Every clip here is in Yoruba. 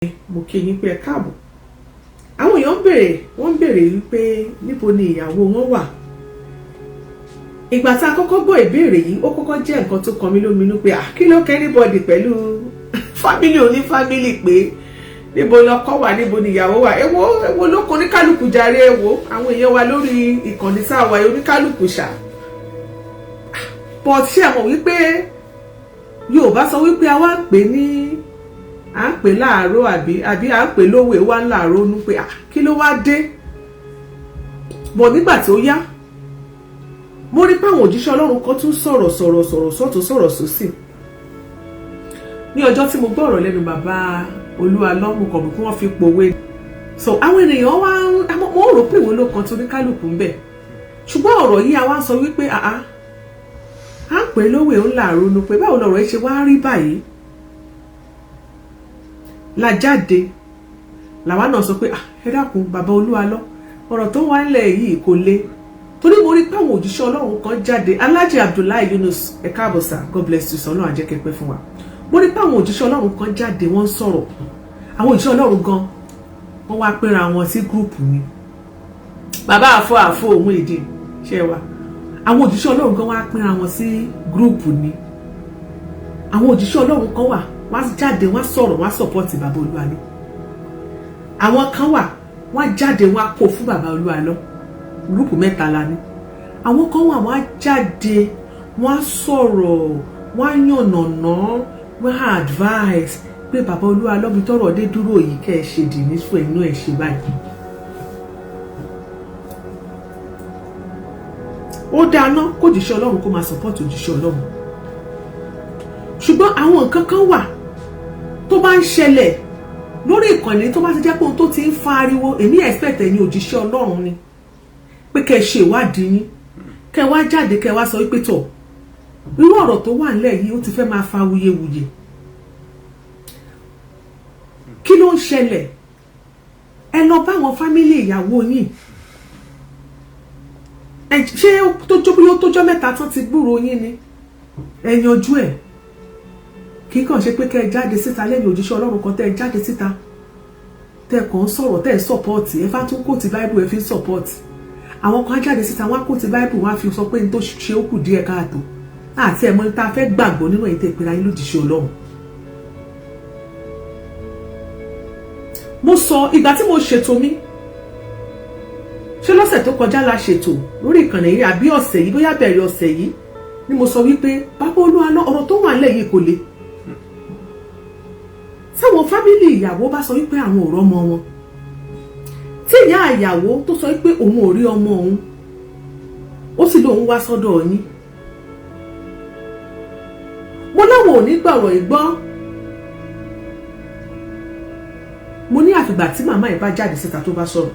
mo kí yín pé ẹ káàbọ̀. Àwọn èèyàn wọ́n béèrè wípé níbo ni ìyàwó wọn wà. Ìgbà tá a kọ́kọ́ gbọ́ ìbéèrè yìí ó kọ́kọ́ jẹ́ nǹkan tó kàn mí lóminú pé kí ló kẹ́ anybody pẹ̀lú family oní family pé níbo lọkọ wà níbo ni ìyàwó wà. Èwo ló kàn oníkálùkù jàre èwo àwọn èèyàn wa lórí ìkànnì sáwà oníkálùkù ṣá. But ṣé ẹ mọ̀ wípé Yorùbá sọ wípé a wá ń pè ní à ń pè láàárọ̀ àbí à ń pè lówó wá láàárọ̀ nú pé kí ló wá dé. Bọ̀ nígbà tó yá mo rí páwọn òjíṣẹ́ Ọlọ́run kan tún sọ̀rọ̀ sọ́tún sọ̀rọ̀ sósì. Ní ọjọ́ tí mo gbọ́ ọ̀rọ̀ lẹ́nu bàbá Olúwalọ́ mo kàn bí kí wọ́n fi pòwe. So àwọn ènìyàn wá wọ́n rò pé ìwọ ló kan tó ní kálukú ń bẹ̀. Ṣùgbọ́n ọ̀rọ̀ yìí a wá sọ wípé à ń pè lówó ń láàárọ̀ nú pé báwo lọ̀rọ̀ yìí ṣe wá rí báyìí. La jáde làwa náà sọ pé ẹ dákun bàbá Olúwalọ́ ọ̀rọ̀ tó wà nílẹ̀ yìí kò le torí mo rí páwọn òjíṣẹ́ Ọlọ́run kan jáde. Alhaji Abdullahi Yunus ẹ káàbọ̀ sir, God bless you sọ Ọlọ́run àjẹkẹpẹ fún wa. Mo rí páwọn òjíṣẹ́ Ọlọ́run kan jáde wọ́n sọ̀rọ̀. Àwọn òjíṣẹ́ Ọlọ́run gan wọ́n wá pera wọn sí gúrùpù ni bàbá àfọ òun èdè ṣe wa. Àwọn òjíṣẹ́ Ọlọ́run gan wá pera wọn sí gúrùpù ni. Àwọn òjíṣẹ́ Ọlọ́run kan wà wọ́n jáde wọ́n sọ̀rọ̀ wọ́n support bàbá Olúwalọ́. Àwọn kan wà wọ́n jáde wọ́n kó fún bàbá Olúwalọ́. Gúrùpù mẹ́ta la ní. Àwọn kan wà wọ́n jáde wọ́n sọ̀rọ̀ wọ́n yànnàná wọ́n advice pé bàbá Olúwalọ́ bí tọ́rọ̀ dé dúró yìí kẹ́ ẹ ṣe dì ní fún ẹ̀nú ẹ̀ ṣe báyìí. Ó dáná kó òjíṣẹ́ Ọlọ́run kó máa support òjíṣẹ́ Ọlọ́run. Ṣùgbọ́n àwọn nǹkan kan wà tó bá ń ṣẹlẹ̀ lórí ìkànnì tó bá ti jẹ́ pé ohun tó ti ń fa ariwo èmi expect ẹ̀yin òjíṣẹ́ Ọlọ́run ni pé kẹ́ ṣe ìwádìí yín kẹ́ wá jáde kẹ́ wá sọ wípé tọ̀ irú ọ̀rọ̀ tó wà nílẹ̀ yìí ó ti fẹ́ máa fa wuyewuye. Kí ló ń ṣẹlẹ̀? Ẹ lọ bá àwọn fámílì ìyàwó yín. Ṣé tójọ́ mẹ́ta tán ti gbúrò yín ni? Ẹ yanjú ẹ̀. Kì í kàn ṣe pé kẹ́ ẹ jáde síta lẹ́yìn òjíṣẹ́ Ọlọ́run kan tẹ́ ẹ jáde síta tẹ́ ẹ kàn ń sọ̀rọ̀ tẹ́ ẹ sọ́pọ́ọ̀tì ẹ fá tún kóòtì báíbù ẹ fi ń sọ́pọ́ọ̀tì. Àwọn kan jáde síta wọ́n á kóòtì báíbù wọ́n á fi sọ pé ní tó ṣe ó kù díẹ̀ káàtó àti ẹ̀mọ́ ní ta fẹ́ gbàgbọ́ nínú èyí tẹ́ ìpínlẹ̀ ayé lòdìṣẹ́ Ọlọ́run. Mo sọ ìgbà tí mo ṣètò mi ṣé lọ́sẹ̀ tó kọjá la ṣètò lórí ìkànnì yìí àbí ọ̀sẹ̀ yìí bóyá bẹ̀rẹ̀ ọ̀sẹ̀ yìí ni mo sọ wípé bàbá Olúwalọ́ ọ̀rọ̀ tó wà nílẹ̀ yìí kò le. Táwọn fámílì ìyàwó bá sọ wípé àwọn ò rọ́mọ wọn, tí ìyá ìyàwó tó sọ wípé òun ò rí ọmọ òun ó sì lóun wá sọ́dọ̀ yín, mo láwọn ò ní gbọ̀rọ̀ ìgbọ́. Mo ní àfìgbà tí màmá ẹ̀ bá jáde síta tó bá sọ̀rọ̀.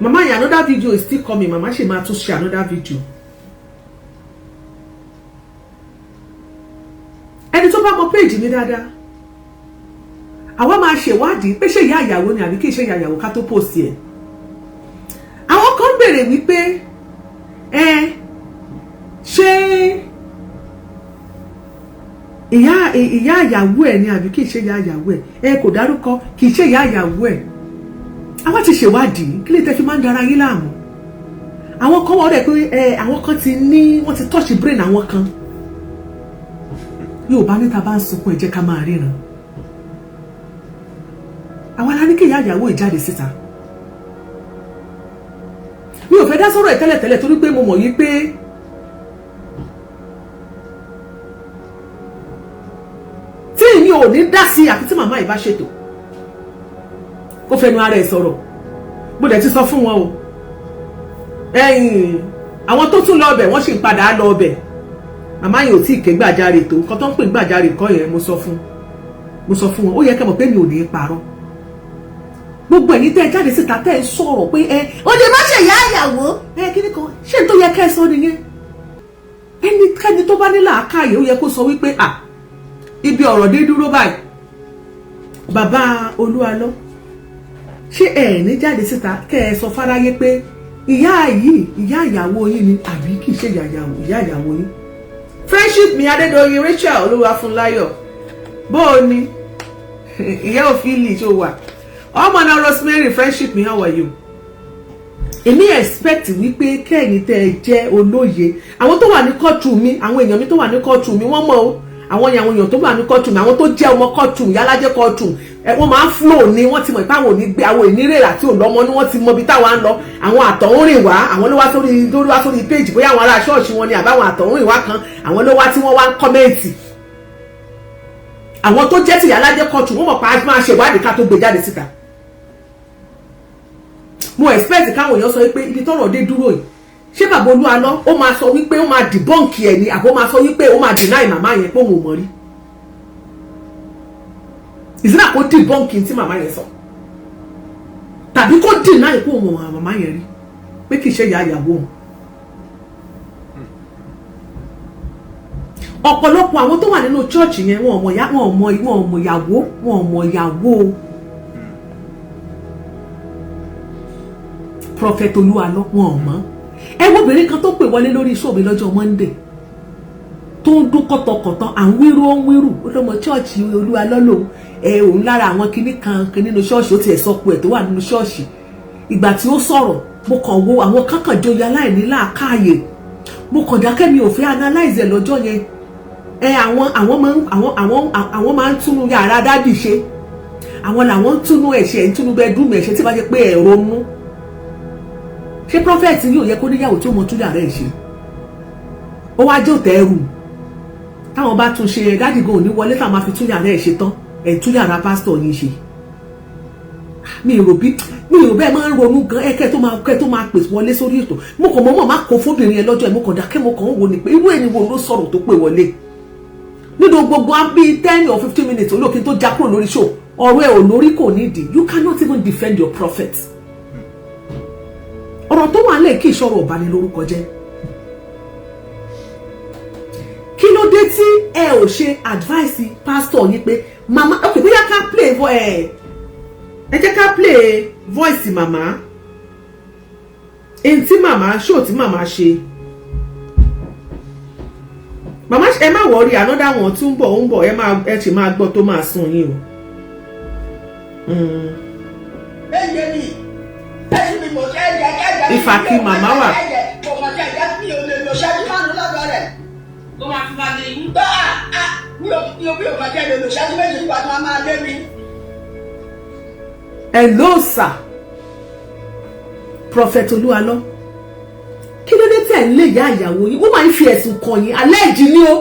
Màmá yẹn another video is still coming. Màmá ṣe máa tún ṣe another video. Ẹni tó bá mọ péèjì mi dáadáa àwa máa ṣèwádìí pé ṣé ìyá ìyàwó ni àbí kí ṣe ìyá ìyàwó ká tó post ẹ̀. Àwọn kan béèrè wípé ṣé ìyá ìyàwó ẹ̀ ni àbí kì í ṣe ìyá ìyàwó ẹ̀ kò dárúkọ kì í ṣe ìyá ìyàwó ẹ̀. Àwa ti ṣèwádìí kí lè tẹ́ fi máa ń dara yín láàmú. Àwọn kan wọ́n rẹ̀ pé àwọn kan wọ́n ti touch brain àwọn kan. Yorùbá níta bá ń sunkún ẹ jẹ́ ká máa ríran. Àwọn alárí kí ìyá ìyàwó ìjáde síta. Mi ò fẹ́ dá sọ̀rọ̀ ẹ̀ tẹ́lẹ̀tẹ́lẹ̀ torí pé mo mọ̀ yí pé tí èmi ò ní dá sí àfi tí màmá ìbá ṣètò kó fẹnu ara ẹ̀ sọ̀rọ̀. Mo dẹ̀ ti sọ fún wọn o àwọn tó tún lọ ọbẹ̀ wọ́n sì ń padà lọ ọbẹ̀. Màmá yìí ò tí ì ké gbàjarè tó nǹkan tó ń pè gbàjarè kọ́ yẹn mo sọ fún wọn ó yẹ kẹ́ mọ̀ pé mi ò ní parọ́. Gbogbo ẹ̀yin tẹ́ ẹ jáde síta tẹ́ ẹ sọ̀rọ̀ pé ó lè má ṣe ìyá ìyàwó kíní kan ṣé n tó yẹ kẹ́ ẹ sọ nìyẹn. Ẹnikẹ́ni tó bá ní làákàyè ó yẹ kó sọ wípé ibi ọ̀rọ̀ dé dúró báyìí bàbá Olúwalọ́ ṣé ẹ ní jáde síta kẹ́ ẹ sọ fáráyé pé ìyá ìyàwó yín ni àbí kì í ṣe ìyá ìyàwó yín. Friendship mi Adédoyin Rachel Olúwafúnláyọ̀ bó o ní ìyá òfìlì ṣó wà ọmọ náà Rosemary friendship mi, how are you? Èmi expect wípé kẹ́yìn tẹ́ ẹ jẹ́ olóye àwọn tó wà ní courtroom mi, àwọn èèyàn mi tó wà ní courtroom mi wọ́n mọ̀ o àwọn èèyàn tó wà ní courtroom àwọn tó jẹ́ ọmọ courtroom Iyalaja courtroom wọ́n máa ń flow ni wọ́n ti mọ̀ pé àwọn ò ní gbé àwọn ìnírèrà tí ò lọ́mọ ni wọ́n ti mọ ibi táwa ń lọ àwọn àtọ̀húnrìn wá àwọn ló wá sórí page bóyá àwọn ará ṣọ́ọ̀ṣì wọn ni àbáwọn àtọ̀húnrìn wá kan àwọn ló wá tí wọ́n wá ń kọ́mẹ́ǹtì àwọn tó jẹ́ ti Iyalaja courtroom wọ́n mọ̀ pé a máa ṣèwádìí ká tó gbé jáde síta. Mo expect káwọn èèyàn sọ wípé ibi tọ́rọ̀ dé dúró yìí ṣé bàbá Olúalọ ó máa sọ wípé ó máa debunk ẹ̀ ni àbó máa sọ wípé ó máa deny màmá yẹn pé òun ò mọ̀ rí ìsìnà kó debunk tí màmá yẹn sọ tàbí kó deny pé òun ò mọ̀ màmá yẹn rí pé kì í ṣe ìyá ìyàwó òun. Ọ̀pọ̀lọpọ̀ àwọn tó wà nínú church yẹn wọn ò mọ̀ ìyàwó Prophet Olúalọ wọn ò mọ̀. Ẹ wo obìnrin kan tó pè wọlé lórí iṣẹ́ mi lọ́jọ́ Monday tó ń dún kọ́tọ̀kọ̀tọ̀ à ń wíru ó ń wíru ó lọ́mọ chọ́ọ̀chì Olúalọ lòun òun lára àwọn kinní kan nínú ṣọ́ọ̀ṣì ó tiẹ̀ sọ pé ẹ̀ tó wà nínú ṣọ́ọ̀ṣì ìgbà tí ó sọ̀rọ̀ mo kàn wo àwọn kankan joyè aláìní làákàyè mo kàn dákẹ́ mi ò fẹ́ analyze ẹ̀ lọ́jọ́ yẹn àwọn máa ń túnú yàrá dádì ṣe àwọn làwọn ń túnú ẹ̀ṣẹ̀ ń túnú bedroom ẹ̀ṣẹ̀ tí bá jẹ́ pé ẹ̀ ronú ṣé prophet yóò yẹ kó níyàwó tí ó mọ tún yàrá ẹ̀ ṣe ó wá jẹ́ òtẹ́ ẹrù táwọn bá tún ṣe dádì gan òní wọlé táwọn máa fi tún yàrá ẹ̀ ṣe tán ẹ̀ tún yàrá pásítọ̀ yìí ṣe mi ò bẹ́ẹ̀ máa ń ronú gan kẹ́ tó máa pèsè wọlé sórí ètò mo kàn mọ́ má kó fóbìnrin yẹn lọ́jọ́ ẹ̀ mo kàn dákẹ́ mo kàn ń wo ni pé irú ẹni wo ló sọ̀rọ̀ tó pè wọlé nínú gbogbo bíi 10 or 15 minutes olókin tó já kúrò lórí show ọ̀rọ̀ ẹ̀ ò lórí kò nídìí you cannot even defend your prophet ọ̀rọ̀ tó wà lẹ́ẹ̀kí ìṣòro ọ̀bánilórúkọ jẹ́ kí ló dé tí ẹ ò ṣe advice pastor yín pé mama ok bóyá ká play ẹ jẹ́ ká play voice mama èyí tí mama show tí mama ṣe mama ẹ má worry another one tún ń bọ̀ ẹ sì máa gbọ́ tó máa sùn yín o. Ìfàkì màmá wà. Hello sir, Prophet Olúalọ kí ló dé tẹ̀ ń lé ìyá ìyàwó yìí wọ́n máa ń fi ẹ̀sùn kàn yín alẹ́jì ni ó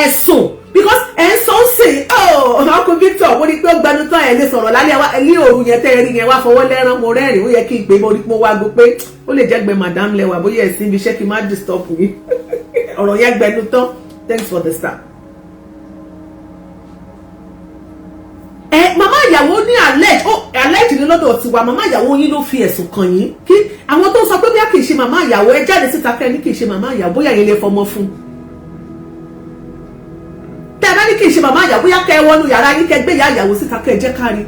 ẹ̀sùn because ẹ̀ ń sọ ń sè ọkùnrin Victor mo ní pé ó gbẹnu tán ẹ̀ lè sọ̀rọ̀ lálẹ́ ní òru yẹn tẹ́ rí yẹn wá fọwọ́ lẹ́rán mo rẹ́rìn ó yẹ kí n pè mo wá gbọ́ pé ó lè jẹ́ gbẹ madam lẹ́wà bóyá ẹ̀sìn ibi iṣẹ́ kí n má disturb yín ọ̀rọ̀ yẹn gbẹnu tán thanks for the star. Màmá ìyàwó ní alẹ́jì ní lọ́dọ̀ tiwa màmá ìyàwó yín ló fi ẹ̀sùn kàn yín kí àwọn tó sọ pé bí a kì í ṣe màmá ìyàwó ẹ jáde síta kẹ́ ní kì í ṣe màmá ìyàwó bóyá yẹn lè fọmọ fún tẹ́ ẹ bá ní kì í ṣe màmá ìyàwó bóyá kẹ́ ẹ wọnú yàrá yín kẹ́ gbé ìyá ìyàwó síta kẹ́ ẹ jẹ́ kárí.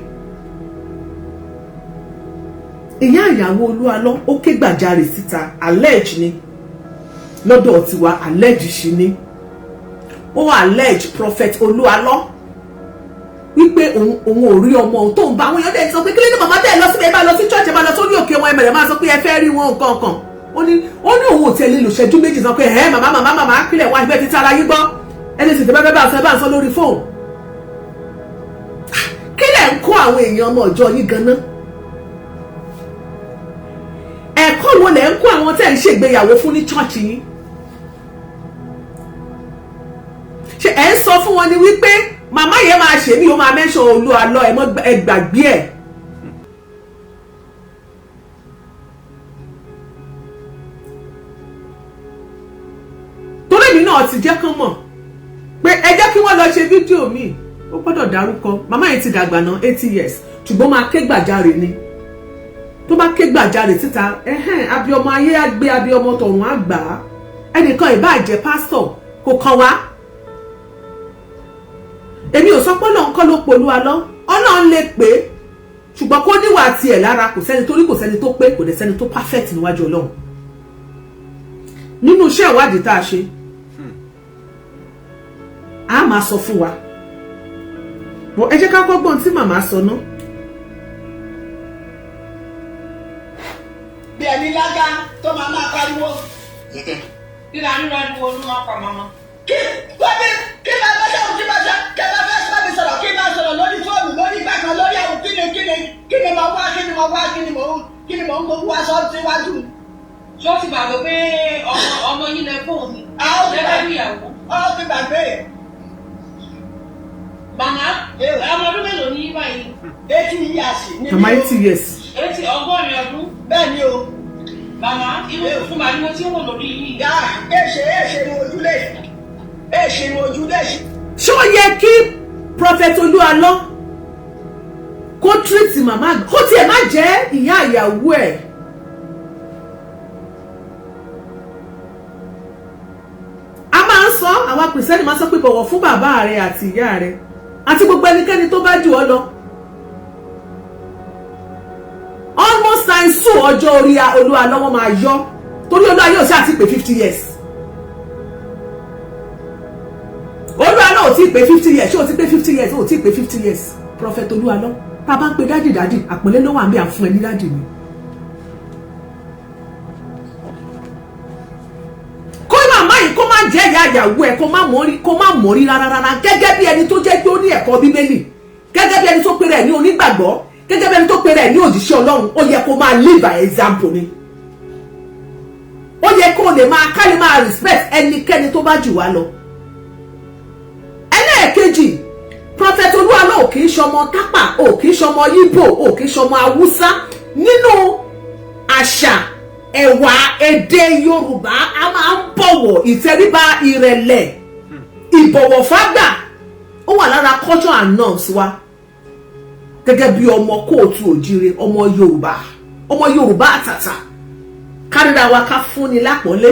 Ìyá ìyàwó Olúalọ ó ké gbàjarè síta allege ni lọ́dọ̀ tiwa allege ṣì ni ó allege Prophet Olúalọ wípé òun ò rí ọmọ òun tó ń bá àwọn èèyàn dẹ̀ sọ pé kí ló ní màmá tẹ̀ lọ síbi ẹ bá lọ sí church ẹ bá lọ sórí òkè wọn ẹmẹ̀rẹ̀ máa sọ pé ẹ fẹ́ rí wọn nǹkan kan ó ní òun ò tẹ̀lé lò ṣẹ́jú méjì sọ pé màmá kílẹ̀ wá ibẹ̀ ti tara yín gbọ́ ẹni sì tẹ́bẹ́ bá sọ ẹ bá ń sọ lórí fóònù kí lẹ̀ ń kó àwọn èèyàn ọmọ ọjọ́ yín ganan ẹ̀kọ́ wo lẹ̀ ń kó àwọn tẹ̀ ń ṣègbéyàwó fún ní church yín ṣe ẹ̀ ń sọ fún wọn ni wípé màmá yẹn máa ṣe mí o máa mention Olúalọ ẹ gbàgbé ẹ̀ torí èmi náà ti jẹ́ kán mọ̀ pé ẹ jẹ́ kí wọ́n lọ ṣe fídíò mi ó gbọ́dọ̀ dárúkọ màmá yẹn ti dàgbà náà 80 years ṣùgbọ́n máa ké gbàjarè ni tó bá ké gbàjarè síta abiyọmọ ayé á gbé abiyọmọ tọ̀run á gbà á ẹnìkan ìbáàjẹ́ pásítọ̀ kò kàn wá èmi ò sọ pé Ọlọ́run kọ́ ló polú alọ́ Ọlọ́run lè pé ṣùgbọ́n kó níwà tiẹ̀ lára kò sẹ́ni tó pé kò dẹ̀ sẹ́ni tó perfect níwájú Ọlọ́run nínú iṣẹ́ ìwádìí tá a ṣe a máa sọ fún wa bó ẹ jẹ́ ká gbọ́gbọ́n tí màmá sọ ná. bí ẹni lága tó máa pariwo. kí la ń rẹ́nu olú ọkọ̀ mọ́mọ́. kí máa fẹ́ sọ̀rọ̀ kí máa sọ̀rọ̀ lórí fóònù lórí ìgbàkan lórí àwọn kí ni mo wá kí ni mo ń gbogbo aṣọ síwájú. ṣó ti gbàgbé pé ọmọ yín lẹ fóun ni. gẹ́gẹ́ bí ìyàwó. Ó ti gbàgbé. Màmá ọmọ ọdún mélòó ní báyìí? 80 years. Màmá 80 years. 80 ọgọ́rin ọdún. Bẹ́ẹ̀ ni o. Màmá irú fún màdúró tí ó wọ̀ lórí yìí. Yá èṣe ni ojúlé. Èṣe ni ojúlé. Ṣé ó yẹ kí Prophet Olúalọ́ kó treat màmá kó tiẹ̀ má jẹ́ ìyá ìyàwó ẹ̀? A máa ń sọ àwọn Kìrìsìtẹ́nì máa ń sọ pé bọ̀wọ̀ fún bàbá rẹ àti ìyá rẹ àti gbogbo ẹnikẹ́ni tó bá jù ọ́ lọ. Almost times 2 ọjọ́ orí Olúalọ́ wọn máa yọ torí Olúalọ́ yóò ṣe àti pé 50 years. Olúalọ́ ò tí ì pé 50 years ṣé o ti pé 50 years o ti pé 50 years Prophet Olúalọ́ tá a bá ń pe dádì àpọ́nlé ló wà ń bí à ń fún ẹ ní dádì mi. kó màmá yìí kó má jẹ́ ìyá ìyàwó ẹ̀ kó má mọ̀rí rárá gẹ́gẹ́ bí ẹni tó jẹ́ pé ó ní ẹ̀kọ́ Bíbélì gẹ́gẹ́ bí ẹni tó pe rẹ̀ ní onígbàgbọ́ gẹ́gẹ́ bí ẹni tó pe rẹ̀ ní òjíṣẹ́ Ọlọ́run ó yẹ kó máa live by example ni. ó yẹ kó lè máa ká lè máa respect ẹnikẹ́ni tó bá jù wá lọ. Ẹlẹ́ẹ̀kejì Prophet Olúalọ́ ò kì í ṣọmọ tápà ò kì í ṣọmọ Yíbò ò kì í ṣọmọ Haúsá nínú àṣà ẹ̀wà èdè Yorùbá a máa ń bọ̀wọ̀ ìtẹríba ìrẹ̀lẹ̀ ìbọ̀wọ̀ fágbà ó wà lára culture and norms wa gẹ́gẹ́ bí ọmọ kóòtù òjire ọmọ Yorùbá àtàtà kárìíra wa ká fúnni lápọ́nlé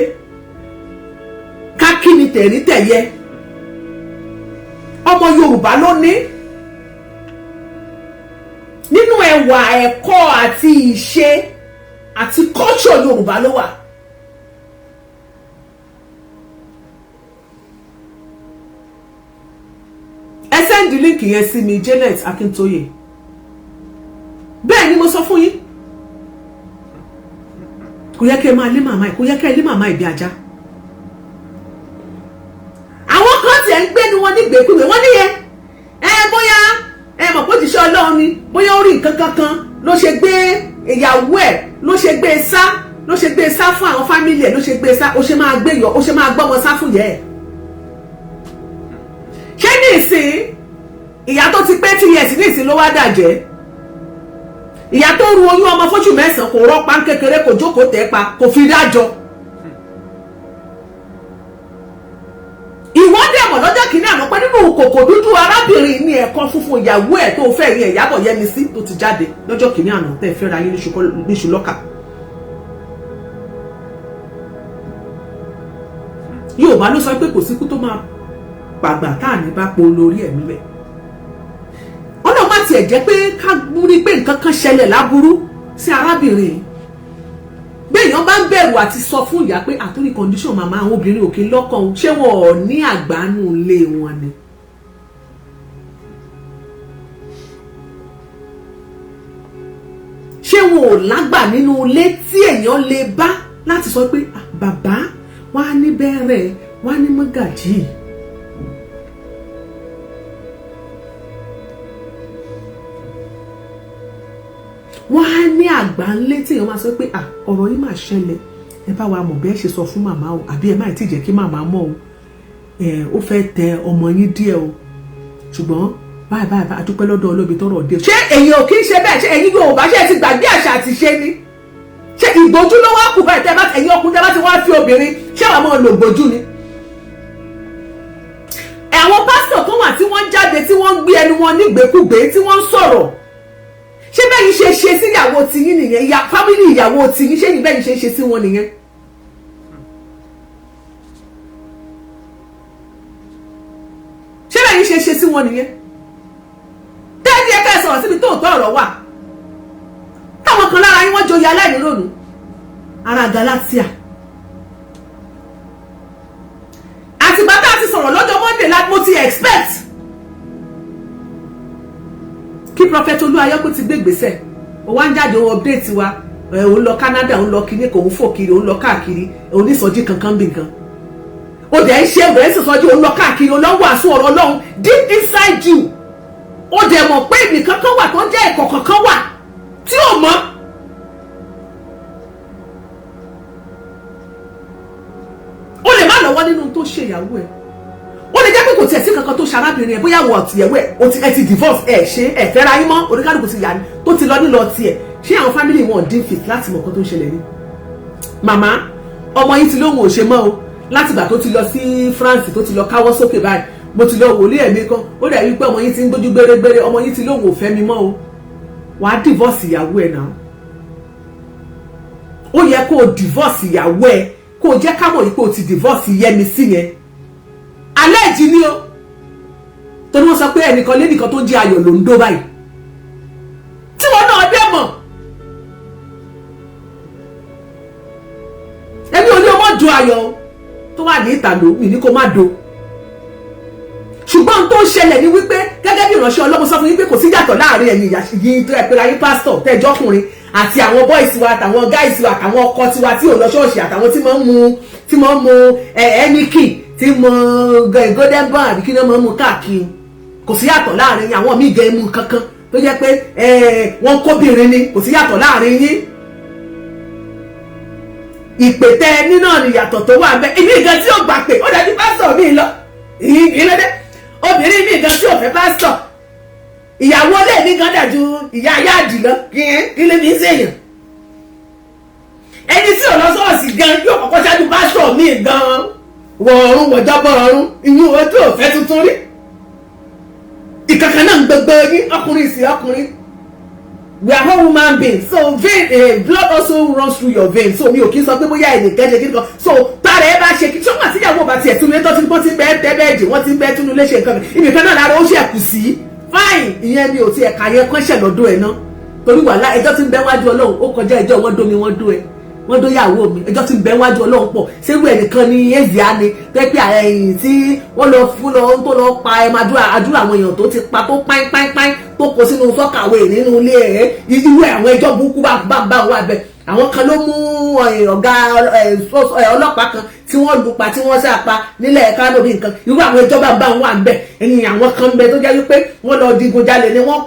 ká kíni tẹ̀rítẹ̀yẹ ọmọ Yorùbá ló ní nínú ẹwà ẹ̀kọ́ àti ìṣe àti culture Yorùbá ló wà. Ẹ send link yẹn sí mi Janet Akintoye bẹ́ẹ̀ ni mo sọ fún yín kò yẹ kẹ́ máa lé màmá ẹ̀ kò yẹ kẹ́ lé màmá ẹ̀ bí ajá. Àwọn kan tiẹ̀ ń gbé ni wọ́n nígbèkúgbè wọ́n níyẹn bóyá mọ̀ pé òjíṣẹ́ Ọlọ́run ni bóyá ó rí nǹkan kankan ló ṣe gbé ìyàwó ẹ̀ ló ṣe gbé sá fún àwọn fámìlì ẹ̀ ló ṣe gbé sá ó ṣe máa gbé yọ ó ṣe máa gbọ́mọ sá fún yẹ ẹ̀. Ṣé ní ìsìn ìyá tó ti pé 2 years ní ìsìn ló wá dàjẹ́ ìyá tó ru oyún ọmọ fóṣù 9 kò rọ́pá kékeré kò jókòó tẹ́ pa kò fi dájọ́. Ìwọ́dẹ̀ mọ̀ lọ́jọ́ kìíní àná pé nínú kòkò dúdú arábìnrin ní ẹ̀kọ́ funfun ìyàwó ẹ̀ tó fẹ́ yẹn Ìyábọ̀ Yẹmisí tó ti jáde lọ́jọ́ kìíní àná tẹ́ fẹ́ ra yín níṣu lọ́kà. Yorùbá ló sọ pé kò síkú tó máa pàgbà tá à ní bá po lórí ẹ̀mí rẹ̀. Ọ̀nà má tiẹ̀ jẹ́ pé ká rí pé nǹkan kan ṣẹlẹ̀ láburú sí arábìnrin béèyàn bá ń bẹ̀rù àti sọ fún ìyá pé àtúrí condition màmá àwọn obìnrin òkè lọ́kàn ṣé wọn ò ní àgbánú ilé wọn ni. ṣé wọn ò lágbà nínú ilé tí èèyàn lè bá láti sọ pé bàbá wà á ní bẹ̀rẹ̀ wà á ní mọ́gàjì. wọ́n á ní àgbà ńlé tí èèyàn máa sọ pé ọ̀rọ̀ yìí máa ṣẹlẹ̀ ẹ bá wa mọ̀ bẹ́ẹ̀ ṣe sọ fún màmá o àbí ẹ má tí jẹ́ kí màmá mọ̀ o ó fẹ́ tẹ ọmọ yín díẹ̀ o ṣùgbọ́n báyìí a dúpẹ́ lọ́dọ̀ olóbi tọrọ dé. ṣé èyàn ò kí ń ṣe bẹ́ẹ̀ ṣé ẹ̀yin Yorùbá ṣe ti gbàgbé àṣà àti ṣe ni ṣé ìgbójú ló wá kù báyìí ẹ̀yin ọkùnrin tẹ́ bá ti wá fi obìnrin ṣé wàá máa lò gbójú ni. àwọn pásítọ̀ tó wà tí wọ́n jáde tí wọ́n ń gbé ẹnu wọn nígbèkúgbè tí wọ́n ń sọ̀rọ̀ ṣé bẹ́yìn ṣe ṣe sí ìyàwó tiyín nìyẹn fámílì ìyàwó tiyín ṣé ní bẹ́yìn ṣe sí wọn nìyẹn. ṣé bẹ́yìn ṣe sí wọn nìyẹn. tẹ́ẹ̀dì ẹ̀ka ẹ̀ sọ̀rọ̀ síbi tó tọ́ ọ̀rọ̀ wà táwọn kan lára yín wọ́n joyè aláìnírònú ara Galatia. àtìgbà tá a ti sọ̀rọ̀ lọ́jọ́ Monday láti mo ti expect kí prophet Olúayọ̀ kó ti gbé ìgbésẹ̀ ó wá ń jáde ó update wa òun lọ Canada òun lọ kíní kò ń fò kiri òun lọ káàkiri òun ní ìsọjí kankan bí nǹkan ó dẹ̀ ń ṣe ó dẹ̀ ń sọ̀sọ́jú òun lọ káàkiri òun lọ wàásù ọ̀rọ̀ Ọlọ́run deep inside you ó dẹ̀ mọ̀ pé nìkan kan wà tó jẹ́ ìkọ̀kọ̀ kan wà tí ò mọ̀ ó lè má lọ́wọ́ nínú tó ṣe ìyàwó ẹ̀ ó lè jẹ́ pé kò tiẹ̀ sí kankan tó ṣe arábìnrin ẹ̀ bóyá wọ̀ tìyẹ̀wò ẹ̀ ti divorce ẹ̀ ṣe ẹ̀ fẹ́ra yín mọ́ oníkálùkù ti yà ní tó ti lọ nílọ tiẹ̀ ṣé àwọn family wọn dín fit láti mọ̀ nǹkan tó ń ṣẹlẹ̀ ní. màmá ọmọ yín ti lóhùn ò ṣe mọ́ o láti ìgbà tó ti lọ sí France tó ti lọ káwọ́ sókè báyìí mo ti lọ wòlé ẹ̀mí kan ó dẹ̀ rí pé ọmọ yín ti ń gbójú gbérégbéré ọmọ yín ti lóhùn ò fẹ́ mi mọ́ o wàá divorce ìyàwó ẹ̀ náà ó yẹ kó o divorce ìyàwó ẹ̀ kó o jẹ́ ká mọ̀ yìí pé o ti divorce Yemisi yẹn alẹ́ ìjì ni o torí wọ́n sọ pé ẹnìkan lẹ́nìkan tó ń jẹ́ ayọ̀ ló ń dó báyìí tí wọ́n náà dé mọ̀ ẹbí oní ọmọ do ayọ̀ tó wà ní ìtàló mi ní kó má do ṣùgbọ́n tó ń ṣẹlẹ̀ ní wípé gẹ́gẹ́ bí ìránṣẹ́ Ọlọ́run sọ fún yín pé kò sí yàtọ̀ láàrin ẹ̀yin yìí tó ẹ pé ayé pásítọ̀ tẹ́jọ́kùnrin àti àwọn boys wa àtàwọn guys wa àtàwọn ọkọ tiwa tí ò lọ ṣọ́ọ̀ṣì àtàwọn tí máa ń mu ẹnìkì tí mo golden bar àbí kí ni wọ́n mú káàkiri kò sí yàtọ̀ láàrin àwọn míì gẹ mú kankan tó jẹ́ pé wọ́n kóbìnrin ni kò sí yàtọ̀ láàrin yín ìpètè nínú ìyàtọ̀ tó wà bẹ́ẹ̀ ìmí gan tí ò gbà pé ó dájú pásítọ̀ mi lọ ìlẹ́dẹ́ obìnrin mi gan tí ò fẹ́ pásítọ̀ ìyàwó lè ní gan dájú ìyá ayáàdì lọ kí lè ní sèyàn ẹni tí ò lọ sọ́ọ̀sì gan yóò kọ́kọ́ ṣáájú pásítọ̀ mi gan wọ̀ọ̀rún wọ̀jọ́bọ̀ ọ̀run inú ojú òfẹ́ tuntun rí ìkankan náà ń gbogbo yín ọkùnrin sí ọkùnrin we are all human beings so vein blood also runs through your veins so mi ò kí n sọ pé bóyá ẹnìkan ṣe kí n kan so tára ẹ bá ṣe kí sọ́mà tíyàwó bá tiẹ̀ tún lé tó ti bọ́ ti bẹ́ẹ̀ tẹ́bẹ́ẹ̀dì wọ́n ti bẹ́ẹ̀ túnú léṣe nǹkan ibi kan náà lára ó ṣe kù sí fine ìyẹn mi ò ti ẹ̀ka yẹn kọ́ṣẹ̀ lọ́dọ̀ ẹ̀ ná torí wàhálà ẹjọ́ ti ń bẹ wájú Ọlọ́run ó kọjá ẹjọ́ wọ́n dó mi wọ́n dó ẹ wọ́n dó yàwó mi ẹjọ́ ti ń bẹ wájú Ọlọ́run pọ̀ ṣérú ẹnìkan ní ezia ni tẹ́ pé ẹ̀yìn tí wọ́n lọ fún lọ tó lọ pa ẹ̀ máa àdúrà àwọn èèyàn tó ti pa tó páínpáínpáín tó kó sínú sọ́kàwé nínú ilé ẹ̀ irú àwọn ẹjọ́ burúkú bá wà bẹ́ẹ̀ àwọn kan ló mú ọ̀gá ọlọ́pàá kan tí wọ́n lù pa tí wọ́n sápa nílẹ̀ Kánò bí nǹkan irú àwọn ìjọba bá wà ń bẹ̀ ẹ̀yìn àwọn kan ń bẹ tó jẹ́ wípé wọ́n lọ digunjalè ni wọ́n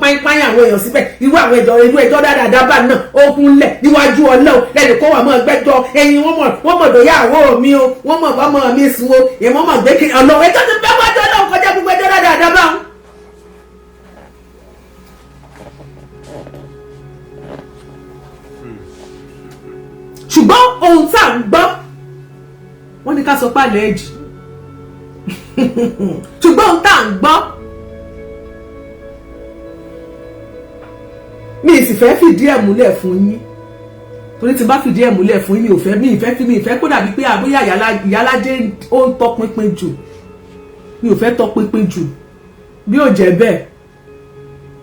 páínpáín àwọn èèyàn síbẹ̀ irú àwọn ẹjọ́ dáadáa bá náà ó kún lẹ̀ níwájú Ọlọ́run lẹ́nu kó wà mọ́ gbẹ́jọ́ ẹ̀yìn wọ́n mọ̀ dòyàwó mi o wọ́n mọ̀ bá mọ̀ mi sùn o èèmọ̀ mọ̀ gbé kiri Ọlọ́run ẹjọ́ ti bẹ́ wájú Ọlọ́run kọjá gbogbo ẹjọ́ dáadáa bá wọn. ṣùgbọ́n ohun tá à ń gbọ́ wọ́n ní ká sọ pálẹ̀ ẹ̀jì ṣùgbọ́n ohun tá à ń gbọ́ mi ì sì fẹ́ fìdí ẹ̀ múlẹ̀ fún yín torí tí n bá fìdí ẹ̀ múlẹ̀ fún yín mi ì fẹ́ kó dàbí pé àbóyá Iyalaja ó ń tọpinpin jù mi ò fẹ́ tọpinpin jù bí ó jẹ́ bẹ́ẹ̀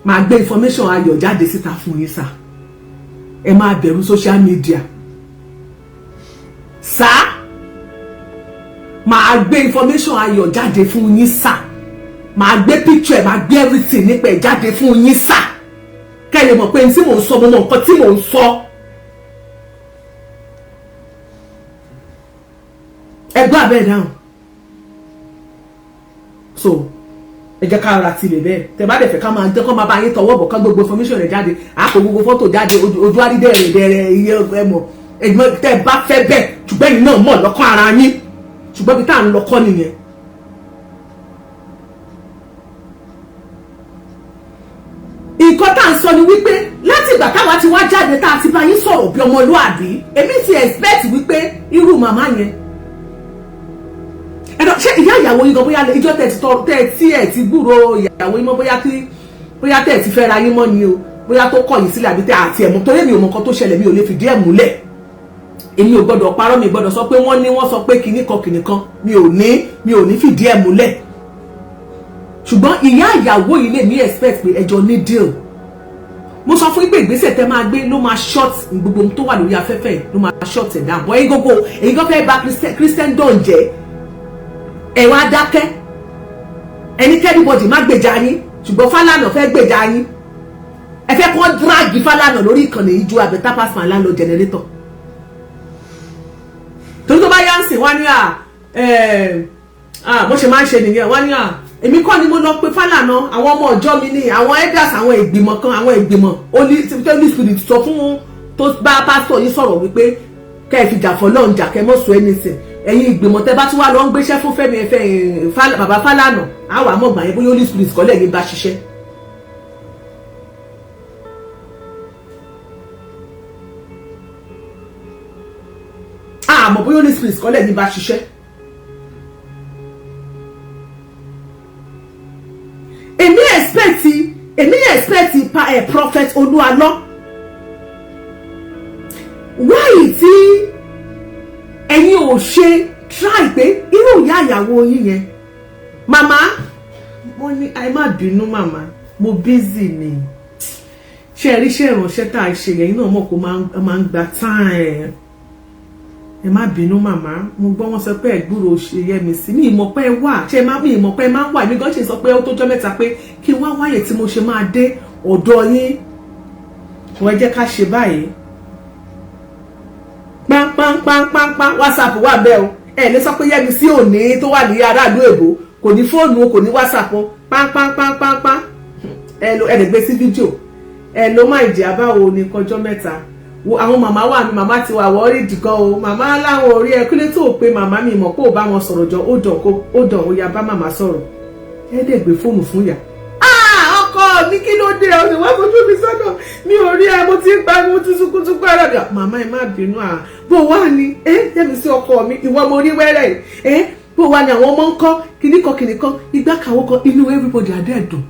máa gbé information ayọ̀ jáde síta fún yín sá ẹ máa bẹ̀rù social media sá máa gbé information ayọ̀ jáde fún yín sá máa gbé picture máa gbé everything nípa ẹ̀ jáde fún yín sá kẹ́ lè mọ̀ pé tí mò ń sọ mo mọ̀ nǹkan tí mò ń sọ ẹgbẹ́ abẹ́ dáhùn so ẹ jẹ́ ká ara tilẹ̀ bẹ́ẹ̀ tẹ bá dẹ̀ fẹ́ ká máa jẹ́ kó máa bá yín tọwọ́ bọ̀ ká gbogbo information rẹ̀ jáde àpò gbogbo fọ́tò jáde ojú àrídẹ̀rẹ̀ iye ẹ̀mọ̀ ẹ̀gbọ́n tẹ́ bá fẹ́ bẹ́ẹ̀ ṣùgbọ́n ẹ̀yin náà mọ̀ lọ́kàn ara yín ṣùgbọ́n bí tá à ń lọ́kọ́ nìyẹn. nǹkan tá à ń sọ ni wípé láti ìgbà táwa ti wá jáde tá a ti bá yín sọ̀rọ̀ bí ọmọlúàbí èmi ti expect wípé irú màmá yẹn ẹ̀dọ̀ ṣé ìyá ìyàwó yín gan bóyá ìjọ tẹ̀ ti gbúrò ìyàwó yín mọ́ bóyá tẹ̀ ti fẹ́ ra yín mọ́ ni o bóyá tó kọ̀ yín sílẹ̀ àbí tẹ̀ àti ẹ̀mọ́ torí mi ò mọ̀ nǹkan tó ṣẹlẹ̀ mi ò lè fìdí ẹ̀ múlẹ̀ èmi ò gbọ́dọ̀ parọ́ mi gbọ́dọ̀ sọ pé wọ́n sọ pé kinní kan mi ò ní fìdí ẹ̀ múlẹ̀ ṣùgbọ́n ìyá ìyàwó yìí lè ní expect pé ẹjọ́ ní deal mo sọ fún yín pé ìgbésẹ̀ tẹ́ máa gbé ló máa short gbogbo ohun tó wà lórí afẹ́fẹ́ ló máa short ẹ̀ down bọ́ èyí gan fẹ́ bà Christendom jẹ́ ẹ wá dákẹ́ ẹnikẹ́ni bọ́dì má gbèjà yín ṣùgbọ́n Fálànà fẹ́ gbèjà yín ẹ fẹ́ kó dráàgì Fálànà lórí ìkànnì yìí ju àbẹ̀tà pásítọ̀ aláǹlọ jẹnẹrétọ̀ torí tó bá yá ń sìn wá ní bó ṣe máa ń ṣe nìyẹn wá ní èmi kọ́ ni mo lọ pé Fálànà àwọn ọmọ ọjọ́ mi ní àwọn elders àwọn ìgbìmọ̀ kan àwọn ìgbìmọ̀ Holy Spirit sọ fún tó bá pásítọ̀ yìí sọ̀rọ̀ wípé kẹ́ ẹ fi jà fọlọ́run jà kẹ́ mọ́ sọ anything ẹ̀yin ìgbìmọ̀ tẹ́ bá tún wá lọ ń gbéṣẹ́ fún Fẹ́mi bàbá Fálànà àwọn àmọ̀gbà yẹn bóyá Holy Spirit kọ́lẹ̀ yín bá ṣiṣẹ́. àmọ́ bóyá Holy Spirit kọ́lẹ̀ yín bá ṣiṣẹ́. èmi expect prophet Olúalọ́ why tí ẹ̀yin ò ṣe try pé irú ìyá ìyàwó yín yẹn màmá mo ní ẹ má bínú màmá mo busy ni ṣe rí iṣẹ́ ìránṣẹ́ tá a ṣe yẹn náà mọ̀ kó máa ń gba time ẹ má bínú màmá mo gbọ́ wọn sọ pé ẹ̀gbúrò ṣe Yẹ́misí mi ìmọ̀ pé wà ṣe má mi ìmọ̀ pé máa ń wà mí gan ṣe sọ pé ó tó jọ́ mẹ́ta pé kí wá wáyé tí mo ṣe máa dé ọ̀dọ̀ yín wọ́n jẹ́ ká ṣe báyìí pánpánpánpánpán WhatsApp wà bẹ́ẹ̀ o ẹ lè sọ pé Yẹ́misí ò ní tó wà ní aráàlú èbó kò ní fóònù kò ní WhatsApp pánpánpánpánpán ẹ lè gbé sí fídíò ẹ ló má ìdí àbáwo ní kọjọ́ mẹ́ta àwọn màmá wà mí màmá ti wà wọ́ọ́rì dìgan o màmá láwọn orí ẹ kílé tó pé màmá mi mọ̀ pé ò bá wọn sọ̀rọ̀ jọ ó dàn ó ya bá màmá sọ̀rọ̀ ẹ dẹ̀ gbé fóònù fún ìyá. ọkọ mi kí ló dé ọ sì wá fojú mi sọ́nà mi ò rí ẹ mo ti ń pa mo ti sunkúnsúnkú ara bíà màmá ẹ má bínú bó wà ní Yẹ́misí ọkọ mi ìwọ mo rí wẹ́rẹ́ bó wà ní àwọn ọmọ ń kọ́ kìnnìkan igbá kàwọ́ kan inú everybody adẹ́ẹ̀dùn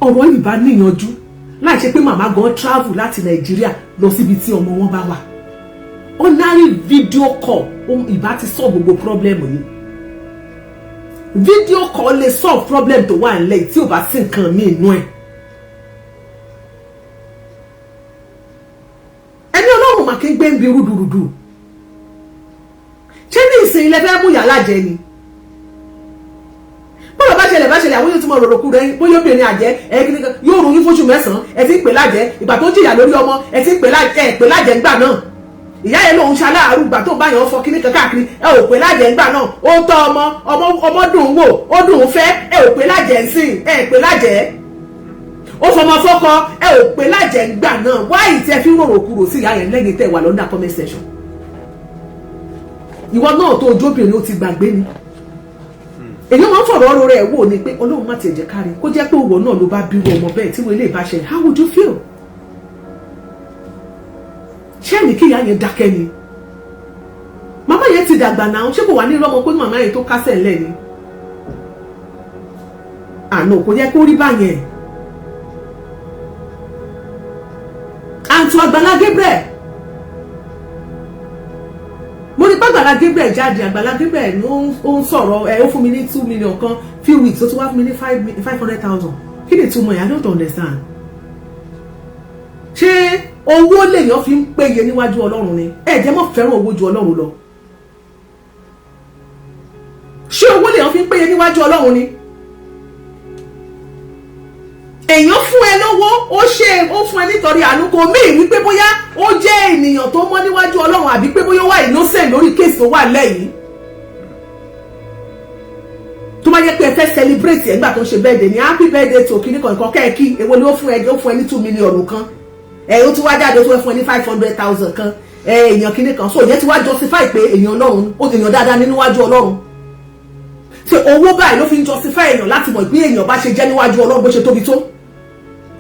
ọ̀rọ̀ yìí bá níyanjú láì ṣe pé màmá gan travel láti Nàìjíríà lọ síbi tí ọmọ wọn bá wà ordinary video call ìbá ti solve gbogbo problem yìí video call lè solve problem tó wà nílẹ̀ tí ò bá sí nǹkan míì inú ẹ̀ ẹni Ọlọ́run mà kí ń gbé ń bi rúdurùdu ṣé ní ìsìn ilẹ̀ fẹ́ mú Iyalaja ni bọ́lá bá ṣẹlẹ̀ àwọn yóò tún mọ̀ rọ̀rọ̀ kú rẹ̀ bóyá obìnrin àjẹ́ ẹ̀ẹ́kìnìkan yóò rún yín fóṣù mẹ́sàn-án ẹ ti ń pè lájẹ́ ìgbà tó jìyà lórí ọmọ ẹ ti ń pè lájẹ́ ńgbà náà ìyá yẹn lòun ṣaláàrú ìgbà tó bá yàn fọ kíní kan káàkiri ẹ ò pè lájẹ́ ńgbà náà ó tọ́ ọmọ dùn ún wò ó dùn ún fẹ́ ẹ ò pè lájẹ́ ńsìn ẹ pè lájẹ́ ó fọmọ fọ́kọ ẹ ò pè lájẹ́ ńgbà náà wáyì tí ẹ fi ń rọ̀rọ̀ kúrò sí ìyá yẹn lẹ́yìn tẹ́ wà lọ́ndà comment section ìwọ náà tó ojóbìnrin ó ti gbàgbé ni èyí máa ń fọ̀rọ̀ ọ̀rọ̀ rẹ̀ wò ni pé Ọlọ́run má tiẹ̀ jẹ́ kárí kó jẹ́ pé òwò náà ló bá bírú ọmọ bẹ́ẹ̀ tí wọ́n ilé ìbáṣẹ how would you feel? ṣé ẹnì kí ìyá yẹn dákẹ́ ni màmá yẹn ti dàgbà náà ṣé kò wà ní ìrọ́mọ pé màmá yẹn tó kásẹ̀ ńlẹ̀ ni àná kò yẹ kó rí báyẹn àǹtí Àgbàlá Gabriel mo ní Àgbàlá Gabriel jáde Àgbàlá Gabriel ní ó ń sọ̀rọ̀ ó fún mi ní 2 million kan few weeks ó tún wá fún mi ní 500,000 kí ni túmọ̀ yẹn I don't understand ṣé owó lèèyàn fi ń péye níwájú Ọlọ́run ni ẹ jẹ́ mọ́ fẹ́ràn owó ju Ọlọ́run lọ ṣé owó lèèyàn fi ń péye níwájú Ọlọ́run ni èèyàn fún ẹ lówó ó fún ẹ nítorí àánú kò mí wípé bóyá ó jẹ́ ènìyàn tó mọ́ níwájú Ọlọ́run àbí pé bóyá ó wà innocent lórí kéèsì tó wà lẹ́yìn tó bá jẹ́ pé ẹ fẹ́ celebrate ẹgbà tó ń ṣe birthday ní happy birthday tó kí ní kọ̀ọ̀kan kẹ́ẹ̀kí èwo ni ó fún ẹ ní 2 million kan ó ti wá jáde tó fún ẹ ní 500,000 kan èèyàn kí ní kan so ìyẹn ti wá justify pé èèyàn Ọlọ́run ó èèyàn dáadáa níwájú Ọlọ́run ṣe owó báyìí ló fi ń justify èèyàn láti mọ̀ pé èèyàn bá ṣe jẹ́ níwájú Ọlọ́run bó ṣe tóbi tó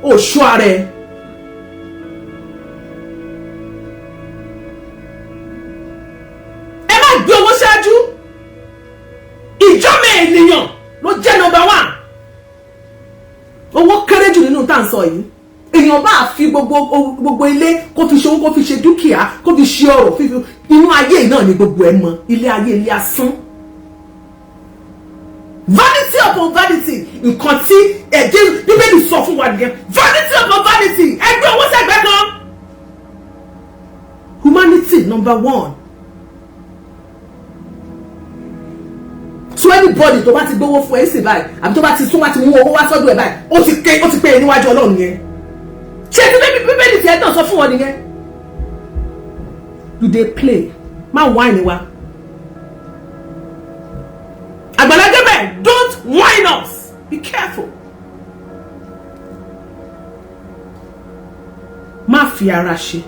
ó ṣọ́ ara ẹ má gbé owó ṣáájú ìjọ́mọ̀ ènìyàn ló jẹ́ number 1 owó kéré jù nínú tá à ń sọ yìí èèyàn bá fi gbogbo ilé kó fi ṣe owó kó fi ṣe dúkìá kó fi ṣe ọrọ̀ inú ayé náà ni gbogbo ẹ mọ ilé ayé ilé asán vanity upon vanity nǹkan tí ẹ̀jẹ̀ bíbélì sọ fún wa nìyẹn vanity upon vanity ẹgbẹ́ owó sẹ́gbẹ́ kan humanity number 1 so so anybody tó bá ti gbówó fún ẹ sì báyìí àbí tó bá ti sún wá ti mú owó wá sọ́dọ̀ ẹ báyìí ó ti pé níwájú Ọlọ́run nìyẹn. ṣé tí bíbélì tiẹ̀ náà sọ fún wọn nìyẹn. You dey play má whine wa. Agbala Gabriel, don't whine us. Be careful. Má fi ara ṣe.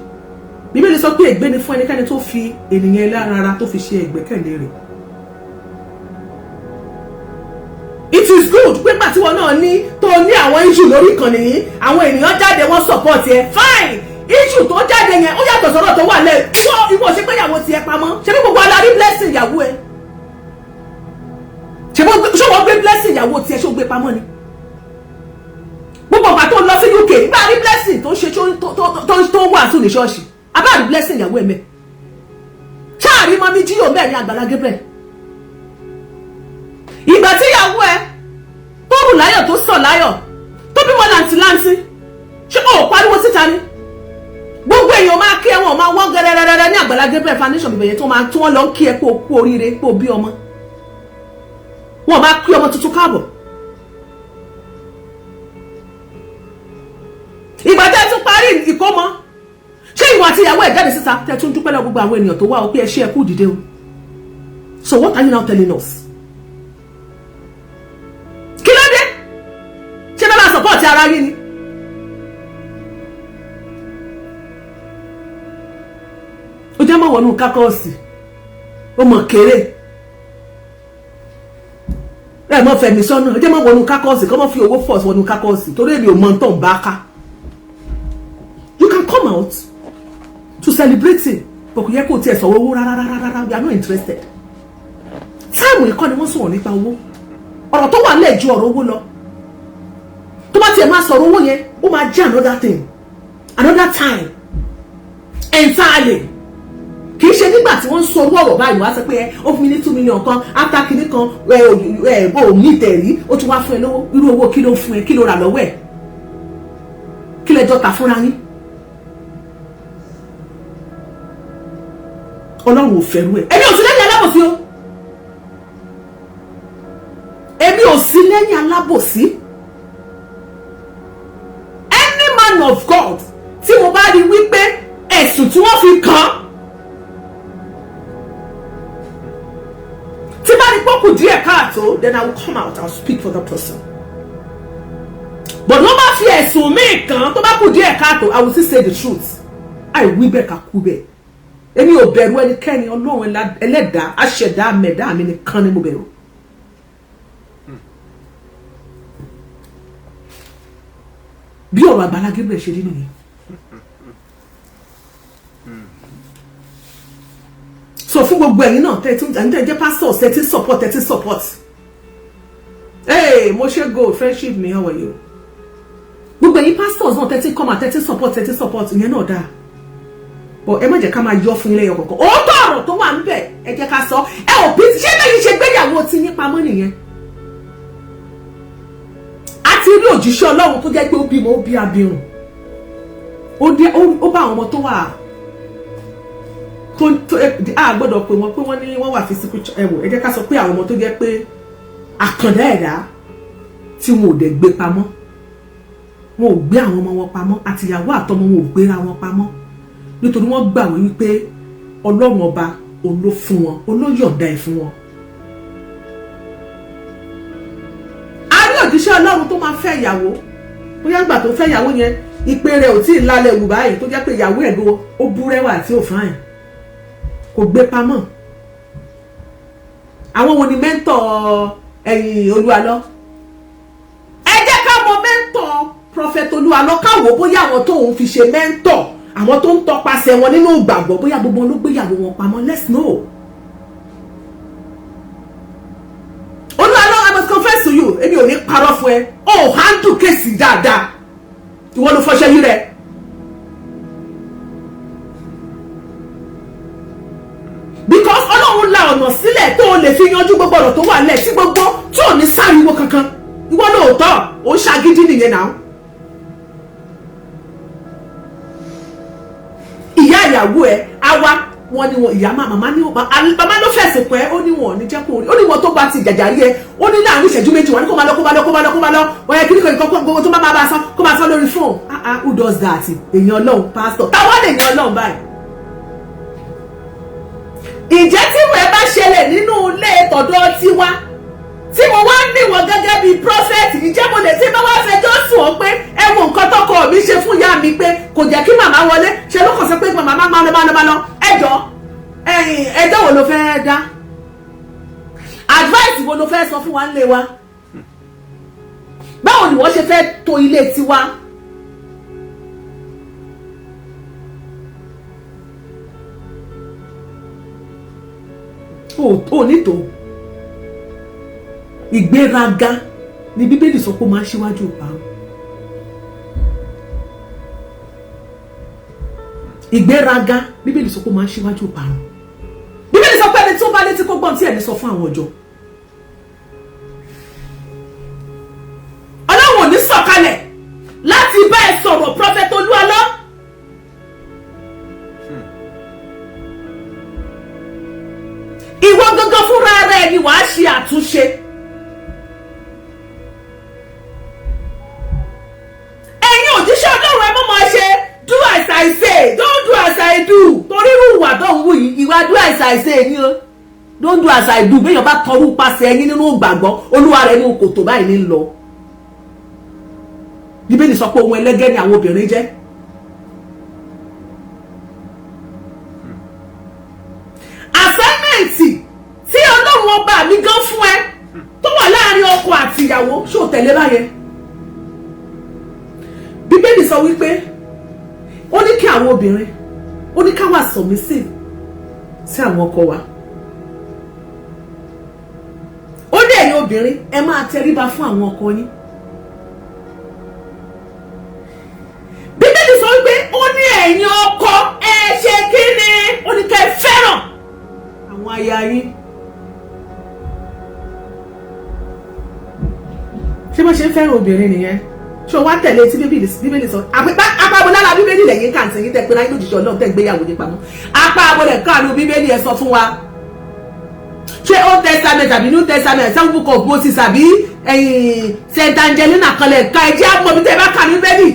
Bíbélì sọ pé ègbé ni fún ẹnikẹ́ni tó fi ènìyàn ẹlẹ́ran ara tó fi ṣe ìgbẹ́kẹ̀lé rẹ̀. It is good pé pàtí wọn náà ní tó ní àwọn issue lórí ìkànnì yìí àwọn ènìyàn jáde wọ́n support ẹ fine issue tó jáde yẹn ó yàtọ̀ sọ́rọ̀ tó wà lẹ́ ìwọ ṣe pé ìyàwó tiẹ̀ pamọ́ ṣe bí gbogbo alárí blessing ìyàwó ẹ ṣe wọ́n gbé blessing ìyàwó tiẹ̀ ṣó gbé pamọ́ ni gbogbo ọ̀pá tó lọ sí UK nígbà rí blessing tó ṣe tó wà sùn ní ṣọ́ọ̀ṣì abáàrí blessing ìyàwó ẹ mẹ́ ṣáàrí mọ́ mi jíyò bẹ́ẹ̀ ní Àgbàlá Gabriel ìgbà tí ìyàwó ẹ tó rù láyọ̀ tó sọ̀ láyọ̀ tó bímọ làǹtìláǹtì ṣé ó pariwo síta ni gbogbo èèyàn máa kí ẹ wọn máa wọ́n gẹ́rẹ́rẹ́rẹ́ ní Àgbàlá Gabriel foundation bìbẹ̀yẹ tó wọ́n lọ kí ẹ kó kú oríire kó bí ọmọ wọn máa kí ọmọ tuntun káàbọ̀ ìgbà tẹ́ tún parí ìkómọ ṣé ìwọ àti ìyàwó ẹ̀ jáde síta tẹ́ tún dúpẹ́ lọ gbogbo àwọn ènìyàn tó wá ọ pé ẹ ṣe ẹ kú dìde o so what are you now telling us? Kí ló dé ṣé bá máa support ara yín ni ó jẹ́ mọ̀ wọnú kákọ́ọ̀sì ó mọ̀ kéré ẹ mọ̀ fẹ̀mí sọ́nà ó jẹ́ mọ̀ wọnú kákọ́ọ̀sì kọ́ mọ̀ fi owó force wọnú kákọ́ọ̀sì torí èmi ò mọ̀ tó ń bá ká. You can come out to celebrate it but kò yẹ kó tiẹ̀ sọ̀rọ̀ owó rárá we are not interested. táìmù ìkọ́ ni wọ́n sọ̀rọ̀ nípa owó ọ̀rọ̀ tó wà lẹ́ẹ̀ ju ọ̀rọ̀ owó lọ tó bá tiẹ̀ máa sọ̀rọ̀ owó yẹn ó máa jẹ́ another thing another time entirely kì í ṣe nígbà tí wọ́n ń sọ ọ̀rọ̀ báyìí wá sọ pé ó fún mi ní 2 million kan after kìíní kan ò ní ìtẹ̀rí ó tún wá fún ẹ lówó irú owó kí ló fún ẹ kí ló rà lọ́wọ́ ẹ̀ kí lẹ jọ tà fúnra yín. Ọlọ́run ò fẹ́rù ẹ̀ èmi ò sí lẹ́yìn alábòsí o èmi ò sí lẹ́yìn alábòsí any man of God tí mo bá rí wípé ẹ̀sùn tí wọ́n fi kàn tí bá rí pọ́kù díẹ̀ káàtó then I will come out and speak for that person but wọ́n bá fi ẹ̀sùn míì kàn tó bá kù díẹ̀ káàtó I will still say the truth àìwí bẹ́ẹ̀ ká kú bẹ́ẹ̀ èmi ò bẹ̀rù ẹnikẹ́ni Ọlọ́run ẹlẹ́dàá aṣẹ̀dá mẹ̀dá mi nìkan ni mo bẹ̀rù. bí ọ̀rọ̀ Àgbàlá Gabriel ṣe rí nìyẹn. so fún gbogbo ẹ̀yin náà tẹ́ jẹ́ pastors tẹ́ support. Hey, mo ṣe go friendship mi how are you? gbogbo ẹ̀yin pastors náà tẹ́ come and tẹ́ support ìyẹn náà dáa. But ẹ má jẹ́ ká máa yọ fún ilé ẹyọ kọ̀ọ̀kan ó tọ̀rọ̀ tó wà níbẹ̀ ẹ jẹ́ ká sọ ẹ ò bí ṣé bẹ́ẹ̀ ṣe gbéyàwó tí yín pamọ́ nìyẹn. a ti rí òjíṣẹ́ Ọlọ́run tó jẹ́ pé ó bímọ ó bí abirùn ó bá àwọn ọmọ tó wà a gbọ́dọ̀ pé wọ́n ní wọ́n wà physical ẹ̀wọ̀ ẹ jẹ́ ká sọ pé àwọn ọmọ tó jẹ́ pé àkàndá ẹ̀dá tí wọn ò dẹ̀ gbé pamọ́ wọn ò gbé àwọn ọmọ wọn pamọ́ àtìyàwó àtọmọ wọn ò gbéra wọn pamọ́ nítorí wọ́n gbà wọ́n wípé Ọlọ́run ọba òun ló fún wọn olóyọ̀ǹda ẹ̀ fún wọn. a rí òjíṣẹ́ Ọlọ́run tó máa fẹ́ ìyàwó bóyá gbà tó fẹ́ ìyàwó yẹn ìpè rẹ̀ ò tí ì lálẹ́ wù báyìí tó jẹ́ pé ìyàwó ẹ̀ ló ó búrẹ́wà tí ò fáìn kò gbé pamọ́. àwọn wo ni mẹ́ńtọ̀ ẹ̀yìn Olúwalọ ẹ jẹ́ ká mọ mẹ́ńtọ̀ Prophet Olúwalọ káwọ́ bóyá àwọn tóun fi ṣe mẹ́ńtọ̀ àwọn tó ń tọpasẹ̀ wọn nínú ìgbàgbọ́ bóyá gbogbo ló gbéyàwó wọn pamọ́ let's know. Olúwalọ I must confess to you èmi ò ní parọ́ fún ẹ ó handle kéèsì dáadáa ìwọ ló fọṣẹ́ yí rẹ. because Ọlọ́run la ọ̀nà sílẹ̀ tó o lè fi yanjú gbogbo ọ̀rọ̀ tó wà lẹ̀ tí gbogbo tí ò ní sáriwo kankan ìwọ lóòótọ́ ó ṣàgídí nìyẹn náà. ìyá ìyàwó ẹ á wá wọ́n ní wọn ìyá màmá ní bàbá ló fẹ̀sùn pé ó ní wọn ní jẹ́ kó rí ó ní wọn tó bá ti jàjàrí ẹ ó ní láàrin ìṣẹ́jú méjì wọn ní kó máa lọ wọ́n yẹ kíríkọ̀ nǹkan gbogbo tó bá máa bá sán kó máa sán lórí fóònù who does that èèyàn ọlọ́run pásítọ̀ táwọn lè yan ọlọ́run báyìí. ìjẹ́ tí ìwé bá ṣẹlẹ̀ nínú ilé tọ̀dọ̀ tiwa tí mo wá ní wọn gẹ́gẹ́ bíi prophet ìjẹ́ mo lè tí bá wá fẹjọ́ sùn ọ́ pé ẹ wo nǹkan tọkọ mi ṣe fún ìyá mi pé kò jẹ́ kí màmá wọlé ṣe ló kàn sọ pé màmá máa lọ ẹjọ́ wo ló fẹ́ dá advice wo ló fẹ́ sọ fún wa nílé wa báwo ni wọ́n ṣe fẹ́ tò ilé tiwa. ò ní tó ìgbéraga ni bíbélì sọ pé ó máa ń ṣíwájú ìparun. ìgbéraga bíbélì sọ pé ó máa ń ṣíwájú ìparun. bíbélì sọ pé ẹni tó bá létí kó gbọ́n tí ẹni sọ fún àwọn ọjọ́. ọlọ́run ò ní sọ̀kalẹ̀ láti bá ẹ sọ̀rọ̀ prọfẹ̀tì Olúọlọ́. ìwọ gangan fúnra rẹ ni wàá ṣe àtúnṣe. òjíṣẹ́ ọlọ́run ẹ mọ́ máa ṣe do as I say don't do as I do torí irú ìwà tó ń wù yìí ìwà do as I say ni o don't do as I do béèyàn bá tọrú pàṣẹ ẹyin nínú ìgbàgbọ́ olúwa rẹ ní kòtò báyìí ní lọ. bíbélì sọ pé ohun ẹlẹ́gẹ́ ni àwọn obìnrin jẹ́. àsẹ́mẹ̀ǹtì tí ọlọ́run ọba mi gan fún ẹ tó wà láàrin ọkọ àti ìyàwó ṣó tẹ̀lé báyẹn. bíbélì sọ wípé ó ní kí àwọn obìnrin ó ní ká wà submissive sí àwọn ọkọ wa. ó ní ẹ̀yin obìnrin ẹ máa tẹríba fún àwọn ọkọ yín. bíbélì sọ wípé ó ní ẹ̀yin ọkọ ẹ ṣe kí ni ó ní kẹ́ fẹ́ràn àwọn aya yín. ṣé bó ṣe ń fẹ́ràn obìnrin nìyẹn ṣé o wá tẹ̀lé tí bíbélì sọ apábọ̀lára bíbélì lẹ́yìn kàǹtì yín tẹ́ pé láyé lójijì ọlọ́run tẹ́ gbéyàwó nípa mọ́ apábọ̀lẹ̀ káàánú bíbélì ẹ sọ fún wa ṣé Old Testament àbí New Testament Second Book of Moses àbí Saint Angelina kanlẹ̀ ká ẹjẹ́ àpọ̀ mi tẹ́ bá kà bíbélì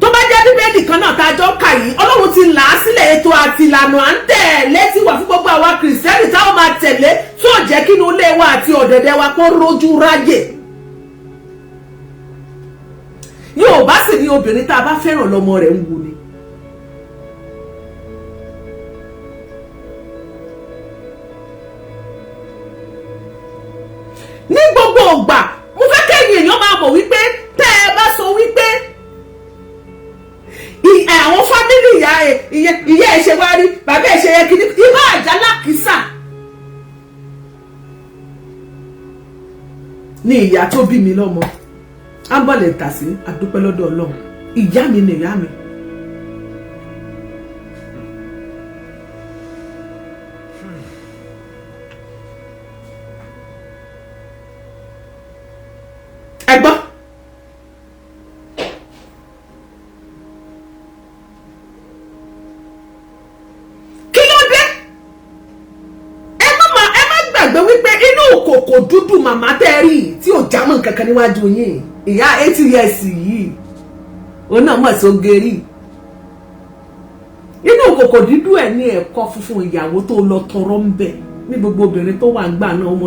tó bá jẹ́ bíbélì kan náà tájọ́ kà yìí ọlọ́run ti là á sílẹ̀ ètò àti ìlànà à ń tẹ̀lé tí wà fún gbogbo àwa kìrìsìtẹ́nì táwọn máa tẹ̀lé tó jẹ́ kínú ilé wa àti ọ̀dẹ̀dẹ̀ wa kó rójú ráyè. yóò bá sì ní obìnrin tá a bá fẹ́ràn lọ́mọ rẹ̀ ń wù ni. ní gbogbo ọgbà mo fẹ́ kẹ́yìn èèyàn máa mọ̀ wípé tẹ́ ẹ bá sọ wípé àwọn fámìlì ìyá ẹ̀ ṣe wá rí bàbá ẹ̀ ṣe yẹ kí ní ibà àjálá kìsà ní ìyá tó bí mi lọ́mọ ámbọ̀lẹ̀ tà sí àdúpẹ́ lọ́dọ̀ ọlọ́run ìyá mi ni ìyá mi. ẹ gbọ́ kí ló dé ẹ má gbàgbé wípé inú òkòkò dúdú màmá tẹ́ rí tí ò jámọ́ kankan níwájú yín ìyá 80 years yìí òun náà mọ̀ sí ogeri inú òkòkò dúdú ẹ̀ ní ẹ̀kọ́ funfun ìyàwó tó lọ tọrọ ń bẹ̀ ní gbogbo obìnrin tó wà ń gbà náà ọmọ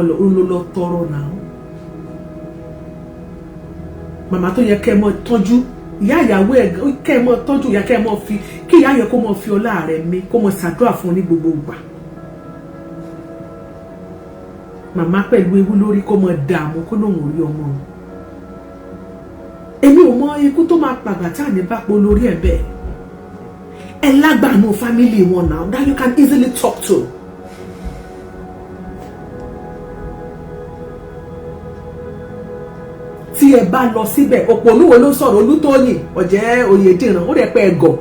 lọ tọrọ náà màmá tó yẹ kẹ́ ẹ mọ́ tọ́jú ìyá ìyàwó ẹ̀ kẹ́ ẹ mọ́ tọ́jú ìyá kẹ́ ẹ mọ́ fi kí ìyá yẹ kó mọ́ fi ọlá rẹ̀ mi kó mọ́ ṣàdúrà fún ní gbogbo ìgbà màmá pẹ̀lú ewu lórí kó mọ́ dààmú kó lóun ò rí ọmọ rẹ̀ èmi ò mọ ikú tó máa pàgbà tá à ní bá pọ̀ lórí ẹ̀ bẹ́ẹ̀ ẹ lágbàánú family wọn now that you can easily talk to. tí ẹ bá lọ síbẹ̀ ọ̀pọ̀ olúwo ló sọ̀rọ̀ Olútóyìn ọ̀jẹ́ Oyèdìran ó rẹ̀ pẹ́ ẹ̀gọ̀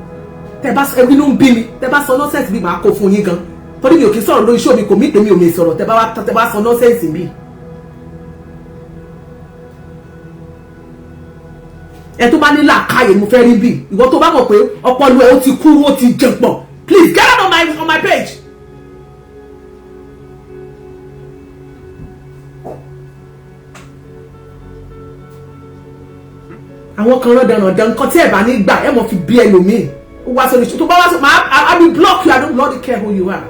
tẹ́ bá ẹbí ló ń bí mi tẹ́ bá sọ nọ́sẹ̀sì bí màá kó fún yín gan torí mi ò kí sọ̀rọ̀ lórí iṣẹ́ mi kò mí pé mi ò lè sọ̀rọ̀ tẹ́ bá sọ nọ́sẹ̀sì mi. ẹ tó bá ní làákàyè mo fẹ́ rí bí ìwọ tó bá mọ̀ pé ọpọlọ ẹ ó ti kúrú ó ti jẹ̀pọ̀ Please get out on my page. Àwọn kan rán dandan nǹkan tí ẹ bá ní gbà ẹ mọ̀ fi bí ẹlòmíì. Ó wá sórí tó bá wá sọ I will block you. I don't bloody care who you are.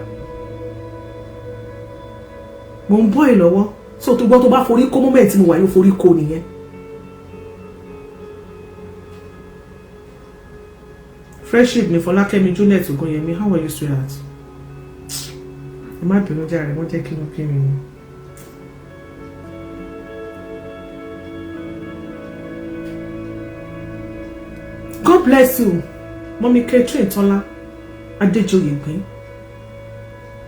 Mo ń bọ́ ẹ lọ́wọ́. So tó gbọ́ tó bá forí kó moment mo wà yóò forí kó nìyẹn. Friendship ni Fọlákẹ́mi Juliet Ògúnyẹmí. How are you, sweetheart? Ẹ má bínú jàre, wọ́n jẹ́ kí ló kí mi. God bless you, Mommy Catherine Tọ́lá Adéjoyè gbé.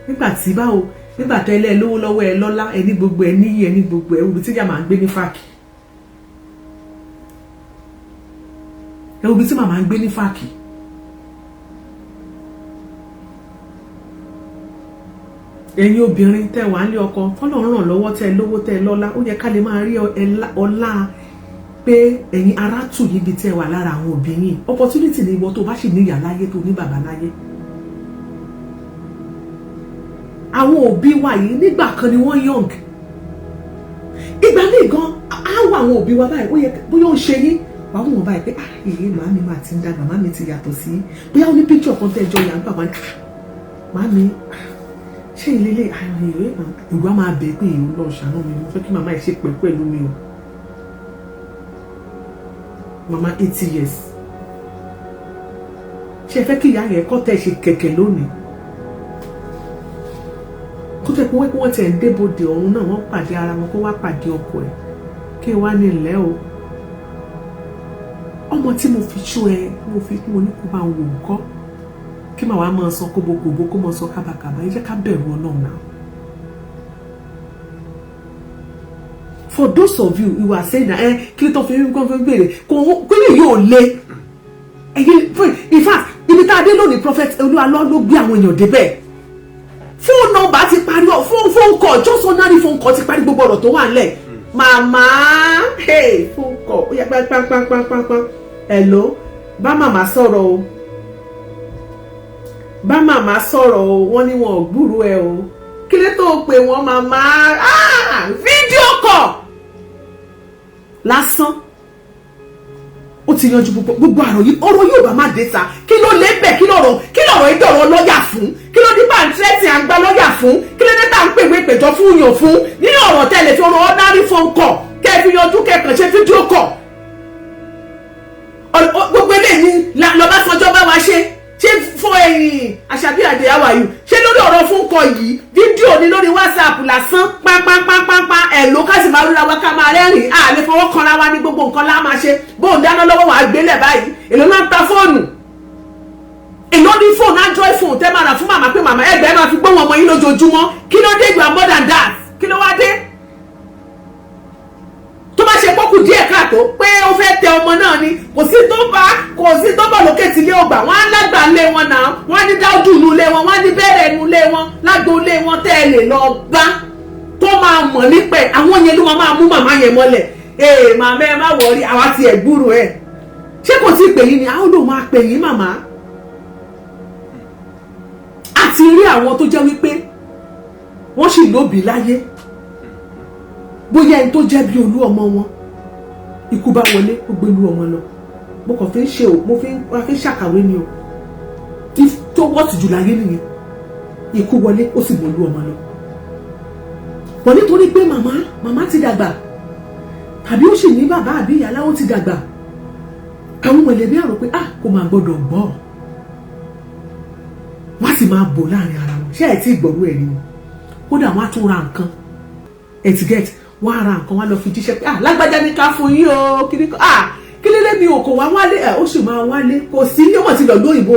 Nígbà tí báwo, nígbà tẹ́lẹ̀ lówó lọ́wọ́ ẹ lọ́lá, ẹni gbogbo ẹ níyì, ẹni gbogbo ẹ ubi tí ìyá máa ń gbé ní fàkì. Ẹ ubi tí màmá ń gbé ní fàkì. Ẹ̀yin obìnrin tẹ́ wà nílé ọkọ, fọ́lọ́run ràn lọ́wọ́ tẹ́ lówó tẹ́ lọ́lá, ó yẹ ká lè máa rí ọlá pé ẹ̀yin ará tù níbi tẹ́ wà lára àwọn òbí yín. Opportunity ni ìwọ tó bá sì ní ìyá láyé tó ní bàbá láyé. Àwọn òbí wa yìí nígbà kan ni wọ́n young. Ìgbà míì gan á wà àwọn òbí wa báyìí ó yẹ bóyá ó ń ṣe yín wà wọ́n báyìí pé èyí màámi máa ti ń dàgbà, màámi ti yàtọ̀ sí bóyá ó ní picture kan tẹ́ ẹjọ́ yà ń gbà wá ní màámi ṣé ilé ìwà máa bẹ̀ pé èyí lọ ṣàánú mi, mo fẹ́ kí màmá ẹ̀ ṣe pẹ̀lú mi o. Mama 80 years. Ṣé fẹ́ kí ìyá yẹn kọ́ tẹ́ ṣe kẹ̀kẹ́ lónìí? Kó tẹ́ pé wọ́n tẹ̀ ń débòde ọ̀run náà wọ́n pàdé ara wọn kó wá pàdé ọkọ ẹ̀. Kí wá ní ilẹ̀ o. Ọmọ tí mo fi ṣó ẹ, mo ní kó máa wò ńkọ́. Kí màá wá máa sọ kóbókòbó kó máa sọ kábàkàbà, ẹ jẹ́ ká bẹ̀rù Ọlọ́run náà. For those of you who are saying that kí ló tó fi ń gbèrè kò ní yóò lé in fact ibi tá a dé lónìí prophet Olúwalọ́ ló gbé àwọn èèyàn débẹ̀. Phone number ti parí phone call just ordinary phone call ti parí gbogbo ọ̀rọ̀ tó wà nílẹ̀. Màmá phone call ó yẹ pàápàá hello bá màmá sọ̀rọ̀ o bá màmá sọ̀rọ̀ o wọ́n ní wọn ò gbúrú ẹ o kí ló tó pè wọ́n màmá fídíò call lásán ó ti yanjú gbogbo ọ̀rọ̀ yóò bá má dé ta kí ló lé bẹ̀ kí lọ̀rọ̀ ìdọ̀rọ̀ lọ́yà fún kí ló dípà ń tẹ́tì à ń gbá lọ́yà fún kí ló dé tá ń pèwé ìpèjọ fún yàn fún nínú ọ̀rọ̀ tẹ́lẹ̀ fi ọ̀rọ̀ ordinary phone call kẹ́ fi yanjú kẹ́kàn ṣe fídíò call gbogbo eléyìí lọ́básanjọ́ bá wa ṣe fún ẹ̀yìn Àṣàbí Àdé how are you ṣé lórí ọ̀rọ̀ fún kọ yìí fídíò ní lórí WhatsApp lásán pápápápápá ẹ̀ ló ká sì máa rúra wa ká máa rẹ́rìn á lè fọwọ́ kanra wa ní gbogbo nǹkan lá máa ṣe bóun dáná lọ́wọ́ wàá gbélẹ̀ báyìí èló máa ń ta fóònù èló ní fóònù Android phone tẹ́ máa rà fún màmá pé màmá ẹgbẹ́ máa fi gbóhùn ọmọ yín lójoojúmọ́ kí ló dé you are more than that kí ló wá dé tó bá ṣe pọ́kù díẹ̀ káàtó pé ó fẹ́ tẹ ọmọ náà ni kò sí tó bá lókè tí ilé ọgbà wọn á lágbà lé wọn náà wọn á ní dáúdù nù lé wọn wọn á ní bẹ̀rẹ̀ nù lé wọn lágbo lé wọn tẹ́ ẹ lè lọ bá tó máa mọ̀ nípẹ̀ àwọn yẹn ló máa mú màmá yẹn mọ́lẹ̀ màmá ẹ má wọrí àwa ti ẹ̀ gbúrò ẹ̀ ṣé kò tí ì pè yín ni àwọn ló máa pè yín màmá àti rí àwọn tó jẹ́ wípé wọ́n sì lóbi láyé bóyá ẹni tó jẹ́ bí olú ọmọ wọn ikú bá wọlé ó gbé olú ọmọ lọ mo kàn fi ń ṣe o mo fi ń ṣàkàwé ni o tí tó wọ́ọ̀tì jù láyé nìyẹn ikú wọlé ó sì gbé olú ọmọ lọ pọ̀ nítorí pé màmá ti dàgbà tàbí ó sì ní bàbá àbí ìyá láwọn ti dàgbà àwọn mọ̀lẹ́bí àrò pé kò máa gbọ́dọ̀ gbọ́ wọ́n sì máa bò láàrin ara wọn ṣé ẹ̀ tí ìgbọ̀rú ẹ̀ ni kódà wọ́n á tún ra nǹkan etiquette wọ́n ara nǹkan wá lọ fi jíṣẹ́ pé lágbájá ní ká fún yín o kí lélẹ́ mi ò kò wá wálé ó sì máa wálé kò sí ní ọmọ tí lọ lóyìnbó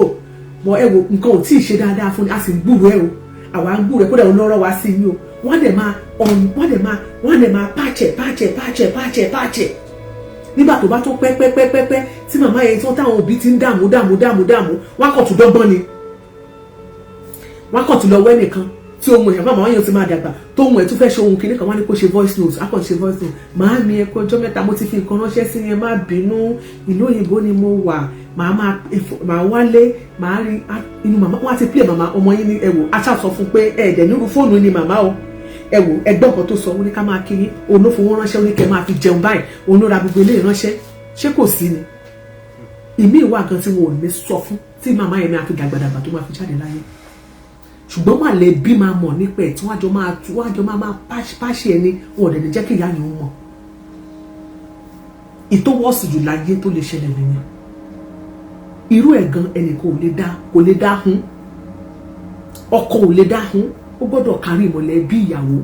bọ ẹ wo nǹkan ò tí ì ṣe dáadáa fún ni a sì ń gbúrò ẹ o àwa ń gbúrò ẹ kódà olóró wá sí yín o wọ́n dẹ̀ máa pàṣẹ nígbà tó bá tó pẹ́pẹ́pẹ́pẹ́ tí màmá yẹn tí wọ́n táwọn òbí ti ń dààmú wọ́n kàn tún dọ́gbọ́n ni wọ́n kàn tún lọ wẹ́ nìkan tí ohun èèyàn màmá yẹn ti máa dàgbà tó ohun ẹ̀ tún fẹ́ ṣe ohun kìíní kan wá ní kó ṣe voice note á kàn ṣe voice note màá mi ẹ kó ọjọ́ mẹ́ta mo ti fi nǹkan ránṣẹ́ sí yẹn má bínú ìlú òyìnbó ni mo wà màá wálé màá rí inú màmá wọ́n á ti play màmá ọmọ yín ní ẹ̀wò aṣá sọ fún pé ẹ̀ẹ́dẹ̀ nírú fóònù ni màmá o ẹ̀wò ẹgbọ́n kan tó sọ ó ní ká máa kí yín òun ló fowó ránṣẹ́ ó ní kẹ́ máa fi jẹun báyìí òun ló ra gbogbo eléyìí ránṣẹ́ ṣé kò sí ni ìmí ìwà gan tí wọn ò ní sọ fún tí màmá yẹn máa fi dàgbàdàgbà tó máa fi jáde láyé ṣùgbọ́n màlẹ́bí máa mọ̀ nípa ẹ̀ tí wọ́n àjọ máa páṣẹ ẹni wọn ò dẹ̀ ní jẹ́ kí ìyá yẹn ó mọ̀ ìtòwọ́sì jù láyé tó lè ṣẹlẹ̀ nìyẹn irú ẹ̀ gan ẹnì kò lè dá hun ọkọ ò lè dá hun ó gbọ́dọ̀ kárí ìmọ̀lẹ́bí ìyàwó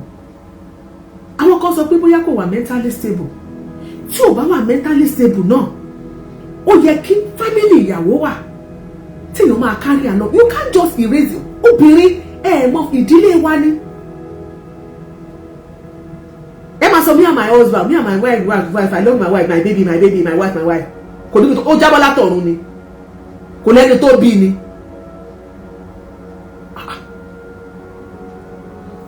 àwọn kan sọ pé bóyá kò wà mentally stable tí ò bá wà mentally stable náà ó yẹ kí family ìyàwó wà tí èèyàn máa kárí àná you can't just erase obìnrin mọ ìdílé wa ni ẹ máa sọ me and my husband me and my wife I love my wife my baby my wife kò ní ó jábọ́ látọ̀run ni kò lẹ́ni tó bí ni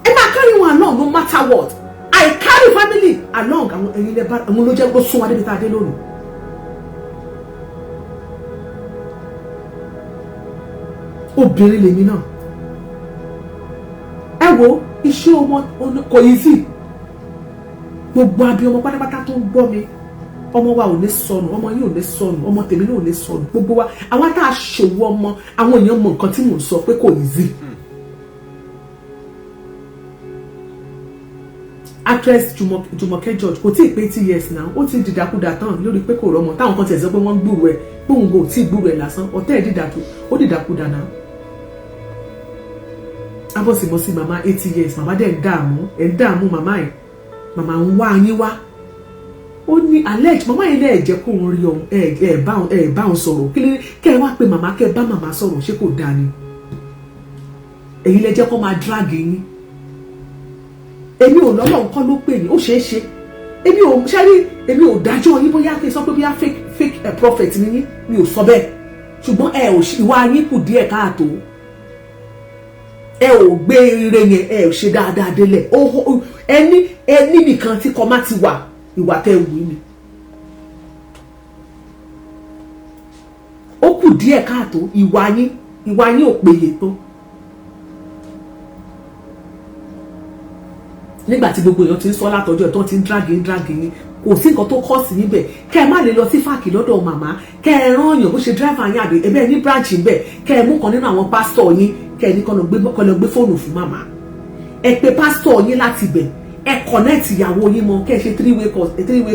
ẹ máa carry wọn along no matter what I carry family along àwọn ẹ̀yin lẹ bá àwọn ló jẹ́ kó sún wa débi tá a dé lónìí. obìnrin lèmi náà ẹ wo iṣẹ́ ọmọ kò yí sí gbogbo abiyamọ pátápátá tó ń gbọ́ mi ọmọ wa ò ní sọnù ọmọ yìí ò ní sọnù ọmọ tèmi náà ò ní sọnù gbogbo wa àwọn tá a ṣòwò ọmọ àwọn èèyàn mọ nǹkan tí mò ń sọ pé kò yí sí. actress Jùmọ̀kẹ́ George kò tí ì pé 2 years now ó ti dìdàkudà tán lórí pé kò rọmọ táwọn kan tẹ̀ sọ pé wọ́n ń gbúrò ẹ̀ gbóhùn kò tí ì gbúrò ẹ̀ lásán ọ̀tẹ́ ẹ̀ dìdàkudà náà. abọ́sibọ́sí màmá 80 years màmá dẹ̀ ń dààmú màmá ẹ̀ màmá ń wá yín wá ó ní alex màmá yẹn lẹ́ẹ̀ jẹ́ kó ń rí ọ̀hún ẹ̀ bá òun sọ̀rọ̀ kẹ́ ẹ wá pé màmá kẹ́ ẹ bá màmá sọ̀rọ̀ ṣé kò dáa ni èyí lẹ jẹ́ kó máa drag yín èmi ò lọ́lọ́ nǹkan ló pè yín ó ṣeé ṣe èmi ò dájọ́ yín bóyá kí n sọ pé bóyá fake prophet ni yín mi ò sọ bẹ́ẹ̀ ṣùgbọ́n ìwà yín kù díẹ̀ káàtó ẹ ò gbé ire yẹn ẹ ò ṣe dáadáa délẹ̀ ẹni nìkan tí kò má ti wà ìwà tẹ́ wù mí ó kù díẹ̀ káàtó ìwà yín ò péye tó nígbà tí gbogbo èèyàn ti ń sọ látọjọ́ tó ti ń drag yín kò sí nǹkan tó kọ́ sí níbẹ̀ kẹ́ ẹ má lè lọ sí fáàkì lọ́dọ̀ màmá kẹ́ ẹ rán èèyàn bó ṣe driver yín àbí ẹbẹ́ ní branch ń bẹ̀ kẹ́ ẹ mú kan nínú àwọn pásítọ̀ yín kẹ́ ẹ ní kọ́ lọ gbé fóònù fún màmá ẹ pè pásítọ̀ yín láti bẹ̀ ẹ connect ìyàwó yín mọ́ kẹ́ ẹ ṣe 3-way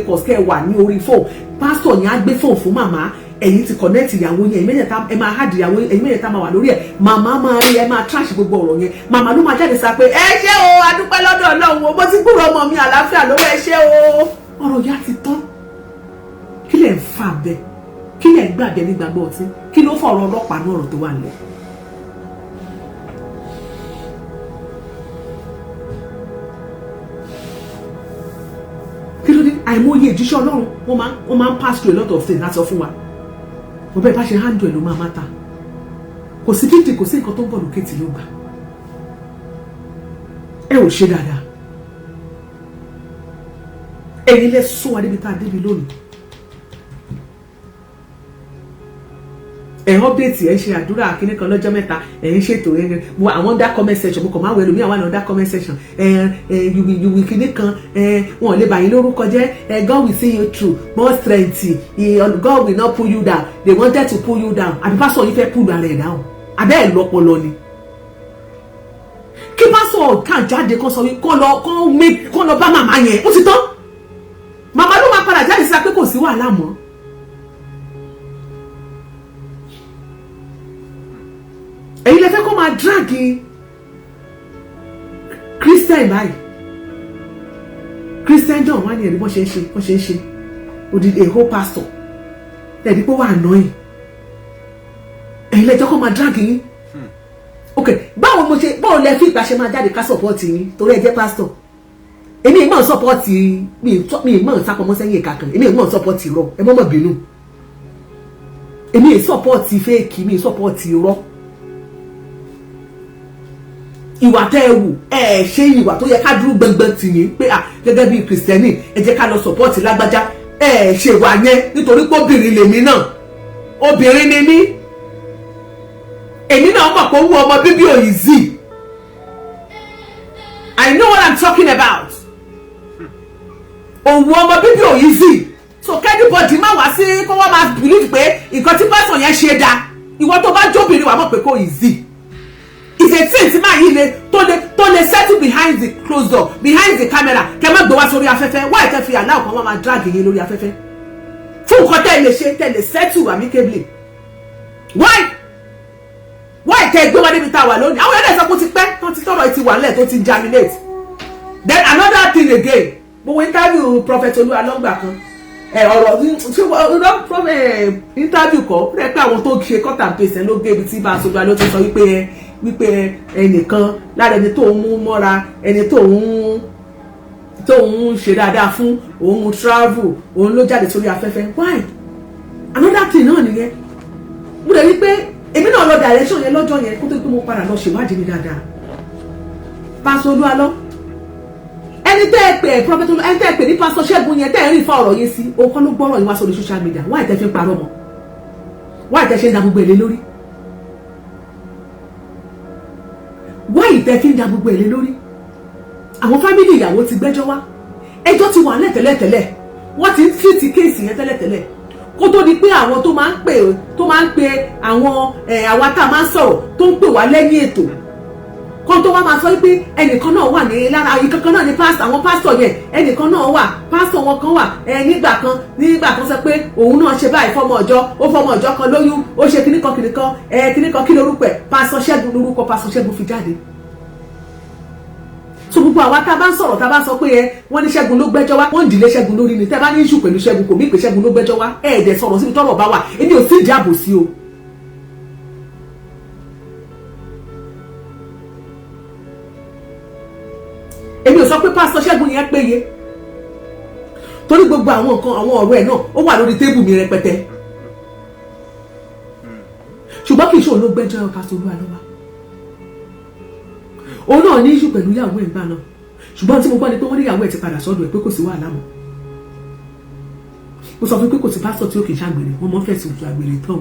calls kẹ́ ẹ wà ní orí fóònù pásítọ̀ yín á gbé fóònù fún màmá ẹ̀yin ti connect ìyàwó yẹn ẹ máa hard ìyàwó yẹn ẹ̀yin mẹ́tẹ̀ẹ̀ta máa wà lórí ẹ̀ màmá máa rí ẹ máa trash gbogbo ọ̀rọ̀ yẹn màmá ló máa jáde sá pé ẹ ṣé o adúpẹ́ lọ́dọ̀ Ọlọ́run o mo ti kúrò ọmọ mi àlàáfíà lọ́wọ́ ẹ ṣé o ọ̀rọ̀ yá ti tán kí lẹ̀ ń fà bẹ́ẹ̀ kí lẹ̀ ń gbàgbẹ́ nígbàgbọ́ ọtí kí ló fọ̀rọ̀ ọlọ́pàá náà ọ̀rọ̀ tó wà lẹ̀. kí ló dé àìmọye ìjíṣẹ́ Ọlọ́run wọ́n máa ń pass through a lot of things láti sọ fún wa mo bẹ́ẹ̀ bá ṣe handle ẹ̀ ló máa máta kò sí kíndìn kò sí nǹkan tó ń bọ̀ lókè tí ló gbà ẹ ò ṣe dáadáa ẹ̀yin lẹ sún wa débi tá a débi lónìí ẹ̀ ọ́bẹ̀tì ẹ̀ ṣe àdúrà kíní kan lọ́jọ́ mẹ́ta ẹ̀ ń ṣètò àwọn under comment section mo kàn máa wẹ̀ lómi àwọn under comment section you kíní kan wọn ò lè bà yín lórúkọ jẹ́ God will see you through more strength God will not pull you down they wanted to pull you down àbí pásọ̀ yìí fẹ́ pull ara ẹ̀ down abẹ́ ẹ̀ lọ́pọlọ ni kí pásọ̀ kàn jáde kan sọ wí kọ́ lọ bá màmá yẹn ó ti tán màmá ló máa padà jáde sí pé kò sí wàhálà mọ́. èyí lè fẹ́ kó máa dragi Christian báyìí Christian John wá ní ẹ̀rí bọ́n ṣe ń ṣe odidi a whole pastor ẹ̀rí pé wà annoying èyí lè jẹ́ kó máa dragi yín ok báwo lẹ fi ìgbà ṣe máa jáde ká support yín torí ẹ jẹ́ pastor èmi ìmọ̀ support mi ìmọ̀ sápamọ́ sẹ́yìn ìka kan èmi ìmọ̀ support irọ́ ẹ mọ́ bínú èmi support fake mi support irọ́ ìwà tẹ́ ẹ wù ẹ ṣe ìwà tó yẹ ká dúró gbẹngbẹn tì yín pé gẹ́gẹ́ bí kìrìsìtẹ́nì ẹ jẹ́ ká lọ support lágbájá ẹ ṣe ìwà yẹn nítorí pé obìnrin lèmi náà obìnrin ni mí èmi náà mọ̀ pé owó ọmọ bíbí ò easy. I know what I'm talking about. Owó ọmọ bíbí ò easy. So kẹ́nìbọ̀dì má wá sí kó wọ́n máa believe pé nǹkan tí pásọ̀ yẹn ṣe dáa. Ìwọ tó bá jóbìnrin wà mọ̀ pé kò easy. It's a thing tí máa yí le tó lè settle behind the closed door, behind the camera. Kẹ́ má gbé wá sórí afẹ́fẹ́. Why tẹ́ fi àlá ọ̀kan máa drag yín lórí afẹ́fẹ́? Fún nǹkan tẹ́ lè ṣe tẹ́ lè settle amicably. Why tẹ́ gbé wá débi tá a wà lónìí? Àwọn ẹlẹ́sìn kò ti pẹ́ tó ti tọrọ ti wà lẹ̀ tó ti germinate. Then another thing again. Mo wo interview Prophet Oluwalongba kan. Ọ̀rọ̀ interview kọ́ rẹ̀ pé àwọn tó ṣe cut and paste ló gé ibi tí bá a sọgbà ló ti sọ wípé ẹnìkan lára ẹni tó ń mú mọ́ra ẹni tó ń ṣe dáadáa fún òun travel òun ló jáde sórí afẹ́fẹ́. Why? Another thing náà nìyẹn. Mo dẹ̀ rí pé èmi náà lọ direction yẹn lọ́jọ́ yẹn kó tó gbé mo padà lọ ṣèwádìí mi dáadáa. Pastor Oluwalo ẹni tẹ́ ẹ pè prophet ẹni tẹ́ ẹ pè ní Pastor Ṣẹ́gun yẹn tẹ́ ẹ rí ìfà ọ̀rọ̀ yẹn sí òun kọ́ ló gbọ́rọ̀ yín wá sórí social media. Why tẹ́ fi ń parọ́ mọ́? Why tẹ́ ṣe ń da gbogbo èlé lórí? Why tẹ́ fi ń da gbogbo èlé lórí? Àwọn fámìlì ìyàwó ti gbẹ́jọ́ wá, ẹjọ́ ti wà lẹ́tẹ̀lẹ́tẹ̀lẹ̀, wọ́n ti ń fìtì kéèsì yẹn tẹ́lẹ̀tẹ́lẹ̀ kó tó di pé àwọn tó máa ń pè àwọn àwa tá a máa ń sọ̀rọ̀ tó ń pè wá lẹ́yìn ètò kan tó wá máa sọ pé ẹnìkan náà wà ní lára ìkankan náà ní pásítọ̀ àwọn pásítọ̀ yẹn ẹnìkan náà wà pásítọ̀ wọn kan wà nígbà kan sọ pé òun náà ṣe báyìí fọmọ ọjọ́ kan lóyún ó ṣe kíníkan kí lórúkọ ẹ̀ Pásítọ̀ Ṣẹ́gun lórúkọ Pásítọ̀ Ṣẹ́gun fi jáde. So gbogbo àwa tá a bá ń sọ̀rọ̀ tá a bá sọ pé wọ́n ní Ṣẹ́gun ló gbẹ́jọ́ wá wọ́n ń dìlé Ṣẹ́gun lórí ni tẹ́ bá ní ìṣù pẹ̀lú Ṣẹ́gun kò mí pé Ṣẹ́gun ló gbẹ́jọ́ wá ẹ̀ẹ́dẹ̀ sọ̀rọ̀ síbi tọ́rọ̀ bá wà èmi ò sí ìdí àbò sí o. èmi ò sọ pé Pásítọ̀ Ṣẹ́gun yẹn péye torí gbogbo àwọn nǹkan àwọn ọ̀rọ̀ ẹ̀ náà ó wà lórí tébù mi rẹpẹtẹ ṣùgbọ́n kì í ṣe òun ló gbẹ́jọ́ Pásítọ̀ Oluwalongba òun náà ní ìṣù pẹ̀lú ìyàwó ẹ̀ gbà náà ṣùgbọ́n tí mo gbọ́ ni pé wọ́n ní ìyàwó ẹ̀ ti padà sọ́dọ̀ ẹ̀ pé kò sí wàhálà mọ́ mo sọ fún pé kò sí pásítọ̀ tí ó kì í ṣàgbèrè wọ́n mọ́ fẹ̀sùn ojú àgbèrè tán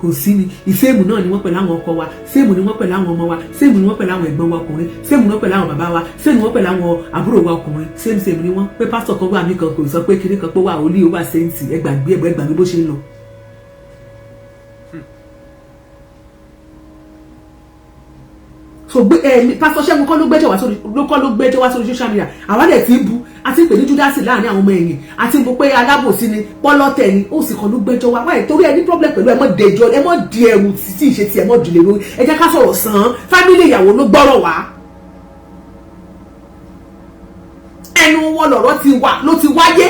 kò sí ni ìséèmù náà ni wọ́n pẹ̀lú àwọn ọkọ wa séèmù ni wọ́n pẹ̀lú àwọn ọmọ wa séèmù ni wọ́n pẹ̀lú àwọn ẹ̀gbọ́n wa ọkùnrin séèmù ni wọ́n pẹ̀lú àwọn bàbá wa séèmù ni wọ́n pẹ̀lú àwọn àbúrò wa ọkùnrin séèmù ni wọ́n pé pásítọ̀ kan wà mí kan kò sọ pé kinní kan pé wà ó lé ó wà sẹ́ǹtì ẹgbàgbé bó ṣe ń lọ. So Pásítọ̀ Ṣẹ́gun kọ́ ló gbẹ́jọ́ wá sórí social media àwa dẹ̀ ti ń bu àti ń pè ní Júdásì láàrin àwọn ọmọ ẹ̀yìn àti ń bu pé alábòsí ni pọ́lọ́tẹ̀ ni ó sì kọ́ ló gbẹ́jọ́ wá wáyé torí ẹ ní problem pẹ̀lú ẹ mọ́ dẹjọ́ ẹ mọ́ di ẹrù tí ìṣe tí ẹ mọ́ dìlé lórí ẹ jẹ́ ká sọ̀rọ̀ sàn án fámílì ìyàwó ló gbọ́rọ̀ wá ẹnu wọn lọ̀rọ̀ ló ti wáyé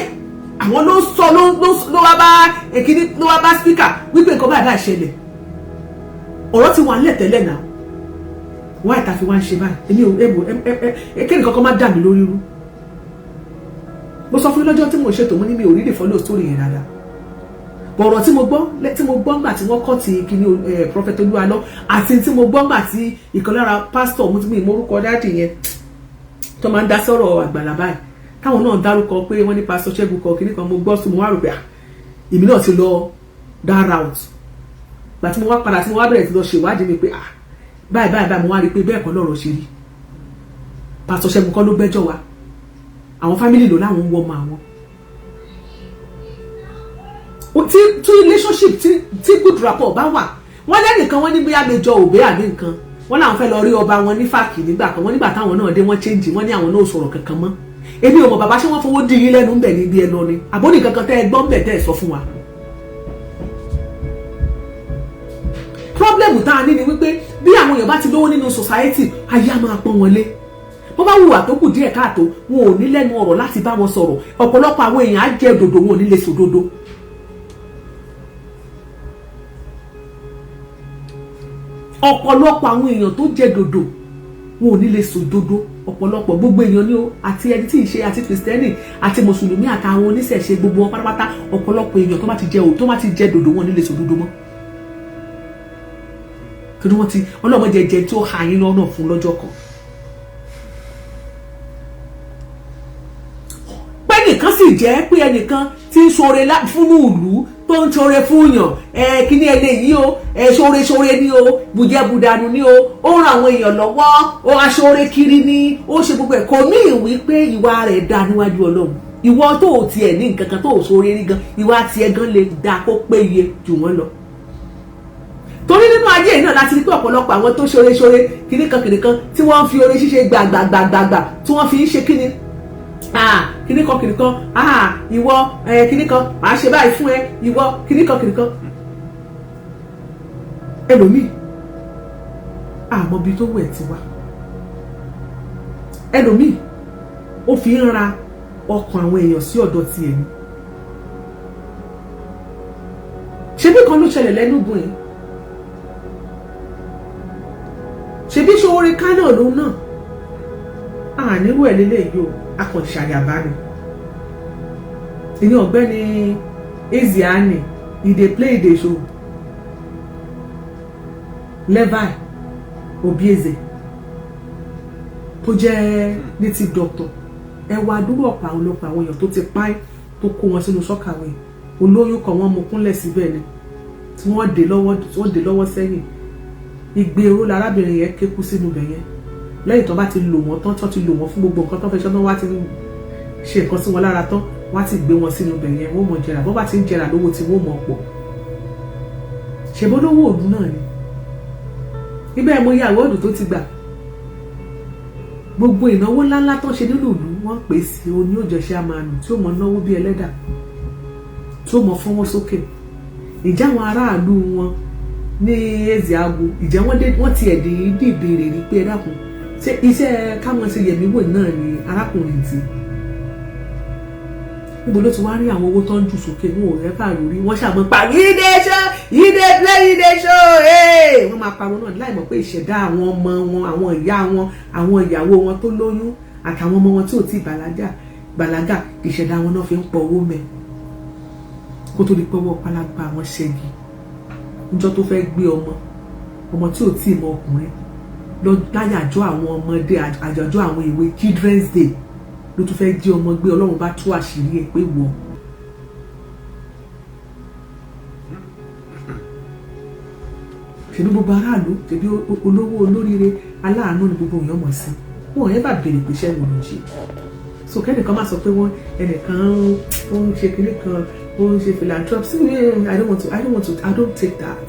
àwọn ló sọ ló wá bá speaker wípé nǹkan báyìí bá ṣẹlẹ̀ ọ̀rọ̀ ti wà nílẹ̀ tẹ́lẹ̀ náà wá ìta fi wá ń ṣe báyìí èmi ò kéde kankan má dà mí lórí rú mo sọ fún lọ́jọ́ tí mo ṣètò mo ní mi ò rí lè follow story yẹn dáadáa bọ̀rọ̀ tí mo gbọ́ ńgbà tí wọ́n kọ́ ti kíní Prophet Oluwalo àti tí mo gbọ́ ńgbà tí ìkan lára pásítọ̀ mo ti mú ìmọ̀rúkọ dáàdì yẹn tó máa ń dá sọ̀rọ̀ àgbàlá báyìí táwọn náà dárúkọ pé wọ́n ní Pásítọ̀ Ṣẹ́gun kọ kíní kan mo gbọ́ sí mo wá rò pé èmi náà ti lọ that route gbà tí mo wá padà tí mo wá bẹ̀rẹ̀ ti lọ ṣèwádìí mi pé báyìí mo wá rí pé bẹ́ẹ̀ kọ́ lọ́rọ̀ ṣe rí Pásítọ̀ Ṣẹ́gun kọ́ ló gbẹ́jọ́ wa àwọn fámìlì ló láwọn ń wọ́ ọmọ àwọn tí relationship tí good rapport bá wà wọ́n lẹ́nìkan wọ́n ní bóyá méjọ òbí àbí nǹkan wọ́n láwọn fẹ́ lọ rí ọba wọn ní fàkì nígbà kan wọ́n nígbà táwọn náà dé wọ́n change wọ́n ní àwọn náà sọ̀rọ̀ kankan mọ́ èmi ò mọ̀ bàbá ṣé wọ́n fowó dín yín lẹ́nu ń bẹ̀ níbi ẹ lọ ni àbóní kankan tẹ́ ẹ gbọ́ ń bẹ̀ tẹ́ ẹ sọ fún wa. problem tá a ní ni wípé bí àwọn èèyàn bá ti lówó nínú society ayé á máa pọ́n wọn lé bó bá hùwà tó kù díẹ̀ káàtó wọn ò ní lẹ́nu ọ̀rọ̀ láti bá wọn sọ̀rọ̀ ọ̀pọ̀lọpọ̀ àwọn èèyàn á jẹ́ dòdò wọn ò ní lè sòdodo. ọ̀pọ̀lọpọ̀ àwọn èèyàn tó jẹ́ dòdò wọn ò ní lè sòdodo ọ̀pọ̀lọpọ̀ gbogbo èèyàn ni ó àti ẹni tí ì ṣe àti kìrìsìtẹ́nì àti mùsùlùmí àtàwọn oníṣẹ̀ṣe gbogbo wọn pátápátá ọ̀pọ̀lọpọ̀ èèyàn tó bá ti jẹ́ dòdò wọn ò ní lè sòdodo mọ́ torí wọ́n ti ọlọ́mọdé jẹ tí ó ha yín lọ́nà fún lọ́jọ́ kan. pé nìkan sì jẹ́ pé ẹnìkan tí ń ṣoore fúnnú ìlú tó ń ṣoore fún yàn kíní eléyìí o ṣoore ni o bùjẹ́bùdànù ni o ó ràn àwọn èèyàn lọ́wọ́ ó aṣoore kiri ni ó ṣe gbogbo ẹ̀ kò ní ìwí pé ìwà rẹ̀ dá níwájú Ọlọ́run ìwọ tó ò tiẹ̀ ní nǹkan kan tó ò ṣoore rí gan ìwà tiẹ̀ gan lè dá kó péye jù wọ́n lọ torí nínú ayé yìí náà láti rí pé ọ̀pọ̀lọpọ̀ àwọn tó ṣoore kìnìkan tí wọ́n ń fi oore ṣíṣe gbàgbàgbàgbà tí wọ́n fi ń ṣe kíni kìnìkan ìwọ kìnìkan màá ṣe báyìí fún ẹ ìwọ kìnìkan ẹlòmíì àmọ́ ibi tó wù ẹ́ ti wá ẹlòmíì ó fi ń ra ọkàn àwọn èèyàn sí ọ̀dọ̀ tiẹ̀ ni ṣebí kan ló ṣẹlẹ̀ lẹ́nugun yìí ṣebí ṣoore kánà lòun náà ànírú ẹ̀ lélẹ́yìí o akọ̀ṣàyàbá ni ìyẹn ọ̀gbẹ́ni Ezeani he dey play the show Levi Obieze tó jẹ́ native doctor ẹ wá dúró ọ̀pọ̀ àwọn ọlọ́pàá àwọn èèyàn tó ti páì tó kó wọn sínú sọ́kàwé olóyún kan wọ́n mú kúnlẹ̀ síbẹ̀ ni tí wọ́n dé lọ́wọ́ sẹ́yìn igbe oró lárábìnrin yẹn ké kú sínú ibẹ̀ yẹn lẹ́yìn tó bá ti lò wọ́n tán tó ti lò wọ́n fún gbogbo nǹkan tó fẹ́ ṣọ́nà wá ti ṣe nǹkan sí wọn lára tán wá ti gbé wọn sínú ibẹ̀ yẹn wọ́n mọ̀ jẹrà bọ́ bá ti ń jẹrà lówó tí wọ́n mọ̀ pọ̀ ṣèbó lówó òdù náà ni ibẹ̀ mo yà wọ́ọ̀dù tó ti gbà gbogbo ìnáwó ńláńlá tó ṣe nínú ìlú wọ́n pè sí oní òjọṣẹ́ àmàlù tí ó mọ̀ náwó bí ẹlẹ́dà tí ó mọ̀ fọwọ́ sókè ìjà àwọn aráàlú wọn ní Ezeagu ìjẹ́ wọ́n ti ẹ̀dì dìbèrè rí pé ẹ dákun ṣé iṣẹ́ káwọn ṣe yẹ̀mí wò náà ni arákùnrin ti níbo ló ti wá rí àwọn owó tó ń jù sókè wọn ò rẹ́fà lórí wọ́n ṣàmọ́ pa yíde show wọ́n máa parọ́ náà láì mọ̀ pé ìṣẹ̀dá àwọn ọmọ wọn àwọn ìyá wọn àwọn ìyàwó wọn tó lóyún àtàwọn ọmọ wọn tí ò tí bàlágà ìṣẹ̀dá wọn náà fi ń pọ̀ owó mẹ́ kó tó di pé wọ́n pálágbá wọn ṣẹ́gi níjọ́ tó fẹ́ gbé ọmọ tí ò tí ì mọ ọkùnrin láyàjọ́ àwọn ọmọdé àjọjọ́ àwọn ìwé Children's Day ló tún fẹ́ jí ọmọ gbé Ọlọ́run bá tú àṣírí ẹ̀ pé wọ́n ṣèbí gbogbo aráàlú ṣèbí olówó olóríire aláàánú ni gbogbo èèyàn mọ̀ sí wọn ẹ̀ bá béèrè pé iṣẹ́ wo ló ń ṣe so kẹ́nìkan máa sọ pé wọ́n ẹnìkan ó ń ṣe kinní kan ó ń ṣe philanthropy I don't take that.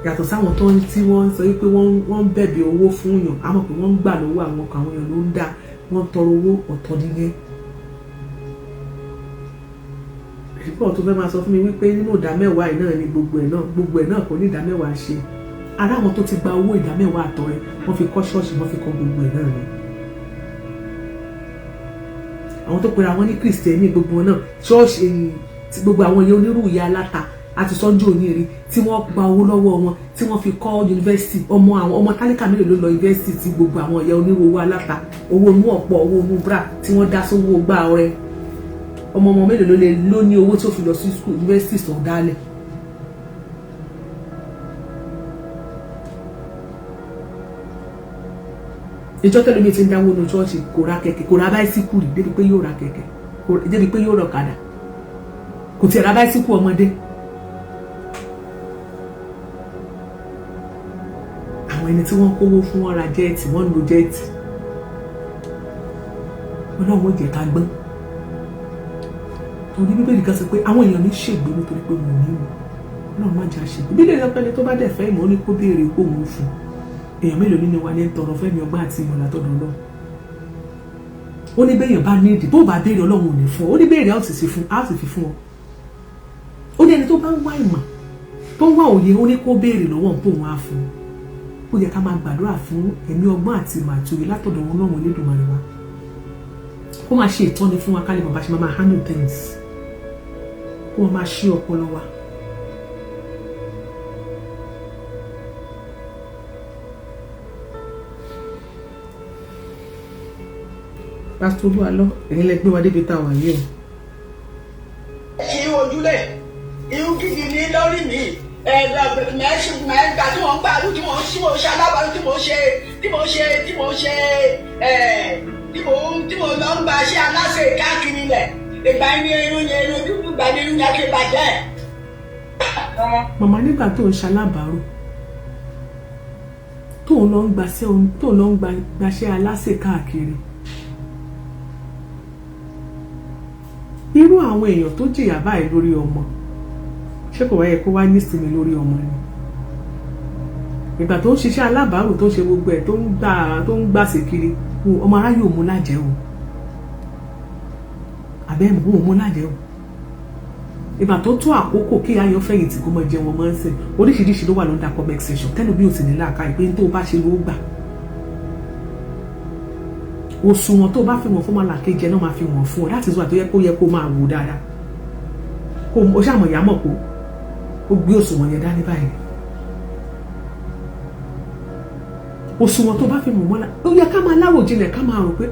yàtọ̀ sáwọn tó ń tí wọ́n sọ wípé wọ́n ń bẹ̀bẹ̀ owó fún yàn á mọ̀ pé wọ́n ń gbà lọ́wọ́ àwọn ọkọ̀ àwọn èèyàn ló ń dá wọ́n tọrọ owó ọ̀tọ̀ nìyẹn. ìṣùpọ̀ tó fẹ́ máa sọ fún mi wípé nínú ìdámẹ́wàá yìí náà ni gbogbo ẹ̀ náà kò ní ìdámẹ́wàá ṣe ara àwọn tó ti gba owó ìdámẹ́wàá àtọrẹ wọ́n fi kọ́ ṣọ́ọ̀ṣì wọ́n fi kọ́ gbogbo ẹ̀ náà ni. àwọn tó pera wọn ní Kristẹni gbogbo náà ṣọ́ọ̀ṣì gbogbo àwọn yẹn onírú ìyá aláta àti sọ́njú òníìrí tí wọ́n gba owó lọ́wọ́ wọn tí wọ́n fi kọ́ yunifásitì ọmọ tálíkà mélòó ló lọ yunifásitì tí gbogbo àwọn ọ̀yà onírú owó aláta owó inú ọ̀pọ̀ owó inú bra tí wọ́n dá sówó gbá ọrẹ ọmọ mélòó ló ní owó tó fi lọ sí school yunifásitì sọ̀ dálẹ̀. ìjọ tẹ́lẹ̀ mi ti ń dáwọ́ ní ṣọ́ọ̀ṣì kò ra kẹ̀kẹ́ kò ra báísíkù rí débi pé yóò ra kẹ̀kẹ́ débi pé yóò ra ọ̀kadà kò tiẹ̀ ra báísíkù ọmọdé. àwọn ẹni tí wọ́n kówó fún wọn ra jẹ́ẹ̀tì wọ́n ń lo jẹ́ẹ̀tì Ọlọ́run ó jẹ́ ká gbọ́n torí Bíbélì kan sọ pé àwọn èèyàn ní ṣègbè nítorí pé wọn ò ní ìmọ̀ Ọlọ́run má jẹ́ àṣègbè Bíbélì sọ pé ẹni tó bá dẹ̀ fẹ́ ìmọ̀ ó ní kó béèrè kó òun fún èèyàn mélòó nínú wa ní tọrọ fẹ́mi ọgbọ́n àti ìmọ̀ látọ̀dọ̀ Ọlọ́run ó ní béèyàn bá ní ìdí bó bá béèrè Ọlọ́run ò ní fún ó ní béèrè á sì fi fún ọ ó ní ẹni tó bá ń wá ìmọ̀ tó ń wá òye ó ní kó béèrè lọ́wọ́ ń pò wọn á fún ó yẹ ká máa gbàdúrà fún ẹ̀mí ọgbọ́n àti ìmọ̀ àti òye látọ̀dọ̀ wọn náà wọn Elédùmarè wa kó máa ṣe ìtọ́ni fún wa ká lè mọ̀ bá ṣe máa handle things kó wọn máa ṣí ọpọlọ wa. pásítọ̀ Olúwalọ ẹ̀yin lẹ gbé wa débi tá a wà yìí o. kí ojúlẹ̀ irú gidi ní lórí mi mẹ́gbà tí wọ́n ń gbàlú tí mo ṣe alábàárù tí mo lọ ń gba ṣé aláṣẹ káàkiri ẹ̀ ìgbà ní irun yẹn irun dúdú gbà ní irun yẹn ṣe bàjẹ́. Màmá nígbà tó ń ṣalábàárò tó ń lọ ń gbaṣẹ́ aláṣẹ káàkiri, irú àwọn èèyàn tó jìyà báyìí lórí ọmọ ṣé kò wáyé kó wá nísìnyí lórí ọmọ ni? Ìgbà tó ń ṣiṣẹ́ alábàárò tó ń ṣe gbogbo ẹ̀ tó ń gbàṣẹ kiri, ọmọ aráyé ò mú lájẹ́ o, àbẹ́ẹ̀mù ò mú lájẹ́ o. Ìgbà tó tó àkókò kí ayọ̀ fẹ̀yìntì kó mọ jẹun ọmọ ń sìn, oríṣiríṣi ló wà lọ́dà comment section tẹ́lẹ̀ bí o sì ní láàká ìpín tó bá ṣe ló gbà. Òṣùwọ̀n tó bá fi wọ̀n fún màlàkejì náà máa fi wọ̀n fún ọ, láti zọ àti yẹ kó máa wò dáadáa. O ṣàmọ̀ ìyá mọ̀ kó o gbé òṣùwọ̀n yẹn dání báyìí. Òṣùwọ̀n tó bá fi wọ̀n mọ́lá ó yẹ ká máa láwòjinlẹ̀ ká máa rò pé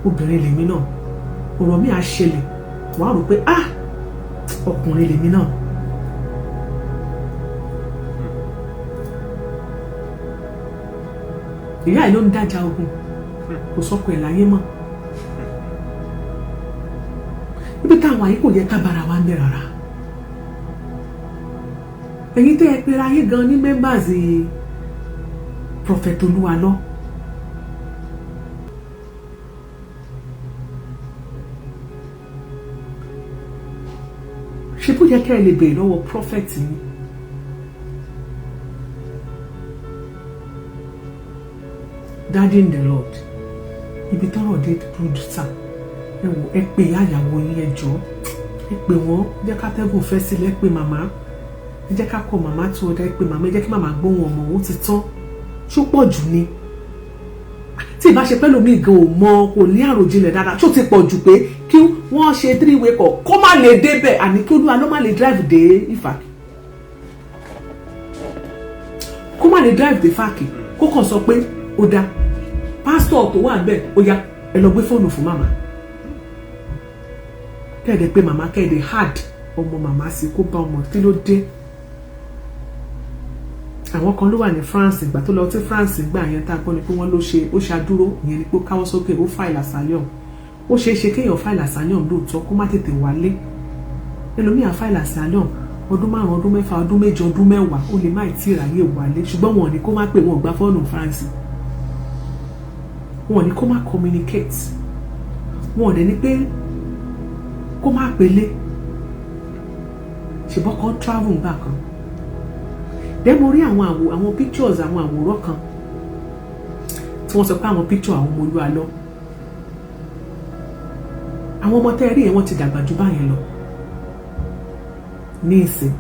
obìnrin lèmi náà, ọ̀rọ̀ mi á ṣẹlẹ̀ wàá rò pé ọkùnrin lèmi náà. Ìyá ẹ̀ ló ń dájà ogun, kò sọ́kọ ẹ̀ láyé mọ́. Ibi táwọn ayé kò yẹ ká bára wa ń bẹ̀ rárá. Ẹ̀yin tẹ́ ẹ pera ayé gan ní members Prophet Olúwalọ. Ṣé bó yẹ kẹ́ ẹ lè béèrè lọ́wọ́ prophet ni? Daddy in the Lord, ibi tọ́rọ̀ dé dúdú sá, ẹ wò ẹ pé àyàwó yín ẹ jọ̀ọ́, ẹ pé wọ́n, ẹ jẹ́ ká tẹ́gùn fẹ́ sílẹ̀, ẹ pé màmá, ẹ jẹ́ ká kọ màmá tó ọ̀dà, ẹ pé màmá, ẹ jẹ́ kí màmá gbóhùn ọmọ òun ti tán, ṣó pọ̀ jù ni? Tí ìbá ṣe pẹ́lú mi gan ò mọ kò ní àròjinlẹ̀ dáadáa, ṣó ti pọ̀ jù pé kí wọ́n ṣe 3-way call kó má lè débẹ̀, àní kí Olúwa ló má lè drive dé Ìfàkì, kó má lè drive dé Ìfàkì, kó kàn sọ pé ó dá pásítọ̀ tó wà níbẹ̀ ó yá ẹ lọ gbé fóònù fún màmá, kẹ́ẹ̀dẹ̀ pé màmá kẹ́ẹ̀dẹ̀ hard ọmọ màmá sí kó bá ọmọ kí ló dé. Àwọn kan ló wà ní France, ìgbà tó lọ sí France gbà yẹn tá a gbọ́ ni pé wọ́n ló ṣe ó ṣàdúró, ìyẹn ni pé káwọ́ sókè ó file asylum. Ó ṣeé ṣe kéèyàn file asylum lóòótọ́ kó má tètè wálé. Ẹlòmíà file asylum ọdún 5, ọdún 6, ọdún 7, ọdún 10 ó lè má tí ì ráyè wálé, ṣùgbọ́n wọn ò ní kó má pè wọ́n gbá fọ́ọ̀nù France, wọn ò ní kó má communicate, wọn ò dẹ̀ ní pé kó má pélé, ṣùgbọ́n kan travel ńgbà kan. Then mo rí àwọn pictures àwọn àwòrán kan tí wọ́n sọ pé àwọn picture àwọn ọmọ Olúwalọ, àwọn ọmọ tẹ́ rí yẹn wọ́n ti dàgbà jù báyẹn lọ ní ìsìn.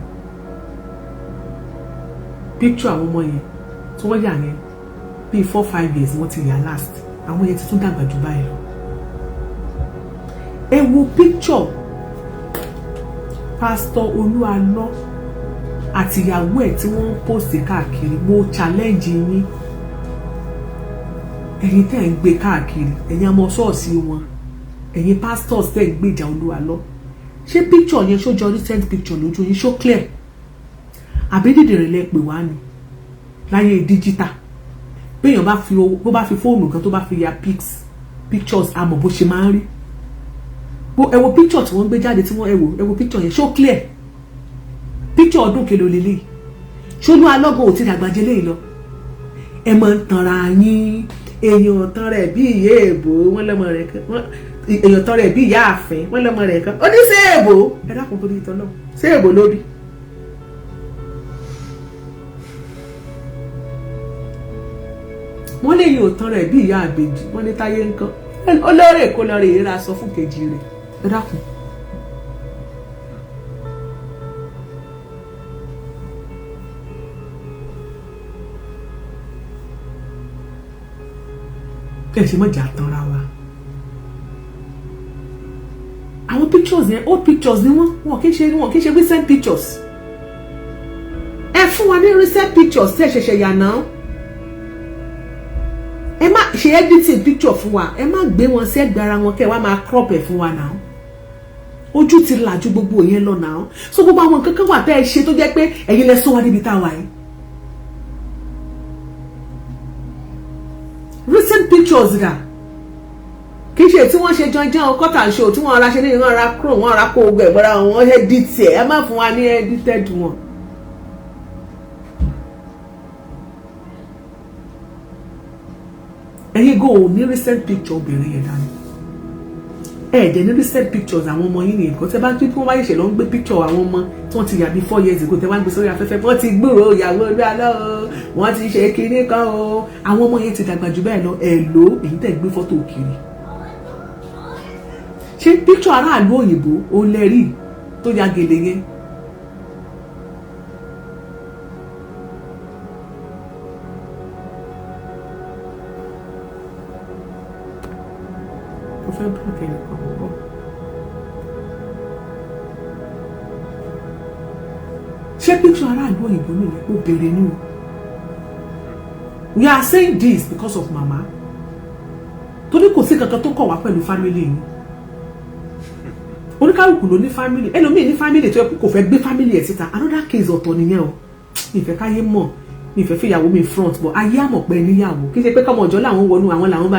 Picture àwọn ọmọ yẹn tí wọ́n yà yẹn bíi 4-5 years wọ́n ti yà last, àwọn yẹn ti tún dàgbà jù báyẹn lọ. Ẹ wo picture Pastor Olúwalọ àti ìyàwó ẹ̀ tí wọ́n ń post káàkiri. Mo challenge yín, ẹ̀yin tẹ́ ń gbé káàkiri, ẹ̀yin ọmọ ṣọ́ọ̀ṣì wọn, ẹ̀yin pastors tẹ́ ń gbèjà Olúwalọ, ṣé picture yẹn ṣó jọ recent picture lójú yín, ṣó clear? Àbí dídìrín lẹ pè wá ni láyé digital? Béèyàn bá fi fóònù kan tó bá fi ya pictures àmọ́ bó ṣe máa ń rí. Ẹ wo picture tí wọ́n gbé jáde tí wọ́n ẹ wo picture yẹn ṣó clear? Picture ọdún kelo lélẹ̀ ṣó Olúwalọ ò ti dàgbà jẹ léyìí lọ. Ẹ máa ń tanra yín, èèyàn tan rẹ̀ bí ìyá èbó wọ́n lọ́mọ rẹ̀ kan, èèyàn tan rẹ̀ bí ìyá àfẹ́ wọ́n lọ́mọ rẹ̀ kan, ó ní ṣé èbó, ẹ dákun tó ní ìtọ́ náà, ṣé èbó ló bí? Wọ́n lè yóò tan rẹ̀ bí ìyá àbèjì, wọ́n ní táyé nǹkan olóòrè kó lọ rè é ra sọ fún kejì rẹ̀, ẹ dákun. Ẹ ṣe mọ̀jà tanra wa. Àwọn pictures yẹn old pictures ni wọn kì í ṣe recent pictures. Ẹ fún wa ní recent pictures tẹ́ ṣẹ̀ṣẹ̀ yà náà. Ẹ má ṣe editing picture fún wa, ẹ má gbé wọn sí ẹ̀gbẹ́ ara wọn kẹ́ wá máa crop ẹ̀ fún wa náà. Ojú ti là ju gbogbo yẹn lọ náà. So gbogbo àwọn nǹkan kan wà tẹ́ ẹ ṣe tó jẹ́ pé ẹ̀yin lẹ sọ wá níbi tá a wà yìí. Recent pictures da. kì í ṣe tí wọ́n ṣe jọjọ́ kọ́tà ṣo tí wọ́n ra ṣe ní ìran ra kúrò wọ́n ra kó ogun ẹ̀gbọ́ra wọn edit ẹ̀ ẹ má fún wa ní edited wọn. ẹ̀yin go ní recent picture obìnrin yẹn dání ẹ̀ẹ́dẹ̀ ní recent pictures àwọn ọmọ yín nìyẹn kò tẹ́ bá tí wọ́n bá yẹ̀ ṣe lọ ń gbé picture àwọn ọmọ tí wọ́n ti yà bí 4 years ago tẹ́ bá ń gbé sórí afẹ́fẹ́ wọ́n ti gbúrò ìyàwó olúwalọ́ o wọ́n ti ṣe kinní kan o àwọn ọmọ yẹn ti dàgbà jù bẹ́ẹ̀ lọ ẹ̀ ló èyí tẹ̀ gbé fọ́tò kiri ṣé picture aráàlú òyìnbó ó lẹ́rìí tó ya gèlè yẹn ó fẹ́ block ẹnì kan púpọ̀ ṣé picture aráàlú òyìnbó nìyẹn ó béèrè ní o we are saying this because of mama torí kò sí kankan tó kọ̀ wá pẹ̀lú family yìí oníkálùkù ló ní family ẹlòmíì ní family tó yẹ kó fẹ́ gbé family ẹ̀ síta another case ọ̀tọ̀ nìyẹn o ìfẹ́ káyé mọ̀ ìfẹ́ fìyàwó mi front but ayé àmọ̀ pé níyàwó kí n ṣe pé kọ́mọ ọjọ́ làwọn wọnú àwọn làwọn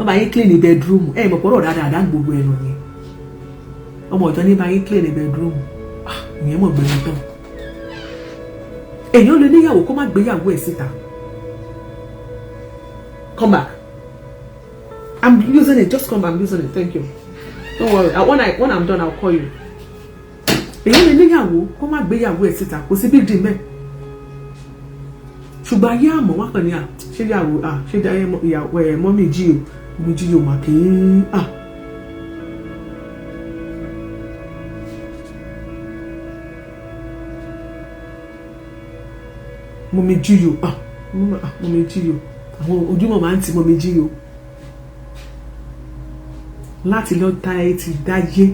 bá yín clean ní bedroom ẹ̀ mọ̀ pọ̀rọ̀ dáadáa gbogbo ẹnu yẹn ọmọ ọjọ́ ní bá yín clean ní bedroom ìyẹn mọ̀ gbẹ̀rẹ̀ tán èèyàn lè níyàwó kó má gbéyàwó ẹ̀ síta come back I'm using it just come back I'm using it thank you. Don't worry. When I'm done, I'll call you. Èyí lè níyàwó kó má gbéyàwó ẹ̀ síta kò sí big deal mẹ́. Ṣùgbọ́n ayé àmọ́ wá kàn ní ṣé ìyàwó ṣé ìyàwó ẹ̀ mọ́ mi jí o mà kì í mọ́ mi jí o mọ́ mi jí o àwọn ojúmọ̀ máa ń ti mọ́ mi jí o. Láti lọ ta ẹ ti dáyé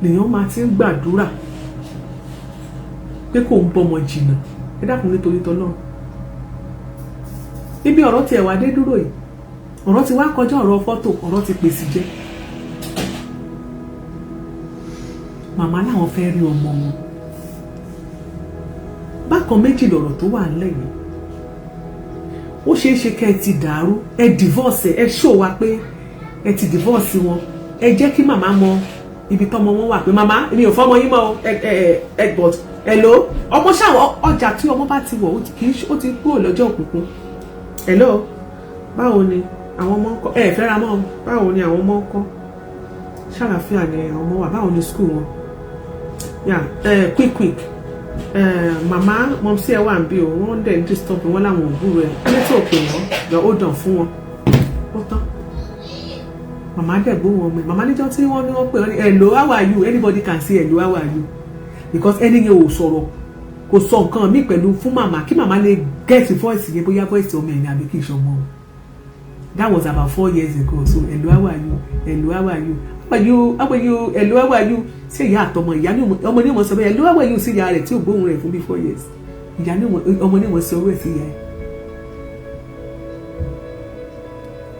lèèyàn máa ti ń gbàdúrà pé kò ń bọ́mọ jìnnà ẹ dákun nítorí tọ́lọ́run ibi ọ̀rọ̀ ti ẹ̀wà dé dúró yìí ọ̀rọ̀ ti wá kọjá ọ̀rọ̀ fọ́tò ọ̀rọ̀ ti pèsè jẹ́ màmá làwọn fẹ́ rí ọmọ wọn bákan méjì lọ̀rọ̀ tó wà nílẹ̀ yìí ó ṣeé ṣe kẹ́ ẹ ti dàrú ẹ divorce ẹ show wa pé ẹ ti divorce wọn ẹ jẹ́ kí màmá mọ ibi tọ́mọ wọn wà pé màmá mi ò fọmọ yín mọ́ ẹ gbọ́d hello ọmọ ṣàwọn ọjà tí ọmọ bá ti wọ̀ ó ti kúrò lọ́jọ́ òkùnkùn hello báwo ni àwọn ọmọ ń kọ́ ẹ fẹ́ra mọ́ báwo ni àwọn ọmọ ń kọ́ ṣàlàfíà ni àwọn ọmọ wà báwo ni school wọn quick màmá mọ̀mísí ẹ̀ wà ń bí o wọ́n dẹ̀ ń disturb wọn láwọn òbúrò ẹ̀ ẹni tó pè wọ́n yọ ó dàn fún wọn ó tán màmá dẹ̀ gbóhùn ọmọ ẹ̀ màmá níjọ́ tí wọ́n ní wọ́n pè wọ́n ní hello how are you anybody can say hello how are you because ẹni yẹn ò sọ̀rọ̀ kò sọ nǹkan míì pẹ̀lú fún màmá kí màmá lè get voice yẹn bóyá voice ọmọ ẹ̀ ní àbí kì í ṣọmọ o that was about 4 years ago so hello how are you hello how are you how are you hello how are you ṣé ìyá àtọmọ ìyá ní ọmọ ní ọmọ sọ bẹ́ẹ̀ hello how are you sí ìyá rẹ̀ tí ò gbóhùn rẹ̀ fún bí 4 years ìyá ní ọmọ ní ọmọ sọ owó ẹ̀ sí ìyá ẹ̀.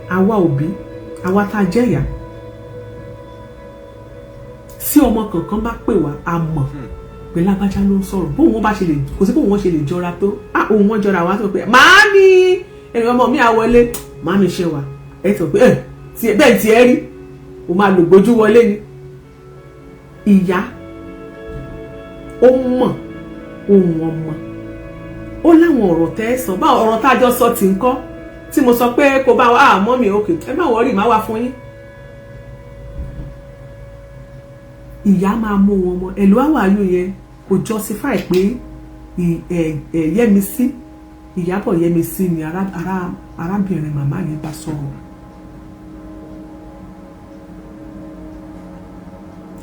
àwa òbí àwa tá a jẹ́ ìyá sí ọmọ kankan bá pè wá a mọ̀ pé lágbájá ló ń sọ̀rọ̀ bóun wọn bá ṣe lè kò sí bóun wọn ṣe lè jọra tó òun wọn jọra wá tó pé màámi ẹ̀rọ ọmọ mi àwọlé màámi ṣe wà ẹ̀ tó pé bẹ́ẹ̀ tí ẹ rí o máa lò gbójú wọlé ni ìyá ó mọ̀ ohun ọmọ ó láwọn ọ̀rọ̀ tẹ́ ẹ sọ bá ọ̀rọ̀ tá a jọ sọ tí ń kọ́ tí mo sọ pé kò bá wa àmọ́ mi òkè ẹ má wọrí má wá fún yín ìyá máa mú wọn mọ ẹ̀lú àwàyò yẹn kò justify pé Yẹ́misí Ìyábọ̀ Yẹ́misí ni arábìnrin màmá yẹn bá sọ̀rọ̀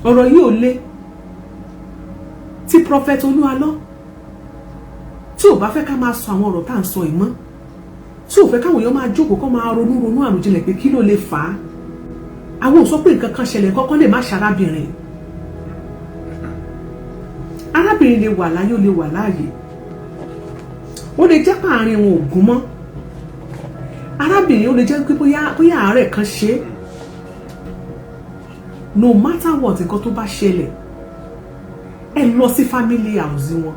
ọ̀rọ̀ yìí ò le tí prophet Olúalọ́ tí ò bá fẹ́ ká máa sọ àwọn ọ̀rọ̀ tá à ń sọ ìmọ̀ tí ò fẹ́ káwọn èèyàn máa jókòó kó máa ronú àròjinlẹ̀ pé kí ló lè fà á àwọn ò sọ pé nǹkan kan ṣẹlẹ̀ kọ́kọ́ lè má ṣarábìnrin arábìnrin lè wà láyé ó lè wà láàyè ó lè jẹ́ pààrin wọn ò gún mọ́ arábìnrin ó lè jẹ́ pé bóyá àárẹ̀ kan ṣe é no matter what nǹkan tó bá ṣẹlẹ̀ ẹ lọ sí family house wọn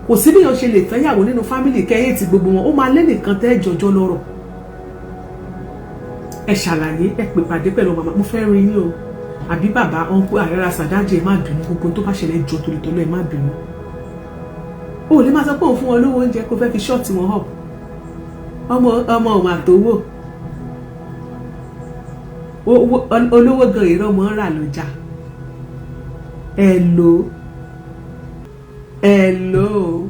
kò sí bí èèyàn ṣe lè fẹ́yàwó nínú fámìlì kẹ́yìn tí gbogbo wọn ó máa lẹ́nìkan tẹ́ jọjọ́ lọ́rọ̀ ẹ ṣàlàyé ẹ pè pàdé pẹ̀lú màmá mo fẹ́ rí yín o àbí bàbá ọ̀npù àrẹ́ra sàdájì ẹ má bínú gbogbo tó bá ṣẹlẹ̀ jọ torí tọ́lọ́ ẹ má bínú o lè máa sọ pé òun fún wọn lówó oúnjẹ kó fẹ́ fi ṣọ́ọ̀tì wọn hàn ọmọ òun àtòwò olówó gan èrò ọmọ ń rà lọ́jà hello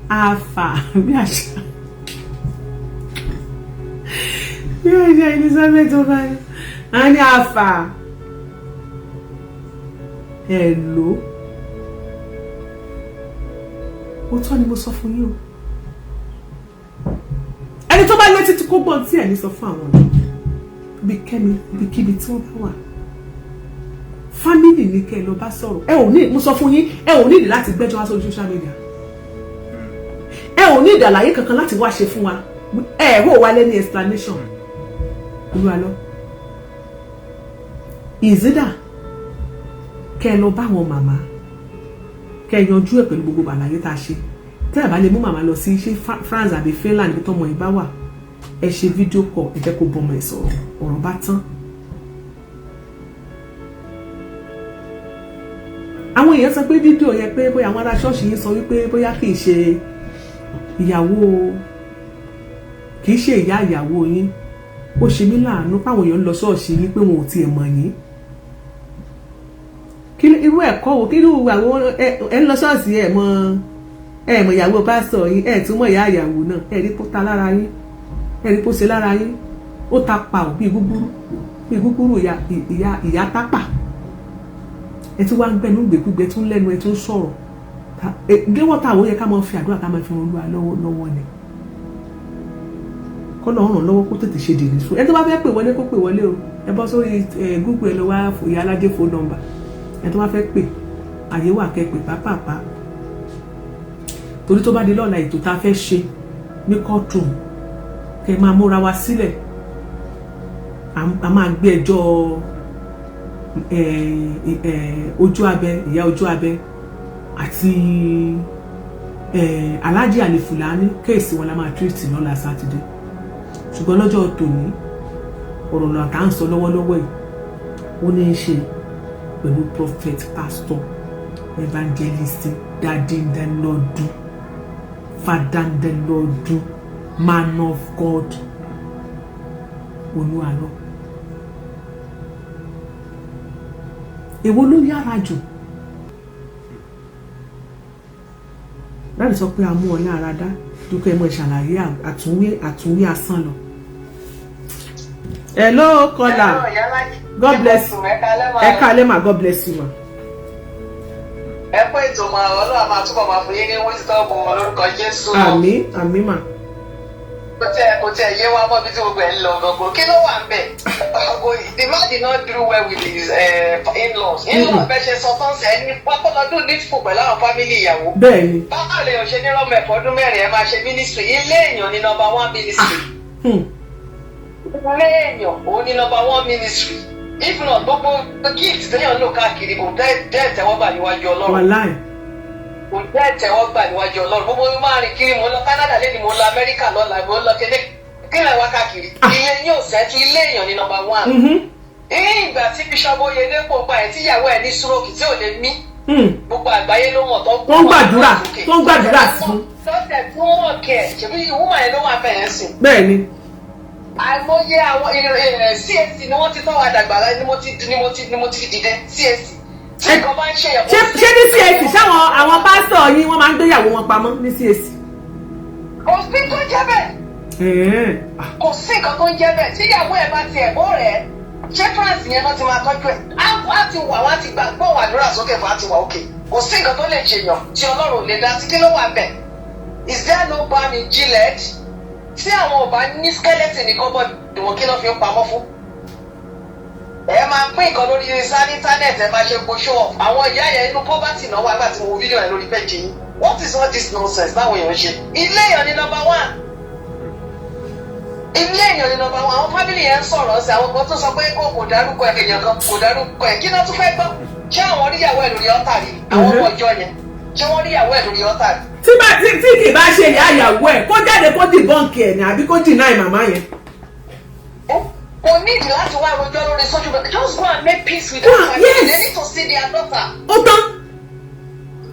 afa bí àṣà Elizabeth ọba a ní afa hello ó tọ́ ni mo sọ fún yín o ẹni tó bá létí tí kò gbọ́n tí ẹni sọ fún àwọn ọ̀dọ́ bí kẹ́mi bí kíbi tí wọ́n bá wà fámìlì ní kẹ́ lọ bá sọ̀rọ̀ ẹ ò ní mo sọ fún yín ẹ ò ní ìdí láti gbẹ́jọ́ wá sórí social media ẹ ò ní ìdí àlàyé kankan láti wá ṣe fún wa ẹ hó wa lẹ́ni explanation olúwa lọ ìzídà kẹ́ lọ bá àwọn màmá kẹ́ yanjú ẹ̀ pẹ̀lú gbogbo àlàyé tá a ṣe tẹ́ ẹ bá lè mú màmá lọ sí ṣé France àbí Finland bí tọ́mọ ìbá wà ẹ ṣe fídíò call ẹ jẹ́ kó bọ́mọ ẹ̀ sọ̀rọ̀ ọ̀rọ̀ bá tán. àwọn èèyàn sọ pé fídíò yẹn pé bóyá àwọn ará ṣọ́ọ̀ṣì yín sọ wípé bóyá kì í ṣe ìyàwó kì í ṣe ìyá ìyàwó yín ó ṣe mí láàánú páwọn èèyàn ń lọ ṣọ́ọ̀ṣì yín pé wọn ò tiẹ̀ mọ̀ yín kí irú ẹ̀kọ́ wo kí irú àwọn ẹ̀ ń lọ ṣọ́ọ̀ṣì ẹ̀ mọ̀ ìyàwó pásítọ̀ yín ẹ̀ tún mọ̀ ìyá ìyàwó náà ẹ̀ rí pótá lára yín ẹ̀ rí pósẹ̀ lára yín ó ta pa ò bí gúgúrú ìyá tápà ẹ tún wá ń gbẹnu gbẹkúgbẹ tún lẹ́nu ẹ tún sọ̀rọ̀ gẹ́wọ́ tá àwọn yẹ ká máa fi àdúrà ká máa fi wọn lọ́wọ́ ni kọ́ lọ́ọ́ ràn lọ́wọ́ kó tètè ṣe dèrè sùn ẹ tó bá fẹ́ pè wọlé kó pè wọlé o ẹ bọ́ sórí Google ẹ lọ wá Iyalaja phone number ẹ tó bá fẹ́ pè àyè wà kẹ́ pè pápápá torí tó bá di lọ́la ètò tá a fẹ́ ṣe ní courtroom kẹ́ máa múra wa sílẹ̀ a máa gbé ẹjọ́ ojú abẹ ìyá ojú abẹ àti Alhaji Ali Fulani kéèsì wọn la máa tírìtì lọ́la sátidé ṣùgbọ́n lọ́jọ́ tòní ọ̀rọ̀ náà tá à ń sọ lọ́wọ́lọ́wọ́ yìí ó ní í ṣe pẹ̀lú prophet pastor evangelist daddy in the Lord father in the Lord man of God olúwalọ èwo ló yára jù láti sọ pé a mú ọ lára dá dúkẹ́ mọ́ ìṣàlàyé àtúnwí asán lọ. Hello caller. God bless you. Ẹ káalẹ́ ma, God bless you ma. Ẹ pé ètò máa Ọlọ́run máa túbọ̀ máa fún yín ní wisdom lórúkọ Jésù. Àmín, àmín ma. Kò tẹ̀ yé wa mọ́ bí tí gbogbo ẹ̀ ń lọ gangan. Kí ló wà ń bẹ̀? The man did not do well with his in-laws. In-laws bẹ́ẹ̀ ṣe sọ tán sẹ́ ní pápọ́lọ́dún needful pẹ̀lú àwọn fámìlì ìyàwó. Bẹ́ẹ̀ni. Báwo lè ṣe ní rọ́mọ̀ ẹ̀fọ́ ọdún mẹ́rin ẹ máa ṣe ministry? Ilé èèyàn ni number 1 ministry. Ilé èèyàn òun ni number 1 ministry. If not, gbogbo gift téèyàn lò káàkiri kò dẹ́ tẹ́wọ́gbà níwájú Ọlọ́run. Wàláì. Kò dẹ́ tẹ́wọ́gbà níwájú Ọlọ́run. Gbogbo mi máa rìn kiri, mo lọ Canada lẹ́ni, mo lọ Amẹ́ríkà lọ́la, mo lọ kéde kílẹ̀ wá káàkiri. Iye yóò sẹ́tù ilé èèyàn ní number 1. Ìgbà tí Bishop Oyedepo gba ẹ̀ tí ìyàwó ẹ̀ ní stroke tí ò lè mí. Gbogbo àgbáyé ló mọ̀ tó ń gbàdúrà sí. Lọ́sẹ̀ tí wọ́n kẹ̀ ṣèbí ìwúmọ̀ yẹn ló wà bẹ̀rẹ̀ sí. Bẹ́ẹ̀ni. Àìmọye àwọn CAC ni wọ́n ti tọ́ wa dàgbà ni mo ti dìde CAC. Tí nǹkan bá ń ṣe yẹn. Ṣé ní CAC ṣáwọn àwọn pásítọ̀ yín wọ́n máa ń gbéyàwó wọn pamọ́ ní CAC? Kò sí tó jẹ́ bẹ́ẹ̀. Kò sí nǹkan tó ń jẹ́ bẹ́ẹ̀ tí ìyàwó ẹ̀ bá tiẹ̀ bọ́ rẹ̀ ṣé France yẹn náà ti máa tọ́jú ẹ̀ á ti wà wá ti gbọ́ wàdúrà sókè fún á ti wà òkè. Kò sí nǹkan tó lè ṣèyàn tí Ọlọ́run lè dá sí kí ló wà bẹ̀. Is there no balm in Gilead? Tí àwọn ọba ní skeleton ní kọ́bọ̀dù wọn kí ló fi ń pamọ́ fún. Ẹ máa pín nǹkan lórí íńtánẹ́ẹ̀tì ẹ máa ṣe gbóṣó ọ̀. Àwọn ìyá yẹn inú poverty náà wà nígbà tí mo wo fídíò yẹn lórí pẹ́ẹ́jì yín. What is all this nonsense táwọn èèyàn ṣe? Ilé èèyàn ni number 1. Ilé èèyàn ni number 1. Àwọn fámìlì yẹn ń sọ̀rọ̀ sí àwọn kan tó sọ pé kò dárúkọ èèyàn kan kò dárúkọ ẹ̀. Kí náà tún fẹ́ gbọ́? Ṣé àwọn oníyàwó ẹ̀ lórí ọ̀tà rí àwọn ọmọ ìjọ yẹn? ṣé wọ́n rí ìyàwó ẹ̀ lórí ọ̀tá. tí kì bá ṣe ìyá ìyàwó ẹ̀ kó jáde kó dìbọ́ǹkì ẹ̀ ní àbí kó deny màmá yẹn. Kò nídìí láti wá rojọ́ lórí social media. Just go and make peace with their family. Yes. They need to see their daughter. Ó tán.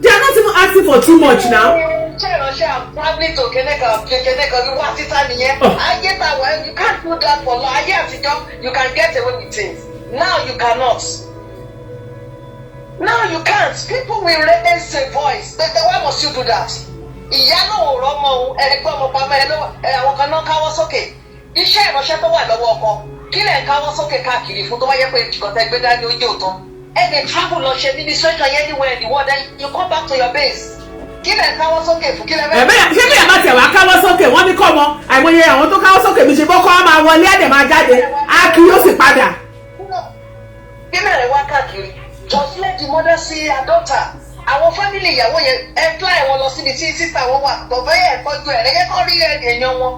They are not even asking for too much now. Ṣé ìránṣẹ́ àpábí tó kẹ́nẹ́kan wá títà nìyẹn? Ayé ta wẹ̀, you can't do that for long. Ayé àtijọ́, you can get away with things. Now you cannot. Now you can't. People will raise a voice. Why must you do that? Ìyá náà ò rọ́mọ òun, ẹ̀gbọ́n ọmọ pamọ́ àwọn kan náà káwọ́ sókè. Iṣẹ́ ìránṣẹ́ tó wà lọ́wọ́ ọkọ, kí lẹ̀ ń káwọ́ sókè káàkiri fún tó wáyé pé ìkọ̀tẹ́ gbé dání ojú òtán. They travel lọ ṣe administration anywhere in the world, then you come back to your base. Kí lẹ̀ ń káwọ́ sókè fún kí lẹ̀ bẹ́ẹ̀. Ṣé bí ẹ̀ bá tẹ̀ wá káwọ́ sókè wọ́n ní kọ́ wọn àìmọye àwọn tó káwọ́ sókè mi ṣe bọ́ kọ́ máa wọlé ẹ̀dẹ̀ máa jáde á kí yóò sì padà. Kí lẹ̀ wá káàkiri? Just let the mother see her daughter. Àwọn fámìlì ìyàwó yẹn employ wọn lọ síbi tí sísá wọn wà tọ̀fẹ́ yẹn tọ́jú ẹ̀ lẹ́yìn kan rí èèyàn wọn.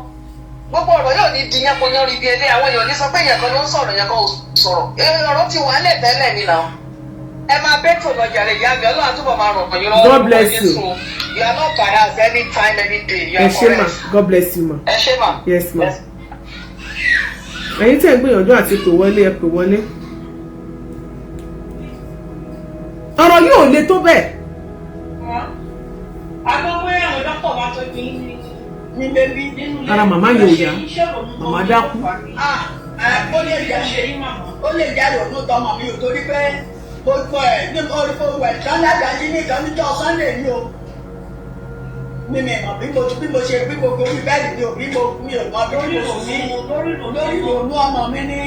Gbogbo ọ̀rọ̀ yóò ní di yẹn kó yan rí bí ẹlẹ́ àwọn èèyàn ní sọ pé yẹn kan ló ń sọ̀rọ̀ yẹn kan ò sọ̀rọ̀. Ọ̀rọ̀ ti wà lẹ̀ tẹ́lẹ̀ ni náà. Ẹ máa bẹ́tò lọ́jà rẹ̀ ìyá mi ọlọ́run àtúbọ̀ máa ràn yín lọ́wọ́. God bless you. You are not biased anytime, any day. You are correct. Ẹ ṣé ma, God bless you ma. Ẹ ṣé ma. Yes ma. Ẹ̀yin tí ẹ gbìyànjú àti pè wọlé ẹ pè wọlé. Ọ̀rọ̀ yóò le tó bẹ́ẹ̀. Agbọ́gbé àwọn dọ́kítọ̀ bá tó ní bébí nínú ilé. Ara màmá yóò yá. Màmá dákú. Ó lè jáde òun tọmọ mi ò torí pé gbogbo ẹ̀ ní orí gbogbo ẹ̀ tán lágbàájí nìkan níjọ́ Sunday ni o. Mímì mọ̀ bí mo ṣe bí gbogbo orí bẹ́ẹ̀lì ni o bí mi ò mọ bí mo sì lórí ìrònú ọmọ mi ní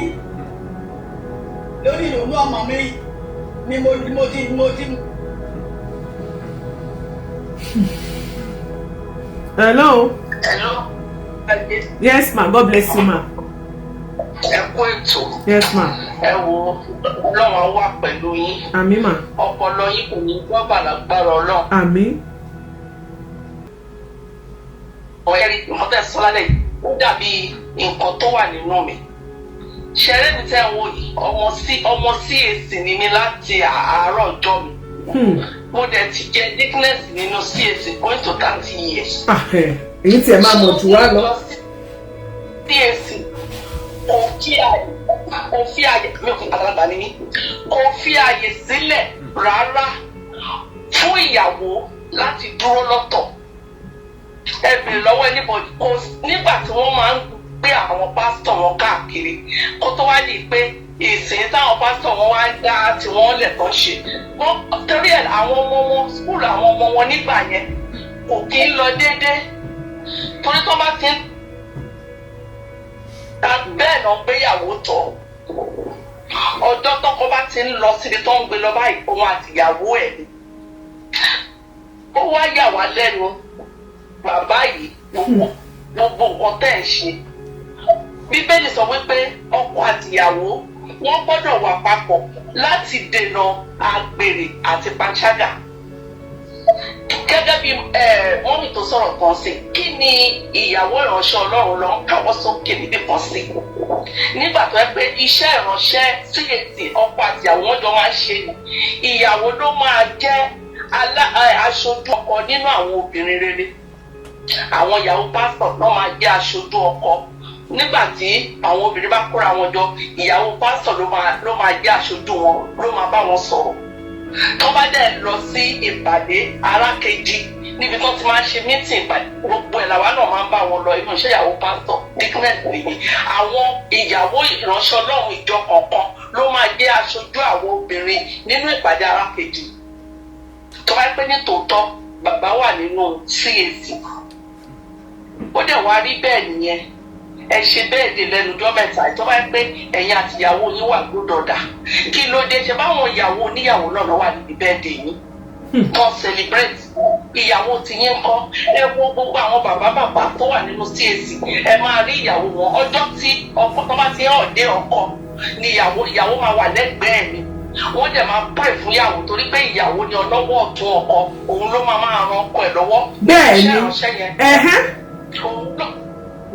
lórí ìrònú ọmọ mi ni mo ti. Hello. Hello. Yes ma, God bless you ma. Ẹ kú ètò. Yes ma. Ẹ wo Ọlọ́run wà pẹ̀lú yín. Àmín ma. Ọpọlọ yín kò ní gbọ́ bàlágbára Ọlọ́run. Àmín. Ọ̀yẹ́rì ìmọ̀tẹ́ sọ́lálẹ̀ yìí ó dàbí nǹkan tó wà nínú mi. Ṣẹ̀rẹ́ mi tẹ́ wo yìí ọmọ CAC ni mi láti àárọ̀ ọjọ́ mi. Mo dẹ̀ ti jẹ dickness nínú CAC going to 30 years. Èyí tí ẹ máa mọ̀ jù wá lọ. CAC kò fi àyè mi ò fi àgbàlagbà ní mí kò fi àyè sílẹ̀ rárá fún ìyàwó láti dúró lọ́tọ̀. Ẹ bèrè lọ́wọ́ anybody kò nígbà tí wọ́n máa ń gbé àwọn pásítọ̀ wọn káàkiri kó tó wá di pé ìsìn táwọn pásítọ̀ wọn wá ń dá tí wọ́n lẹ̀ tán ṣe. Wọ́n torí ẹ̀ àwọn ọmọ wọn skúlù àwọn ọmọ wọn nígbà yẹn kò kí ń lọ déédéé torí tó bá ti ń bẹ́ẹ̀ náà gbéyàwó tọ̀ ọjọ́ tọ́kọ bá ti ń lọ síbi tó ń gbé lọ báyìí òun àtìyàwó ẹ̀ ni. Ó wá yà wá lẹ́nu bàbá yìí gbogbo nǹkan tẹ́ ẹ̀ ṣe. Bíbélì sọ wípé ọkọ àtìyàwó wọ́n gbọ́dọ̀ wà papọ̀ láti dènà àgbèrè àti panṣágà. Gẹ́gẹ́ bí mọ́mì tó sọ̀rọ̀ kan sí kí ni ìyàwó ìránṣẹ́ Ọlọ́run lọ ń káwọ́ sókè níbí kan sí. Nígbà tó ẹ pé iṣẹ́ ìránṣẹ́ CAC ọkọ àtìyàwó wọn jọ máa ń ṣe ni ìyàwó ló máa jẹ́ aṣojú ọkọ nínú àwọn obìnrin rere. Àwọn ìyàwó pásítọ̀ náà máa jẹ́ aṣojú ọkọ. Nígbà tí àwọn obìnrin bá kóra wọn jọ ìyàwó pásítọ̀ ló máa jẹ́ aṣojú wọn ló máa bá wọn sọ̀rọ̀. Tó bá dẹ̀ lọ sí ìpàdé arákejì níbi tó ti máa ń ṣe mítìn ìpàdé gbogbo ẹ̀ làwa náà máa ń bá wọn lọ inú iṣẹ́ ìyàwó pásítọ̀ dickness nìyí. Àwọn ìyàwó ìránṣẹ́ Ọlọ́run ìjọ kọ̀ọ̀kan ló máa jẹ́ aṣojú àwọn obìnrin nínú ìpàdé arákejì. Tó bá pẹ́ ní tòótọ́ bàbá wà nínú CAC ó dẹ̀ wá rí bẹ́ẹ̀ nìyẹn ẹ ṣe bẹ́ẹ̀ dé lẹ́nu ọjọ́ mẹ́ta tó bá pẹ́ ẹ̀yin àti ìyàwó yín wà gbódọ̀dà kí ló dé ṣe báwọn ìyàwó oníyàwó náà wà níbi bẹ́ẹ̀ dé yín tó celebrate ìyàwó ti yín kọ́ ẹ wo gbogbo àwọn bàbá tó wà nínú CAC ẹ máa rí ìyàwó wọn ọjọ́ tí ọkọ tó bá ti hàn dé ọkọ ni ìyàwó máa wà lẹ́gbẹ̀ẹ́ mi wọ́n dẹ̀ máa pray fún ìyàwó torí pé ìyàwó ni ọlọ́wọ́ ọ̀tún ọkọ òun ló máa ran ọkọ ẹ̀ lọ́wọ́. Bẹ́ẹ̀ni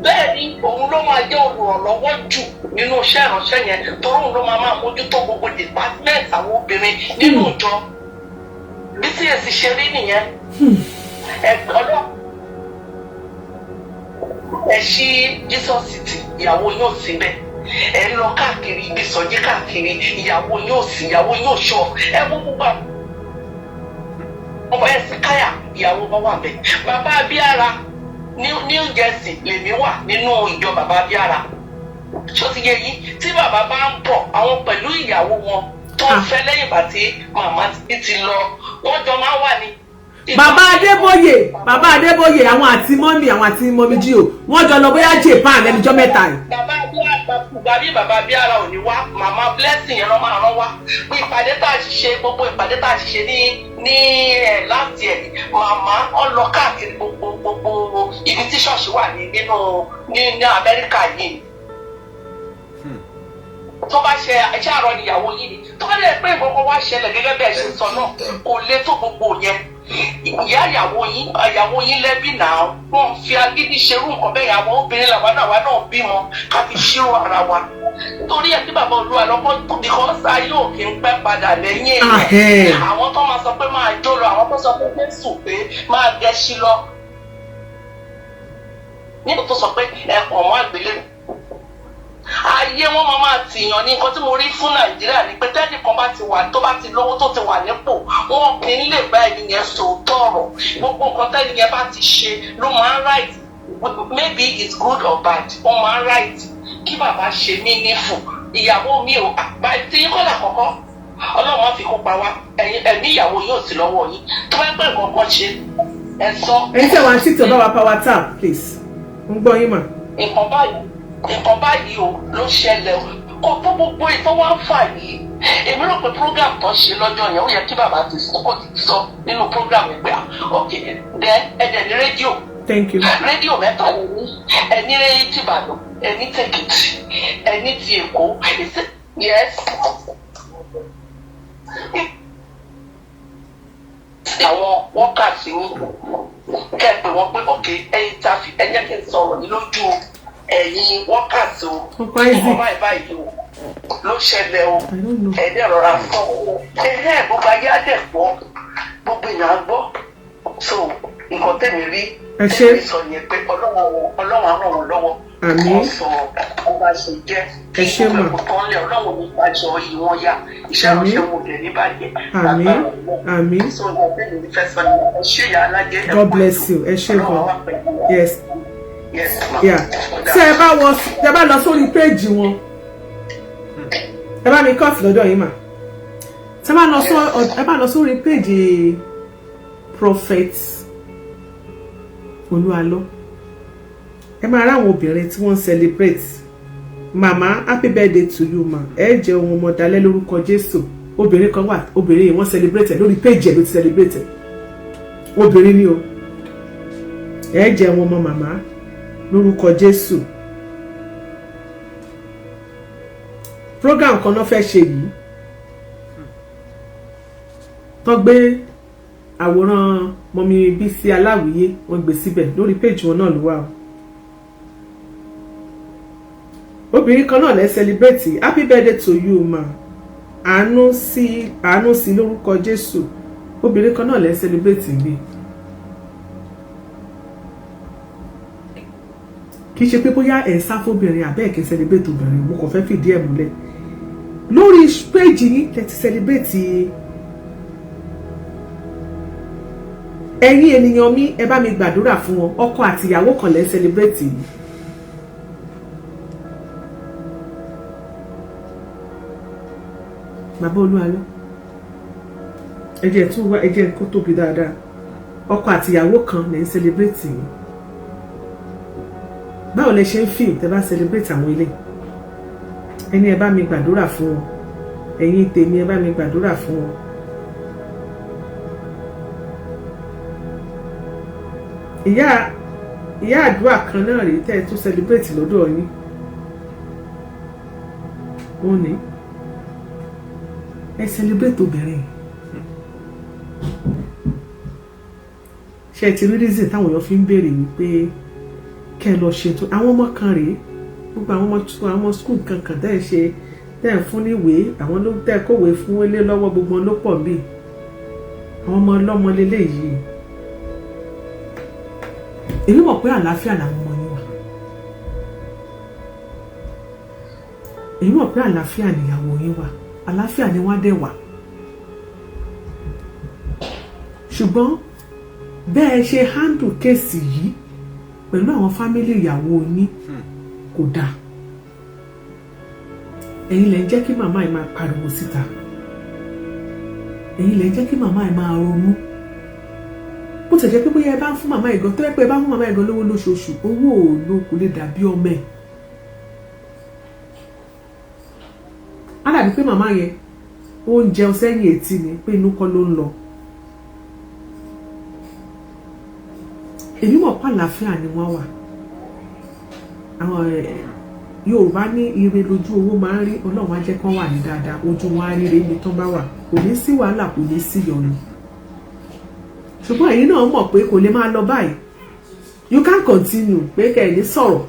bẹ́ẹ̀ ni òun ló máa jẹ́ olùrànlọ́wọ́ jù nínú iṣẹ́ ìránṣẹ́ yẹn torí òun ló máa mójútó gbogbo department àwọn obìnrin nínú ìjọ. bí tí èsì ṣe rí nìyẹn ọlọ́ ẹ ṣí Jesus City ìyàwó yóò síbẹ̀ ẹ lọ káàkiri ibi sọjí káàkiri ìyàwó yóò sí ìyàwó yóò ṣọ ẹ mú gbogbo ọmọ ẹ sì káyà ìyàwó bá wà bẹ́ẹ̀. Bàbá Abíára New Jersey lèmi wà nínú ìjọ bàbá Abíára ṣó ti yé yín tí bàbá bá ń bọ̀ àwọn pẹ̀lú ìyàwó wọn tó ń fẹ́ lẹ́yìn ìgbà tí màmá ti lọ wọ́n jọ máa wà ní. Bàbá Adébóyè àwọn àti mọ́mí jí o wọ́n jọ lọ bóyá Japan lẹ́nujọ́ mẹ́ta yìí. Bàbá Abíára ò ní wá màmá blessing yẹn lọ́ máa rán wá bí ìpàdé tá a ṣe gbogbo ìpàdé tá a ṣe ní láti ẹ̀ màmá ọ lọ káàkiri gbogbo ibi tí ṣọ́ọ̀ṣì wà ní Amẹ́ríkà yìí. Tó bá ṣe iṣẹ́ àárọ̀ níyàwó yìí ni tó bá dẹ̀ pé ìgbọ́kọ̀ wá ṣẹlẹ̀ gẹ́gẹ́ bẹ́ẹ̀ ṣe sọ náà kò lè tó gbogbo yẹn. Ìyá ìyàwó yín lẹ́bí náà wọ́n fi agídí ṣerú nǹkan bẹ́ẹ̀ yàwó obìnrin làwa náà bímọ ká fi ṣírò ara wa. Nítorí ẹ̀ tí bàbá Olúwa lọ́kọ́ because ayé òkè ń pẹ́ padà lẹ́yìn ẹ̀. Àwọn tó máa sọ pé máa jó lọ àwọn tó sọ pé Jésù pé máa gẹṣí lọ. Nígbà tó sọ pé ẹ̀kọ́ mọ́ àgbélé ayé wọn máa tìyàn ní nǹkan tí mo rí fún Nàìjíríà ni pé tẹ́nìkan bá ti wà tó bá ti lówó tó ti wà nípò wọn kì í lè bá ẹni yẹn sòótọ́ ọ̀rọ̀ gbogbo nǹkan tẹ́ni yẹn bá ti ṣe ló máa ń right maybe it's good or bad wọ́n máa ń right kí bàbá ṣe mí nífù ìyàwó mi ò àgbà tí yín kọ́lá kọ̀ọ̀kan Ọlọ́run má fi kó pa wá ẹ̀mí ìyàwó yóò sí lọ́wọ́ yín tó bá pẹ́ nǹkan kan ṣe ẹ sọ. ẹni tí àwọn títí ọba wa power tap please ń gbọ́ yín mà. nǹkan báyìí o ló ṣẹlẹ̀ kó tó gbogbo ìtọ́ wá ń fà yìí èmi rò pé program tó ṣe lọ́jọ́ yẹn ó yẹ kí bàbá ti sọ nínú program yẹn pé ok then ẹ̀dẹ̀ ní rédíò. Thank you. Rédíò mẹ́ta ló ní ẹni rẹ̀ ti Ìbàdàn ẹni tẹ̀kìtì ẹni ti Èkó yes. Àwọn wọ́kàtí ní kẹ́ẹ̀pẹ̀ wọ́n pé ok ẹ̀yin ta fi ẹ̀yẹ́ kí n sọ̀rọ̀ ní lójú ẹ̀yin wọ́kàtí o ọkọ̀ báyìí o ló ṣẹlẹ̀ o ẹ̀dẹ̀ rọra sọ gbogbo ayé àdẹ̀gbọ́ gbogbo èèyàn gbọ́ so nǹkan tẹ̀mí rí ẹ̀mí sọ yẹn pé Ọlọ́run á ràn wọ́n lọ́wọ́ wọ́n sọ ọba ṣe jẹ́ kí ìgbà tó ń lé Ọlọ́run nípa jọ yìí wọ́n yá iṣẹ́ ìránṣẹ́ wọn dẹ̀ ní bàjẹ́ àmín. so nǹkan tẹ̀mí rí fẹ́ sọ ni ẹ ṣé Iyalaja God bless you ẹ ṣé gan yes yeah. ṣé ẹ bá lọ sórí péèjì wọn ẹ bá mi kọ́ọ̀tì lọ́dọ̀ yìí mà ṣé ẹ bá lọ sórí péèjì prophet Olúalọ ẹ máa ráwọn obìnrin tí wọ́n celebrate mama happy birthday to you ma ẹ jẹ́ ohun ọmọ dalẹ́ lórúkọ Jésù obìnrin kan wà obìnrin yìí wọ́n celebrate lórí péèjì ẹ̀ ló ti celebrate obìnrin ni o ẹ jẹ́ ohun ọmọ màmá lórúkọ Jésù program kan náà fẹ́ ṣe yìí tó gbé àwòrán mọ́mí Bísí Aláwìyé wọ́n gbé síbẹ̀ lórí péjì wọn náà ló wà o obìnrin kan náà lè celebrate happy birthday to you ma àánú sí lórúkọ Jésù obìnrin kan náà lè celebrate mi kì í ṣe pé bóyá ẹ̀ ń sá fóbìnrin àbẹ́ ẹ̀ kì í celebrate obìnrin mo kàn fẹ́ fìdí ẹ̀ múlẹ̀ lórí péjì yìí lè ti celebrate ẹ̀yin ènìyàn mi ẹ bá mi gbàdúrà fún wọn ọkọ àti ìyàwó kan lè celebrate yìí bàbá Olúalọ ẹjẹ tún wá ẹjẹ kó tóbi dáadáa ọkọ àti ìyàwó kan lè celebrate yìí báwo lẹ ṣe ń feel tẹ́ bá celebrate àwọn ilé ẹni ẹ bá mi gbàdúrà fún wọn ẹ̀yin tèmi ẹ bá mi gbàdúrà fún wọn. ìyá àdúrà kan náà rí tẹ́ ẹ tún celebrate lọ́dọ̀ yín wọ́n ní ẹ celebrate obìnrin ṣe ti rí reason táwọn èèyàn fi ń béèrè wípé kẹ́ ẹ lọ ṣètò àwọn ọmọ kan rèé gbogbo àwọn ọmọ school kankan tẹ́ ẹ ṣe tẹ́ ẹ fún níwèé àwọn ló tẹ́ ẹ kówèé fún ilé lọ́wọ́ gbogbo ló pọ̀ bíi àwọn ọmọ ọlọ́mọ lélẹ́yìí èmi mọ̀ pé àlàáfíà làwọn ọmọ yín wà èmi mọ̀ pé àlàáfíà nìyàwó yín wà àlàáfíà ni wọ́n dẹ̀ wà ṣùgbọ́n bẹ́ẹ̀ ṣe handle kéèsì yìí pẹ̀lú àwọn fámílì ìyàwó yín kò dáa ẹ̀yin lẹ ń jẹ́ kí màmá ẹ̀ máa pariwo síta ẹ̀yin lẹ ń jẹ́ kí màmá ẹ̀ máa ronú bó tẹ̀ jẹ́ pé bóyá ẹ bá ń fún màmá ẹ̀ gan tó yẹ pé ẹ bá ń fún màmá ẹ̀ gan lówó lóṣooṣù owó òòlù kò lè dàbí ọmọ ẹ̀ á dàbí pé màmá yẹn ó ń jẹun sẹ́yìn etí ni pé inú kọ́ ló ń lọ èmi mọ̀ pé àlàáfíà ni wọ́n wà àwọn Yorùbá ní ire lójú owó máa ń rí Ọlọ́run á jẹ́ kán wà ní dáadáa ojú wọn á ríre ibi tán bá wà kò ní sí wàhálà kò ní sí yọnu ṣùgbọ́n èyí náà mọ̀ pé kò lè máa lọ báyìí you can continue pé kẹ́ ẹ̀ ní sọ̀rọ̀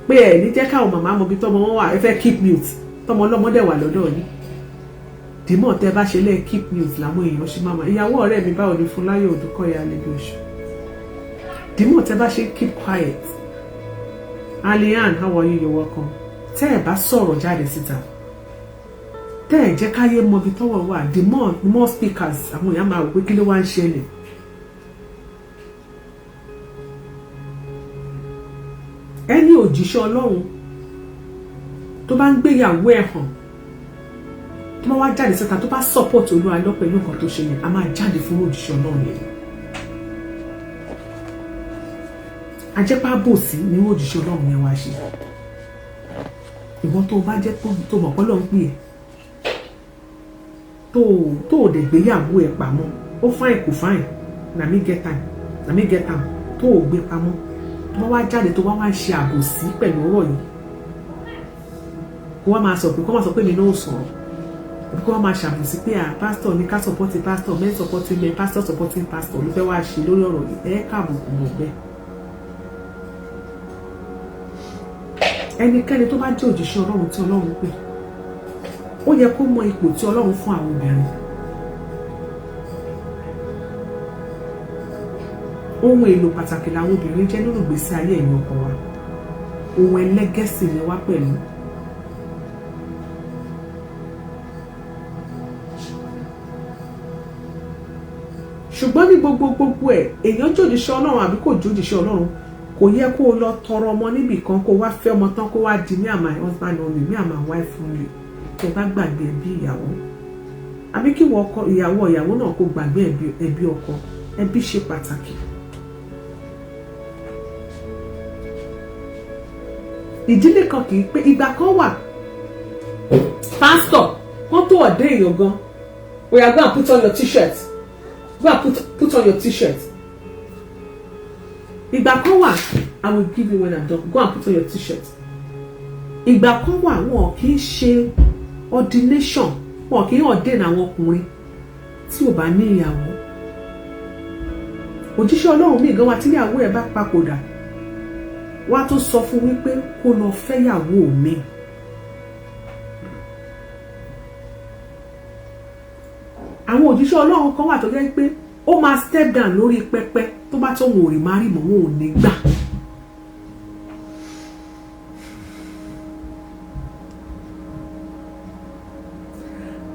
pé ẹ̀ ní jẹ́ káwọn màmá mọ ibi tọ́mọ wọn wà ẹ fẹ́ keep mute tọ́mọ ọlọ́mọdé wà lọ́dọ̀ yìí dìmọ̀ tẹ́ bá ṣe lẹ́ẹ̀ keep mute làwọn èèyàn ṣe máa mọ̀ ìyàwó ọ̀rẹ́ mi báwo ni Fúnláyọ̀ Odùkọ̀yà lẹ́bi oṣù dìmọ̀ tẹ́ bá ṣe keep quiet Alian, how are you? You're welcome. Tẹ́ ẹ bá sọ̀rọ̀ jáde síta. Tẹ́ ẹ jẹ́ káyé mọ ibi tọ́wọ́ wà. The more speakers àwọn èèyàn máa wò pé kí ló wá ń ṣẹlẹ̀. Ẹni òjíṣẹ́ Ọlọ́run tó bá ń gbéyàwó ẹ̀ hàn tó bá wá jáde síta tó bá support Olúwa lọ pẹ̀lú nǹkan tó ṣe yẹn a máa jáde fún òjíṣẹ́ Ọlọ́run yẹn. Ajẹ́pá bòsí ní òjíṣẹ́ Ọlọ́run yẹn wá ṣe ìwọ tó bá jẹ́ tó mọ̀ pé Ọlọ́run pè ẹ́ tó dẹ̀ gbéyàwó ẹ̀ pamọ́ ó fáìn kò fáìn na me get time tó gbé pamọ́ tó bá wá jáde tó wá ṣe àbòsí pẹ̀lú ọ̀rọ̀ yìí kó wá máa sọ pé mi náà sọ̀rọ̀ kó wá máa ṣàbòsí pé pásítọ̀ ní ká sọpọ́tì pásítọ̀ men supporting men pásítọ̀ supporting pásítọ̀ ló fẹ́ wá ṣe lórí ọ̀rọ̀ yìí ẹ̀ káàbùkù mọ̀ bẹ́ẹ̀. Ẹnikẹ́ni tó bá jẹ́ òjíṣẹ́ Ọlọ́run tí Ọlọ́run pè ó yẹ kó mọ ipò tí Ọlọ́run fún àwọn obìnrin ohun èlò pàtàkì làwọn obìnrin jẹ́ nínú ìgbésí ayé ẹ̀yin ọkọ wa ohun ẹlẹ́gẹ̀sì ni wá pẹ̀lú ṣùgbọ́n ní gbogbo ẹ̀ èèyàn jòjíṣẹ́ Ọlọ́run àbí kò jòjíṣẹ́ Ọlọ́run kò yẹ kó o lọ tọrọ ọmọ níbì kan kó wá fẹ́ ọmọ tán kó wá di me and my husband only me and my wife only tó bá gbàgbé ẹbí ìyàwó àbí kí wọ́n ọkọ ìyàwó náà kó gbàgbé ẹbí ọkọ ẹbí ṣe pàtàkì. ìdílé kan kì í pé ìgbà kan wà pásítọ̀ wọ́n tó ọ̀dẹ́ èèyàn gan oya go and put on your t-shirt go and put on your t-shirt. Ìgbà kan wà I will give you when I'm done go and put on your t-shirt. Ìgbà kan wà wọn kì í ṣe ordination wọn kì í ordain àwọn ọkùnrin tí ò bá ní ìyàwó. Òjíṣẹ́ Ọlọ́run mi gan wa tí ìyàwó ẹ̀ bá papòdà wá tó sọ fún wípé kó lọ fẹ́yàwó mi. Àwọn òjíṣẹ́ Ọlọ́run kan wà tó jẹ́ pé ó máa step down lórí pẹpẹ tó bá tó wọn ò rí máa rí mọ́ wọn ò ní gbà.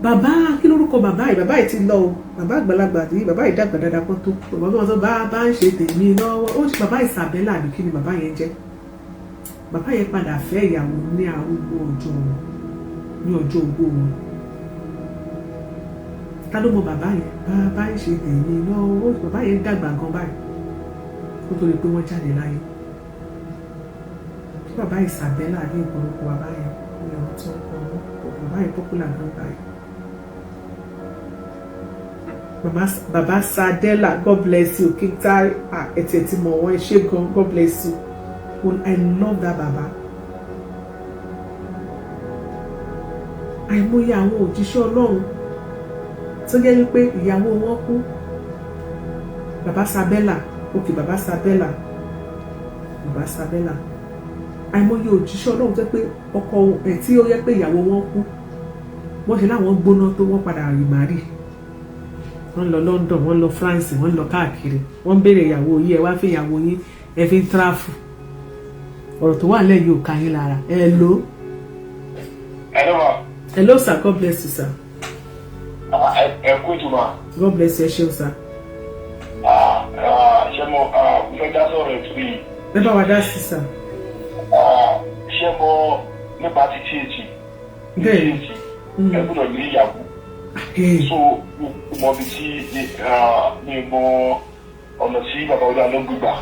Bàbá kí lórúkọ bàbá yìí ti lọ o bàbá àgbàlagbà tí bàbá yìí dàgbà dáadáa kan tó bàbá wọn sọ bá ń ṣe tèmi lọ́wọ́ ó ti bàbá Ìsàbẹ́là àbí kí ni bàbá yẹn jẹ́ bàbá yẹn padà fẹ́ ìyàwó ní arúgbó ọjọ́ ogbó wọn. Ta ló mọ bàbá yẹn bàbá ń ṣe tèmi lọ́wọ́ bàbá yẹn dàgbà gan báyìí kó tó lè pé wọ́n jáde láyé kí bàbá Ìsàbẹ́là ní ìpolówó bàbá yẹn ní ọ̀rọ̀ tó ń kọ́ bàbá yẹn popular gan báyìí. Bàbá Sadela God bless you kíkà ẹ̀tẹ̀ tí mọ̀ wọ́n ṣe gan God bless you well, I love that bàbá. Àìmọye àwọn òjíṣẹ́ Ọlọ́run tó jẹ́ wípé ìyàwó wọn kú bàbá Sabella bàbá Sabella àìmọye òjíṣẹ́ Ọlọ́run tó pé ọkọ ẹ̀ tí ó yẹ pé ìyàwó wọn kú wọ́n ṣe láwọn gbóná tó wọ́n padà rí màrí wọ́n lọ London, wọ́n lọ France, wọ́n lọ káàkiri, wọ́n béèrè ìyàwó yìí, ẹ wá fẹ́ ìyàwó yín, ẹ fi ń tráfù. Ọ̀rọ̀ tó wà lẹ́yìn ò ká yín lára. Hello. Hello, ma. Hello, sir. God bless you, sir. Good, ma. God bless you, sir. Ṣé mo fẹ́ dá sọ̀rọ̀ ètò yìí? Never wa dá sí, sir. Ṣé mo nípa ti TH? Bẹ́ẹ̀ni. Ẹ gbọ́dọ̀ ní ìyàwó. So, mo bí tí mi mọ ọ̀nà tí bàbá ọlá ló gbígbà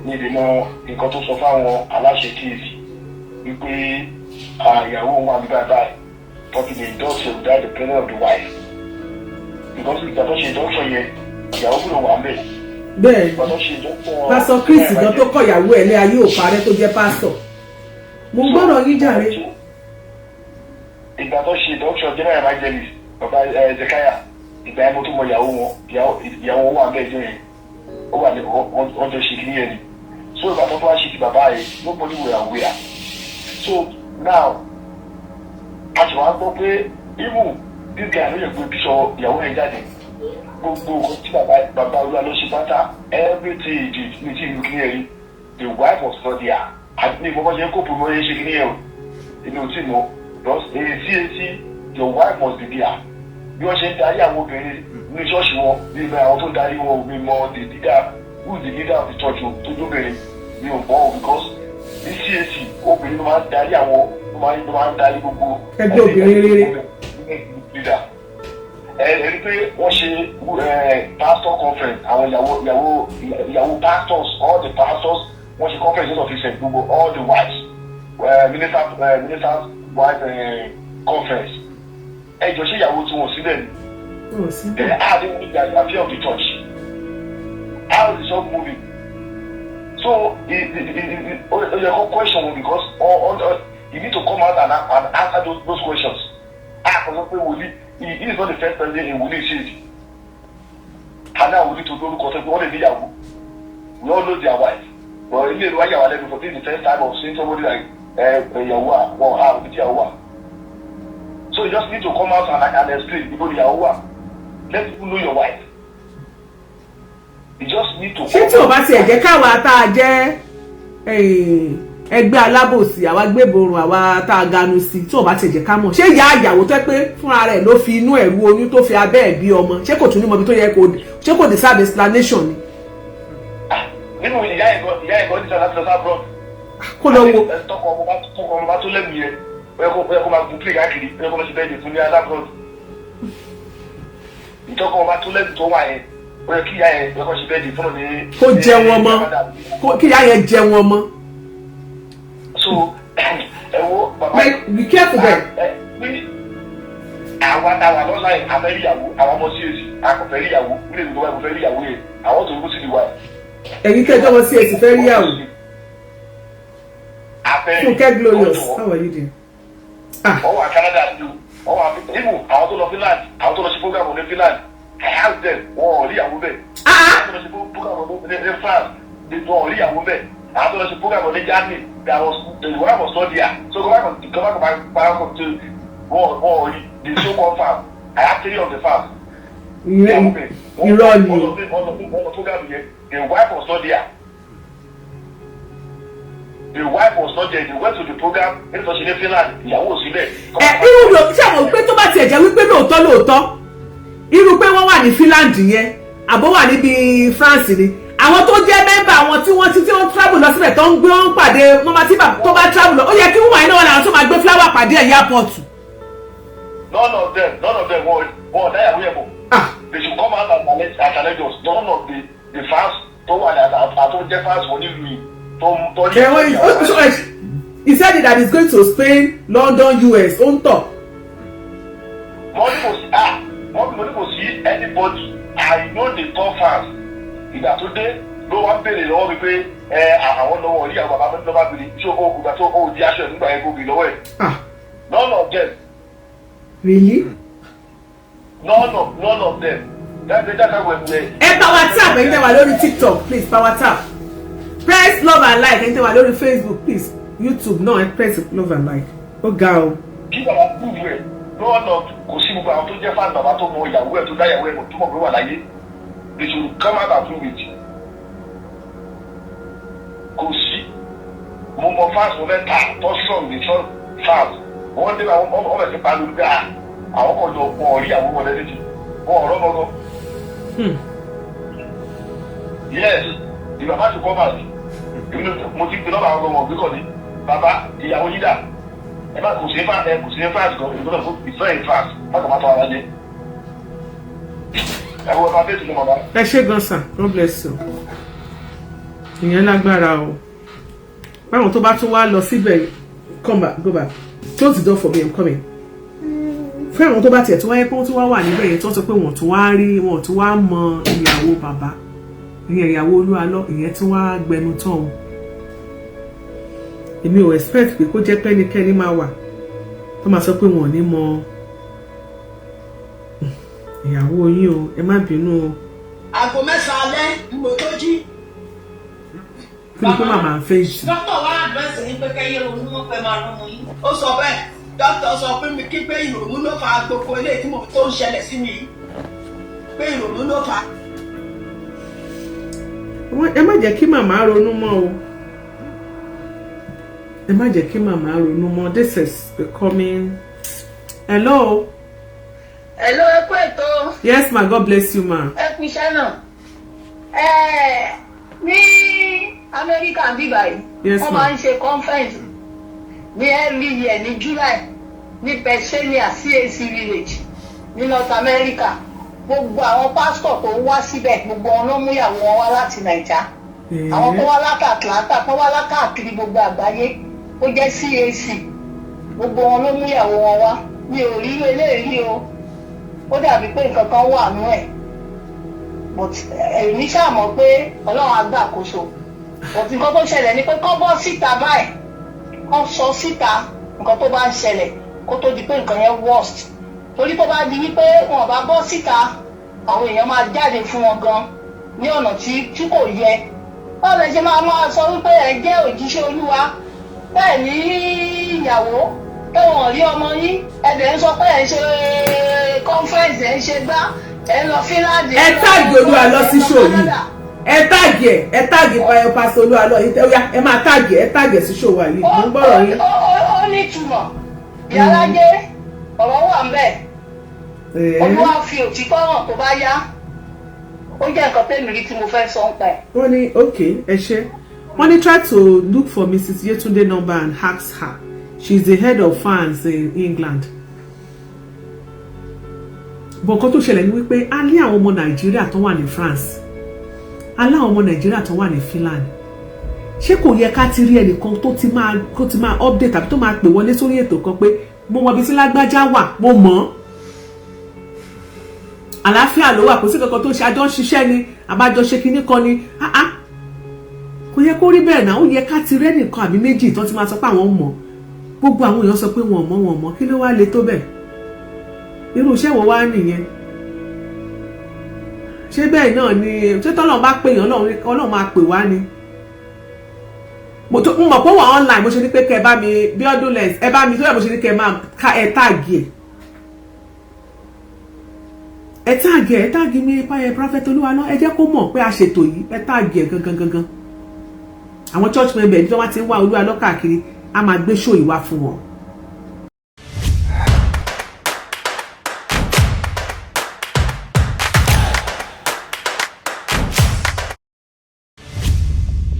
ní ìdè mọ nǹkan tó sọ fáwọn aláṣẹ TH wípé ìyàwó wọn àbí báyìí but the doctor without the presence of the wife because ìgbà tó ṣe doctor yẹn ìyàwó gbọ́dọ̀ wà ńbẹ̀. Bẹ́ẹ̀ pásítọ̀ Chris gan tó kọ ìyàwó ẹ̀ ní ayé ò parẹ́ tó jẹ́ pásítọ̀. Mo gbọ́dọ̀ yín jàre. Ìgbà tó ṣe doctor general evangelist bàbá Zekaya ìgbà yẹn mo tún mọ ìyàwó wọn ìyàwó wà ńbẹ̀ jẹ́ yẹn ó wà ní ọjọ́ ṣe kí nìyẹn ni so ìgbà tó wá ṣe ti bàbá yẹn nobody were aware so now a ṣe wá gbọ́ pé even this guy ló yẹ pé bíṣọ ìyàwó ẹ̀ jáde gbogbo nǹkan tí bàbá olúwa ló ṣe pátá everything he did ní tí ìlú kí nìyẹn rí the wife was not there àti ní ìfọwọ́sẹ̀ yẹn kó pè mọ́ yẹn ṣe kí nìyẹn o èmi ò tí mọ̀ because èyí your wife must be there bí wọ́n ṣe ń darí àwọn obìnrin ní ṣọ́ọ̀ṣì wọn bí ìgbà àwọn tó ń darí wọn mi mọ the leader who is the leader of the church tó dóbìnrin mi ò mọ̀ because ní CAC obìnrin ló máa ń darí àwọn ló máa ń darí gbogbo ẹgbẹ́ obìnrin rere. Ẹ̀rí pé wọ́n ṣe pastor conference àwọn ìyàwó pastors all the pastors wọ́n ṣe conference of Christian gbogbo all the wives ministers wife conference ẹjọ́ ṣé ìyàwó tí wọ́n síbẹ̀ ni. Then how they move the affair of the church? How is the shop moving? So the question because you need to come out and answer those questions. For example, he is not the first person in Wuli said. And now we need to do because we all know their wife. But in the way you are looking for this the first time of seeing somebody like Yawa or how with Yawa. So you just need to come out and explain people Yawa. Let people know your wife. You just need to. Ṣé tí o bá tiẹ̀ jẹ́ káwa tá a jẹ́ ẹgbẹ́ alábòsí àwa gbébòrùn àwa tá a ganu sí tí o bá tiẹ̀ jẹ́ ká mọ̀ ṣé ìyá àyàwó tó ẹ pé fúnra rẹ̀ ló fi inú ẹ̀rú oyún tó fi abẹ́ ẹ̀ bí ọmọ ṣé kò tún ní mọ ibi tó yẹ kó ṣé kò deserve explanation ni. Nínú ìyá ẹ̀gọ́ ní sọ́dọ̀ sọ́dọ̀ abroad. Kó lọ wo. Tọkọ ọmọ bá tó lẹ́nu yẹn ẹ kó máa gun play káàkiri ẹ kó máa ṣe bẹ́ẹ̀ ní fún ní alábroad. Ìtọ́kọ ọmọ tó lẹ́nu tó wà yẹn ó yẹ kí ìyá yẹn ẹ kó ṣe bẹ́ẹ̀ ní fún ní. Kó jẹ wọn mọ́ kí ìyá yẹn jẹ wọn mọ́. So ẹ wo bàbá be careful there. Àwọn àtàwọn àlọ́lá yẹn afẹ́rí ìyàwó àwọn ọmọ sí èsì àkọ́fẹ́rí ìyàwó nílé ìlú wa ìkọ́fẹ́rí ìyàwó yẹn àwọn tó ń kó sí ìwà. Ẹ̀yin kẹjọ wọn sí èsì fẹ́ rí àwò. Fúnkẹ́ Glorious, how are you doing? Wọ́n wà Canada lu wọ́n wà ibù àwọn tó lọ Finland àwọn tó lọ sí program ní Finland I ask them wọ́n ò rí ìyàwó bẹ́ẹ̀. Àwọn tó lọ sí program ní France wọ́n ò rí ìyàwó bẹ́ẹ̀. Àwọn tó lọ sí program ní Germany the wife was not there so go back to wọ́n ò rí the so called farm I have 3 of the farms. Irọ́ ni. Wọ́n program yẹn the wife was not there. The wife was not there. They went to the program. Ní ìtọ́sí ní Finland, ìyàwó ò síbẹ̀. Irú ló ṣe àwọn pé tó bá tiẹ̀ jẹ́ wípé lóòótọ́ irú pé wọ́n wà ní Finland yẹn àbọ̀ wà níbi France ni àwọn tó jẹ́ mẹ́mbà àwọn tí wọ́n travel lọ síbẹ̀ tó ń gbé wọn pàdé wọ́n máa tí tó bá travel lọ ó yẹ kí wọ́n wà nínú wọn làwọn tó máa gbé flower pàdé ẹ̀ airport. None of them wọ́n dáyàwó yẹn bọ̀. They should come out and challenge us. None of the fans tó wà ní àtọ́ fans wọ́n nílùú yìí. He said that he's going to Spain, London, US. On top. Money will see anybody. I know the top fans. Ìgbà tó dé ló wá ń bèrè lọ́wọ́ mi pé àwọn lọ́wọ́ orí àwọn bàbá mi lọ́wọ́ bèrè ṣé ìgbà tó o di aṣọ nígbà yẹn kó bì lọ́wọ́ ẹ̀. None of them. Really? None of them. That's how we. Power tap ẹ̀yin tẹ́ wà lórí TikTok please power tap. Press love and like ẹ̀yin tẹ́ wà lórí Facebook please YouTube náà press love and like. Ó ga o. Kí bàbá kú rẹ̀ lọ́nà kò kò sí gbogbo àwọn tó jẹ́ fáànù bàbá tó mọ ìyàwó ẹ̀ tó dá ìyàwó ẹ̀ tó mọ̀ pé wà láyé they should come out and prove it. kò sí mo mọ fáànù mẹ́ta tó strong ní strong fáànù wọ́n dé àwọn ọmọ ẹ̀sìn pariwo gbà àwọn kan jọ pọ̀ orí àwọn ọmọdé létí wọn ọ̀rọ̀ mọ́gọ́. yes the baba to come out mo ti gbé lọ́ba àwọn ọmọ ògbé kọ́ ni bàbá ìyàwó yídà ẹ bá kò sí ní france gan ìgbọ́dọ̀ fún ìfẹ́ in france bákan máa tọ́ ara jẹ. ẹ wo ọba bẹ́ẹ̀ tó ní bàbá. ẹ ṣé gan sir, God bless you. ìyẹn lágbára o báwọn tó bá tún wá lọ síbẹ̀ come back go back close the door for me, I'm coming. fún àwọn tó bá tiẹ̀ tó wáyé pé wọ́n tún wá wà níbẹ̀ yẹn tó sọ pé wọ́n tún wá rí wọ́n tún wá mọ ìyàwó bàbá ìyẹn ìyàwó Olúalọ ìyẹn tún wá gbẹnu tán o. èmi ò expect pé kó jẹ́ pé ẹnikẹ́ni máa wà tó máa sọ pé wọ́n ò ní mọ ìyàwó yín o, ẹ má bínú o. aago 9 alẹ́ mo tó jí. kí ni pé màmá ń fẹ́ jù. dókítà wa àdírẹ́sì ní pé kẹ́yẹ́ ronú mọ́ pẹ́ máa ronú yín. ó sọ bẹ́ẹ̀ dókítà sọ pé mi kí pé ìrònú ló fa gbogbo eléyìí tí mo tó ń ṣẹlẹ̀ sí mi pé ìrònú ló fa. ẹ má jẹ́ kí màmá ronú mọ́ o. ẹ má jẹ́ kí màmá ronú mọ́. This is becoming. Hello. Hello, ẹ kú ètò. Yes ma, God bless you ma. Ẹ kú iṣẹ́ náà. Ní Amẹ́ríkà ń bí báyìí. Yes ma. Wọ́n máa ń ṣe conference ní every year ní July ní Pennsylvania CAC village ní North America. Gbogbo àwọn pásítọ̀ tó ń wá síbẹ̀ gbogbo wọn ló mú ìyàwó wọn wá láti Nàìjà. Àwọn tó wá láti Atlanta tó wá lákàkiri gbogbo àgbáyé ó jẹ́ CAC gbogbo wọn ló mú ìyàwó wọn wá. Mi ò rí eléyìí o. Ó dàbí pé nǹkan kan wà nú ẹ̀ but èmi ṣàmọ̀ pé Ọlọ́run á gbàkóso but nǹkan tó ṣẹlẹ̀ ni pé kọ́ bọ́ síta báyìí kọ́ sọ síta nǹkan tó bá ń ṣẹlẹ̀ kó tó di pé nǹkan yẹn worst torí tó bá di wípé wọn bá bọ́ síta àwọn èèyàn máa jáde fún wọn gan ní ọ̀nà tí kò yẹ báwo lẹ ṣe máa sọ wípé ẹ jẹ́ òjíṣẹ́ Olúwa bẹ́ẹ̀ ní ìyàwó tẹ́wọ̀n rí ọmọ yín ẹ̀dẹ̀ ń sọ pé ẹ̀ ń ṣe conference ẹ̀ ń ṣe gbá ẹ̀ ń lọ Finland. ẹ táàgì Olúalọ sí show yìí ẹ táàgì pásítọ̀ Olúalọ yìí ẹ máa táàgì sí show wa yìí mo ń gbọ́rọ̀ yín. ó ní ìtumọ̀ Iyalaja ọ̀rọ̀ wà ń bẹ̀ Olúwa fi òtítọ́ hàn tó bá yá ó jẹ́ nǹkan tẹ́mi rí tí mo fẹ́ sọ ń pa ẹ̀. wọ́n ní okay ẹ ṣé wọ́n ní try to look for Mrs. Yetunde number and ask her. She's the head of fans in England. Bọ̀kan tó ṣẹlẹ̀ ní wípé a ní àwọn ọmọ Nàìjíríà tó wà ní France. A ní àwọn ọmọ Nàìjíríà tó wà ní Finland. Ṣé kò yẹ ká ti rí ẹnìkan tó ti máa update tàbí tó máa pè wọlé sórí ètò kan pé mo mọ ibi tí lágbájá wà mo mọ̀. Àlàáfíà ló wà kò sí kankan tó ṣe àjọ ń ṣiṣẹ́ ni àbájọ ṣe kinní kan ni. Kò yẹ kó rí bẹ́ẹ̀ náà ó yẹ ká ti rí ẹnìkan àbí méjì tó ti máa sọ pé àwọn mọ̀. Gbogbo àwọn èèyàn sọ pé wọn mọ̀ kí ló wá le tó bẹ́ẹ̀ irú iṣẹ́ wo wá nìyẹn ṣé bẹ́ẹ̀ náà ni ṣé tọ́lọ́run bá pè yàn Ọlọ́run máa pè wá ni mo mọ̀ pé wà online mo ṣe ní pé kẹ́ ẹ bá mi bí ọdún lens ẹ bá mi tó yẹ mo ṣe ní kẹ́ ẹ máa ka ẹ táàgì mi Prophet Olúalọ ẹ jẹ́ kó mọ̀ pé a ṣètò yìí ẹ táàgì ẹ gangan àwọn church member ẹni tó wá ti ń wá Olúalọ káàkiri a máa gbé show ìwà fún wọn